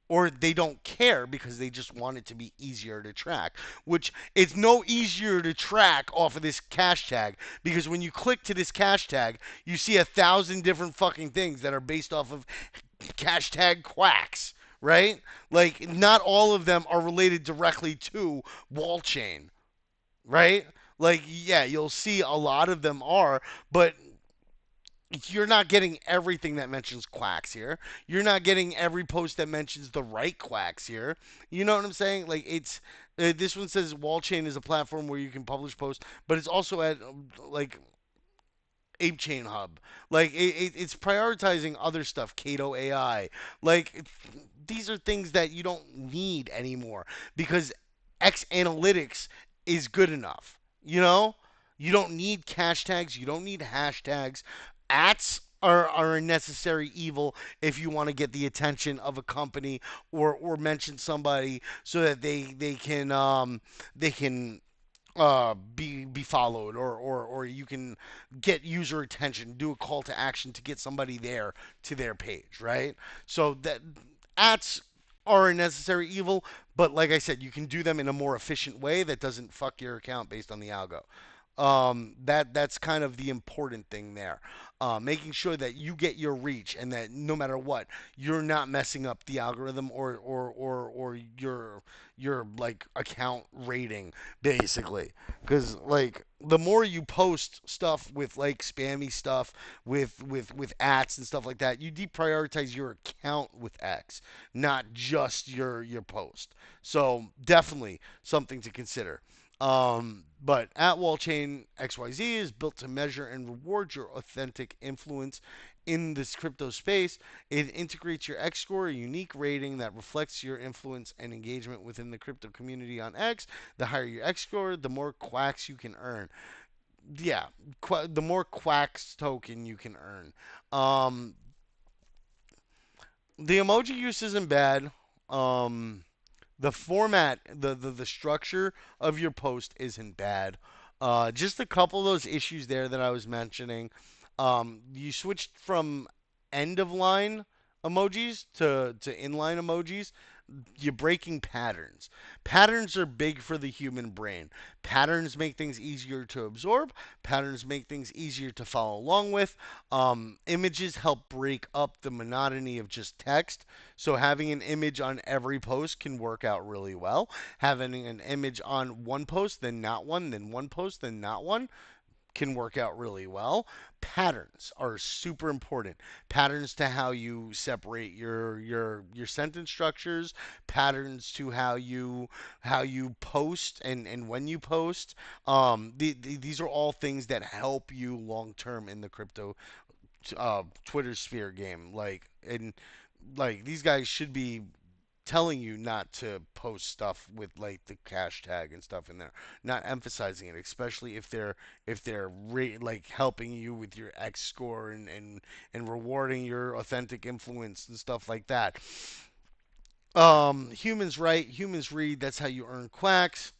Or they don't care because they just want it to be easier to track, which it's no easier to track off of this cash tag because when you click to this cash tag, you see 1,000 different fucking things that are based off of cash tag quacks, right? Like, not all of them are related directly to wall chain, right? Like, yeah, you'll see a lot of them are, but you're not getting everything that mentions quacks here. You're not getting every post that mentions the right quacks here. You know what I'm saying? Like it's this one says Wallchain is a platform where you can publish posts, but it's also at like Ape Chain Hub. Like it's prioritizing other stuff, Kato AI. Like these are things that you don't need anymore because X Analytics is good enough. You know, you don't need cash tags. You don't need hashtags. Ats are a necessary evil if you want to get the attention of a company or mention somebody so that they can be followed or you can get user attention, do a call to action to get somebody there to their page, right? So that ads are a necessary evil, but like I said, you can do them in a more efficient way that doesn't fuck your account based on the algo. That's kind of the important thing there. Making sure that you get your reach and that no matter what, you're not messing up the algorithm or your like account rating basically. Because like the more you post stuff with like spammy stuff with ads and stuff like that, you deprioritize your account with X, not just your post. So definitely something to consider. But at Wallchain XYZ is built to measure and reward your authentic influence in this crypto space. It integrates your X score, a unique rating that reflects your influence and engagement within the crypto community on X. The higher your X score, the more quacks you can earn. Yeah, the more quacks token you can earn. Um, the emoji use isn't bad. Um, the format, the structure of your post isn't bad. Just a couple of those issues there that I was mentioning. You switched from end of line emojis to inline emojis. You're breaking patterns. Patterns are big for the human brain. Patterns make things easier to absorb. Patterns make things easier to follow along with. Images help break up the monotony of just text. So having an image on every post can work out really well. Having an image on one post, then not one, then one post, then not one can work out really well. Patterns are super important. Patterns to how you separate your sentence structures, patterns to how you post and when you post. These are all things that help you long term in the crypto Twitter sphere game. Like these guys should be telling you not to post stuff with like the cash tag and stuff in there, not emphasizing it, especially if they're like helping you with your X score and rewarding your authentic influence and stuff like that. Humans write, humans read. That's how you earn quacks.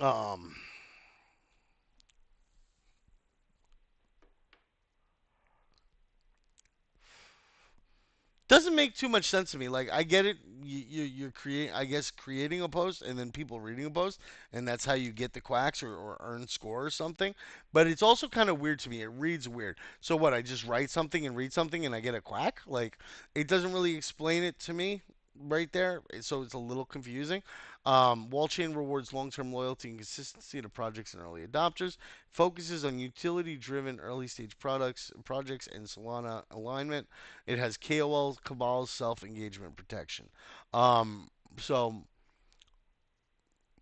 Um, doesn't make too much sense to me. Like I get it, you're creating, I guess, creating a post and then people reading a post, and that's how you get the quacks or earn score or something. But it's also kind of weird to me. It reads weird. So what? I just write something and read something and I get a quack? Like it doesn't really explain it to me right there. So it's a little confusing. Wallchain rewards long-term loyalty and consistency to projects and early adopters. Focuses on utility-driven early-stage projects, and Solana alignment. It has KOL Cabal's self engagement protection. Um, so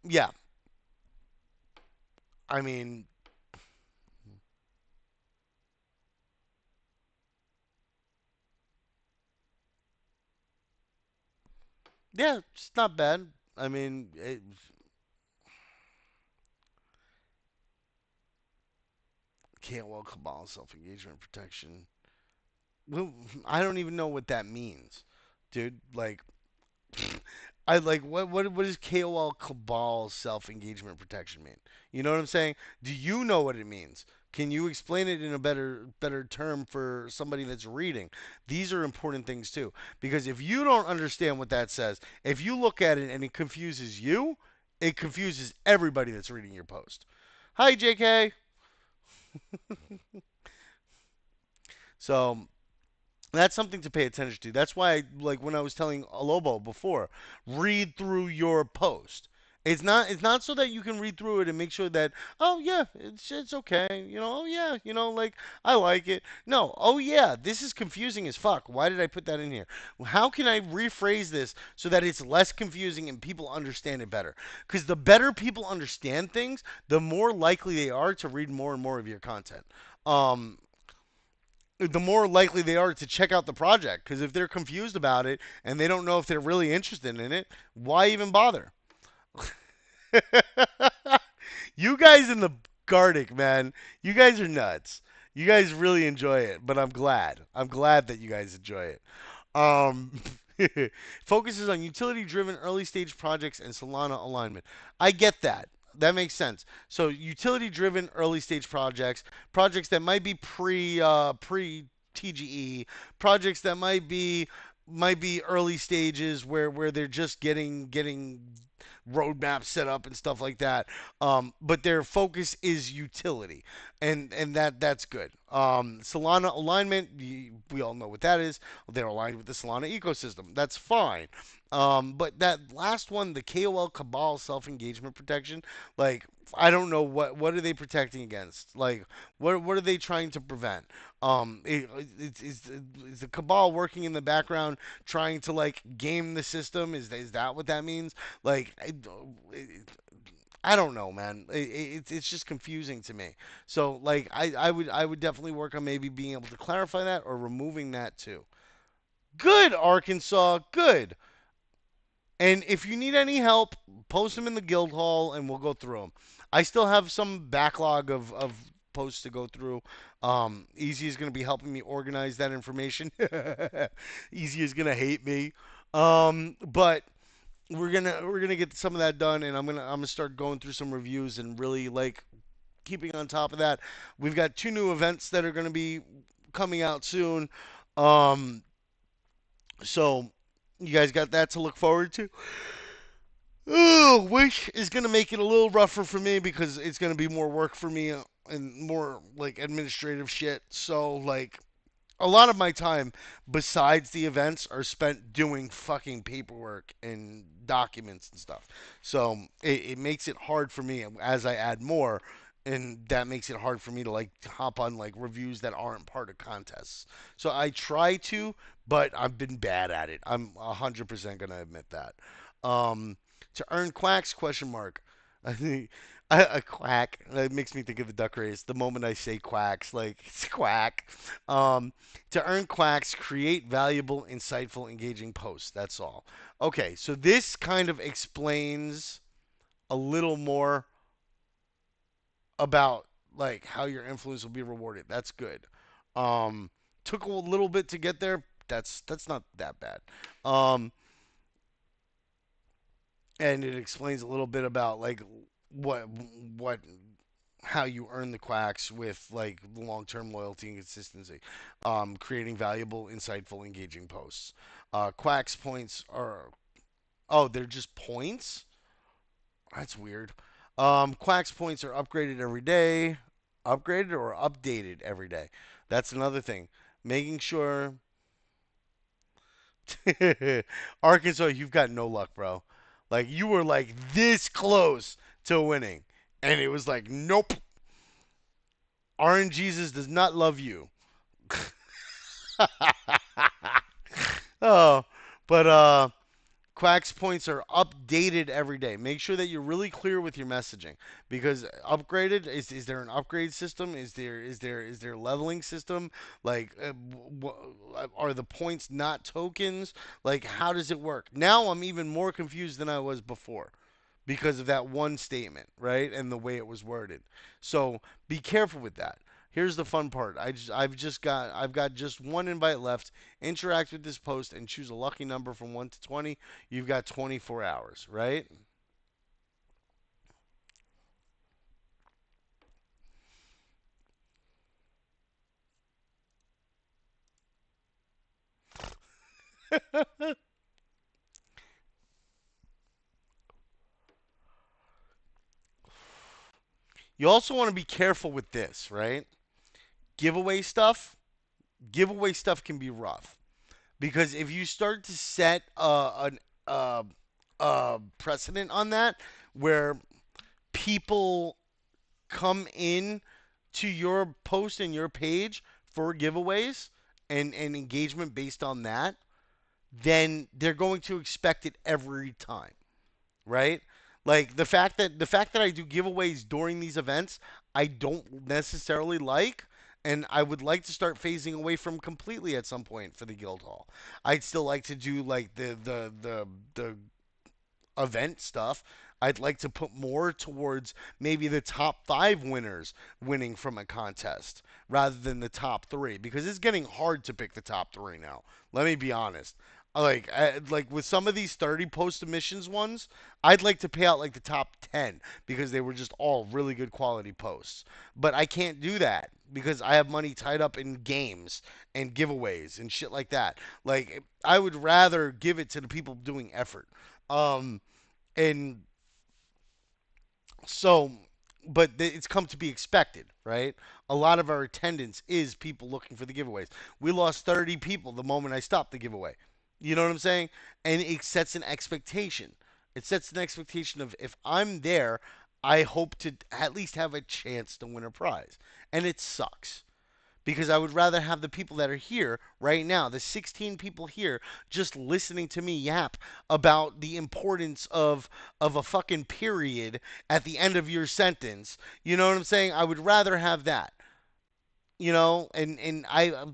yeah, I mean, yeah, it's not bad. I mean, KOL cabal self engagement protection. Well, I don't even know what that means, dude. Like, I like what does KOL cabal self engagement protection mean? You know what I'm saying? Do you know what it means? Can you explain it in a better term for somebody that's reading? These are important things too, because if you don't understand what that says, if you look at it and it confuses you, it confuses everybody that's reading your post. Hi, JK. So that's something to pay attention to. That's why, like when I was telling Alobo before, read through your post. It's not so that you can read through it and make sure that oh yeah it's okay, oh yeah, like I like it. No, oh yeah, this is confusing as fuck. Why did I put that in here? How can I rephrase this so that it's less confusing and people understand it better? Because the better people understand things, the more likely they are to read more and more of your content. Um, the more likely they are to check out the project. Because if they're confused about it and they don't know if they're really interested in it, why even bother? You guys in the Gardic, man, you guys are nuts. You guys really enjoy it, but I'm glad. I'm glad that you guys enjoy it. Um, focuses on utility-driven early-stage projects and Solana alignment. I get that. That makes sense. So utility-driven early-stage projects, projects that might be pre TGE, projects that might be early stages where they're just getting roadmaps set up and stuff like that. But their focus is utility, and that's good. Solana alignment, we all know what that is. They're aligned with the Solana ecosystem. That's fine. But that last one, the KOL Cabal self engagement protection, like I don't know what are they protecting against? Like what are they trying to prevent? Is the Cabal working in the background trying to like game the system? Is that what that means? Like I don't know, man. It's just confusing to me. So like I would definitely work on maybe being able to clarify that or removing that too. Good, Arkansas. Good. And if you need any help, post them in the guild hall and we'll go through them. I still have some backlog of posts to go through. Easy is going to be helping me organize that information. Easy is going to hate me. But we're gonna get some of that done, and I'm gonna start going through some reviews and really like keeping on top of that. We've got two new events that are gonna be coming out soon. Um, so you guys got that to look forward to. Oh, which is gonna make it a little rougher for me because it's gonna be more work for me and more like administrative shit. So like a lot of my time besides the events are spent doing fucking paperwork and documents and stuff. So it makes it hard for me as I add more, and that makes it hard for me to like hop on like reviews that aren't part of contests. So I try to, but I've been bad at it. I'm 100% gonna admit that. To earn quacks? Question mark. I think a quack. That makes me think of the duck race. The moment I say quacks, like it's quack. Um, to earn quacks, create valuable, insightful, engaging posts. That's all. Okay, so this kind of explains a little more about like how your influence will be rewarded. That's good. Um, took a little bit to get there. That's not that bad. Um, and it explains a little bit about like what what how you earn the quacks with like long-term loyalty and consistency, creating valuable, insightful, engaging posts. Quacks points are they're just points. That's weird. Quacks points are upgraded every day, upgraded or updated every day. That's another thing. Making sure Arkansas, you've got no luck, bro. Like you were like this close to winning, and it was like, nope. RNGesus does not love you. Oh, but Quack's points are updated every day. Make sure that you're really clear with your messaging because upgraded is there an upgrade system? Is there leveling system? Like are the points not tokens? Like how does it work? Now I'm even more confused than I was before because of that one statement, right? And the way it was worded. So be careful with that. Here's the fun part. I've got just one invite left. Interact with this post and choose a lucky number from 1 to 20. You've got 24 hours, right? You also want to be careful with this, right? Giveaway stuff. Giveaway stuff can be rough because if you start to set uh, precedent on that, where people come in to your post and your page for giveaways and engagement based on that, then they're going to expect it every time, right? Like the fact that I do giveaways during these events, I don't necessarily like, and I would like to start phasing away from completely at some point for the guild hall. I'd still like to do like the event stuff. I'd like to put more towards maybe the top five winners winning from a contest rather than the top three because it's getting hard to pick the top three now. Let me be honest. Like with some of these 30 post submissions ones, I'd like to pay out like the top 10 because they were just all really good quality posts. But I can't do that because I have money tied up in games and giveaways and shit like that. Like I would rather give it to the people doing effort. Um, and so, but it's come to be expected, right? A lot of our attendance is people looking for the giveaways. We lost 30 people the moment I stopped the giveaway. You know what I'm saying? And it sets an expectation. It sets an expectation of if I'm there, I hope to at least have a chance to win a prize. And it sucks because I would rather have the people that are here right now, the 16 people here, just listening to me yap about the importance of a fucking period at the end of your sentence. You know what I'm saying? I would rather have that. And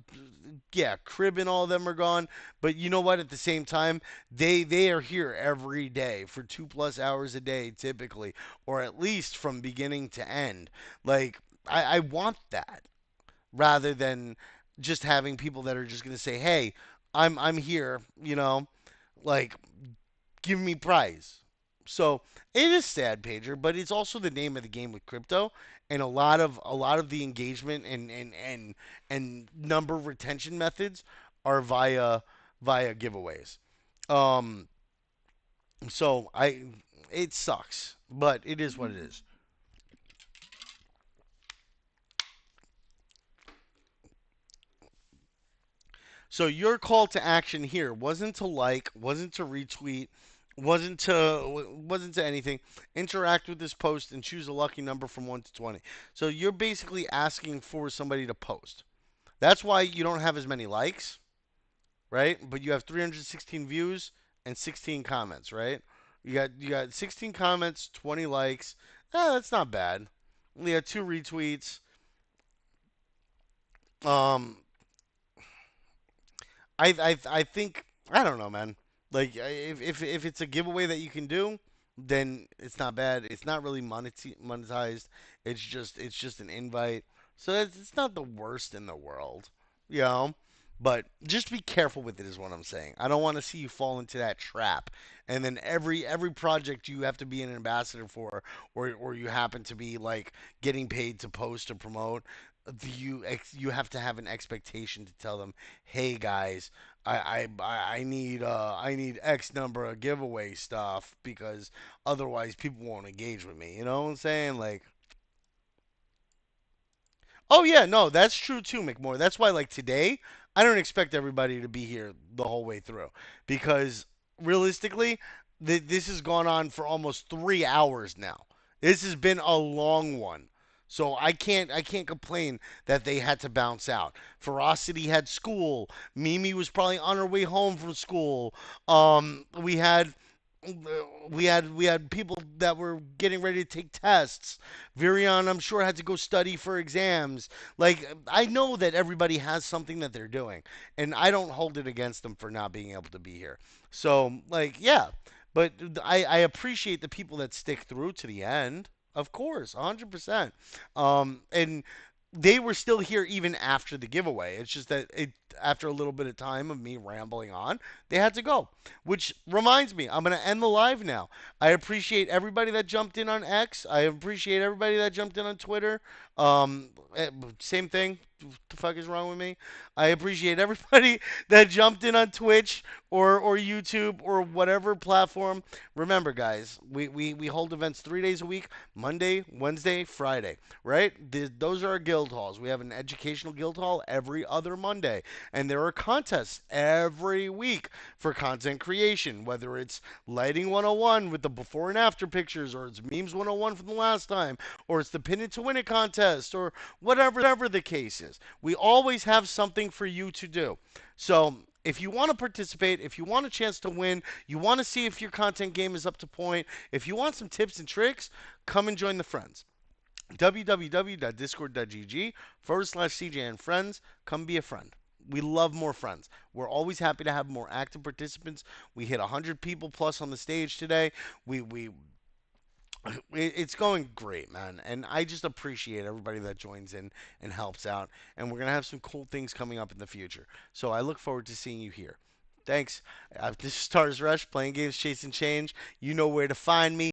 yeah, Crib and all of them are gone, but you know what? At the same time, they are here every day for 2+ hours a day, typically, or at least from beginning to end. Like I want that rather than just having people that are just going to say, "Hey, I'm here," like give me prize. So it is sad, Pager, but it's also the name of the game with crypto, and a lot of the engagement and number retention methods are via giveaways. Um, so it sucks, but it is what it is. So your call to action here wasn't to like, wasn't to retweet, wasn't to anything. Interact with this post and choose a lucky number from 1 to 20. So you're basically asking for somebody to post. That's why you don't have as many likes, right? But you have 316 views and 16 comments, right? You got 16 comments, 20 likes. That's not bad. We had 2 retweets. Um, I think I don't know, man. Like if it's a giveaway that you can do, then it's not bad. It's not really monetized. It's just an invite, so it's not the worst in the world, you know. But just be careful with it, is what I'm saying. I don't want to see you fall into that trap, and then every project you have to be an ambassador for, or you happen to be like getting paid to post or promote, you have to have an expectation to tell them, hey guys, I need X number of giveaway stuff because otherwise people won't engage with me. You know what I'm saying? Like, oh yeah, no, that's true too, McMore. That's why like today, I don't expect everybody to be here the whole way through because realistically, this has gone on for almost 3 hours now. This has been a long one. So I can't complain that they had to bounce out. Ferocity had school. Mimi was probably on her way home from school. We had people that were getting ready to take tests. Virion, I'm sure, had to go study for exams. Like, I know that everybody has something that they're doing, and I don't hold it against them for not being able to be here. So, like, yeah, but I appreciate the people that stick through to the end. Of course, 100%. And they were still here even after the giveaway. It's just that after a little bit of time of me rambling on, they had to go. Which reminds me, I'm gonna end the live now. I appreciate everybody that jumped in on X. I appreciate everybody that jumped in on Twitter. Same thing. What the fuck is wrong with me? I appreciate everybody that jumped in on Twitch or YouTube or whatever platform. Remember, guys, we hold events 3 days a week: Monday, Wednesday, Friday, right? Those are our guild halls. We have an educational guild hall every other Monday, and there are contests every week for content creation, whether it's lighting 101 with the before and after pictures, or it's memes 101 from the last time, or it's the pin it to win it contest, or whatever the case is. We always have something for you to do. So if you want to participate, if you want a chance to win, you want to see if your content game is up to point, if you want some tips and tricks, come and join the friends. www.discord.gg/CJ and friends. Come be a friend. We love more friends. We're always happy to have more active participants. We hit 100 people plus on the stage today. We it's going great, man. And I just appreciate everybody that joins in and helps out. And we're going to have some cool things coming up in the future. So I look forward to seeing you here. Thanks. This is Stars Rush, playing games, chasing change. You know where to find me.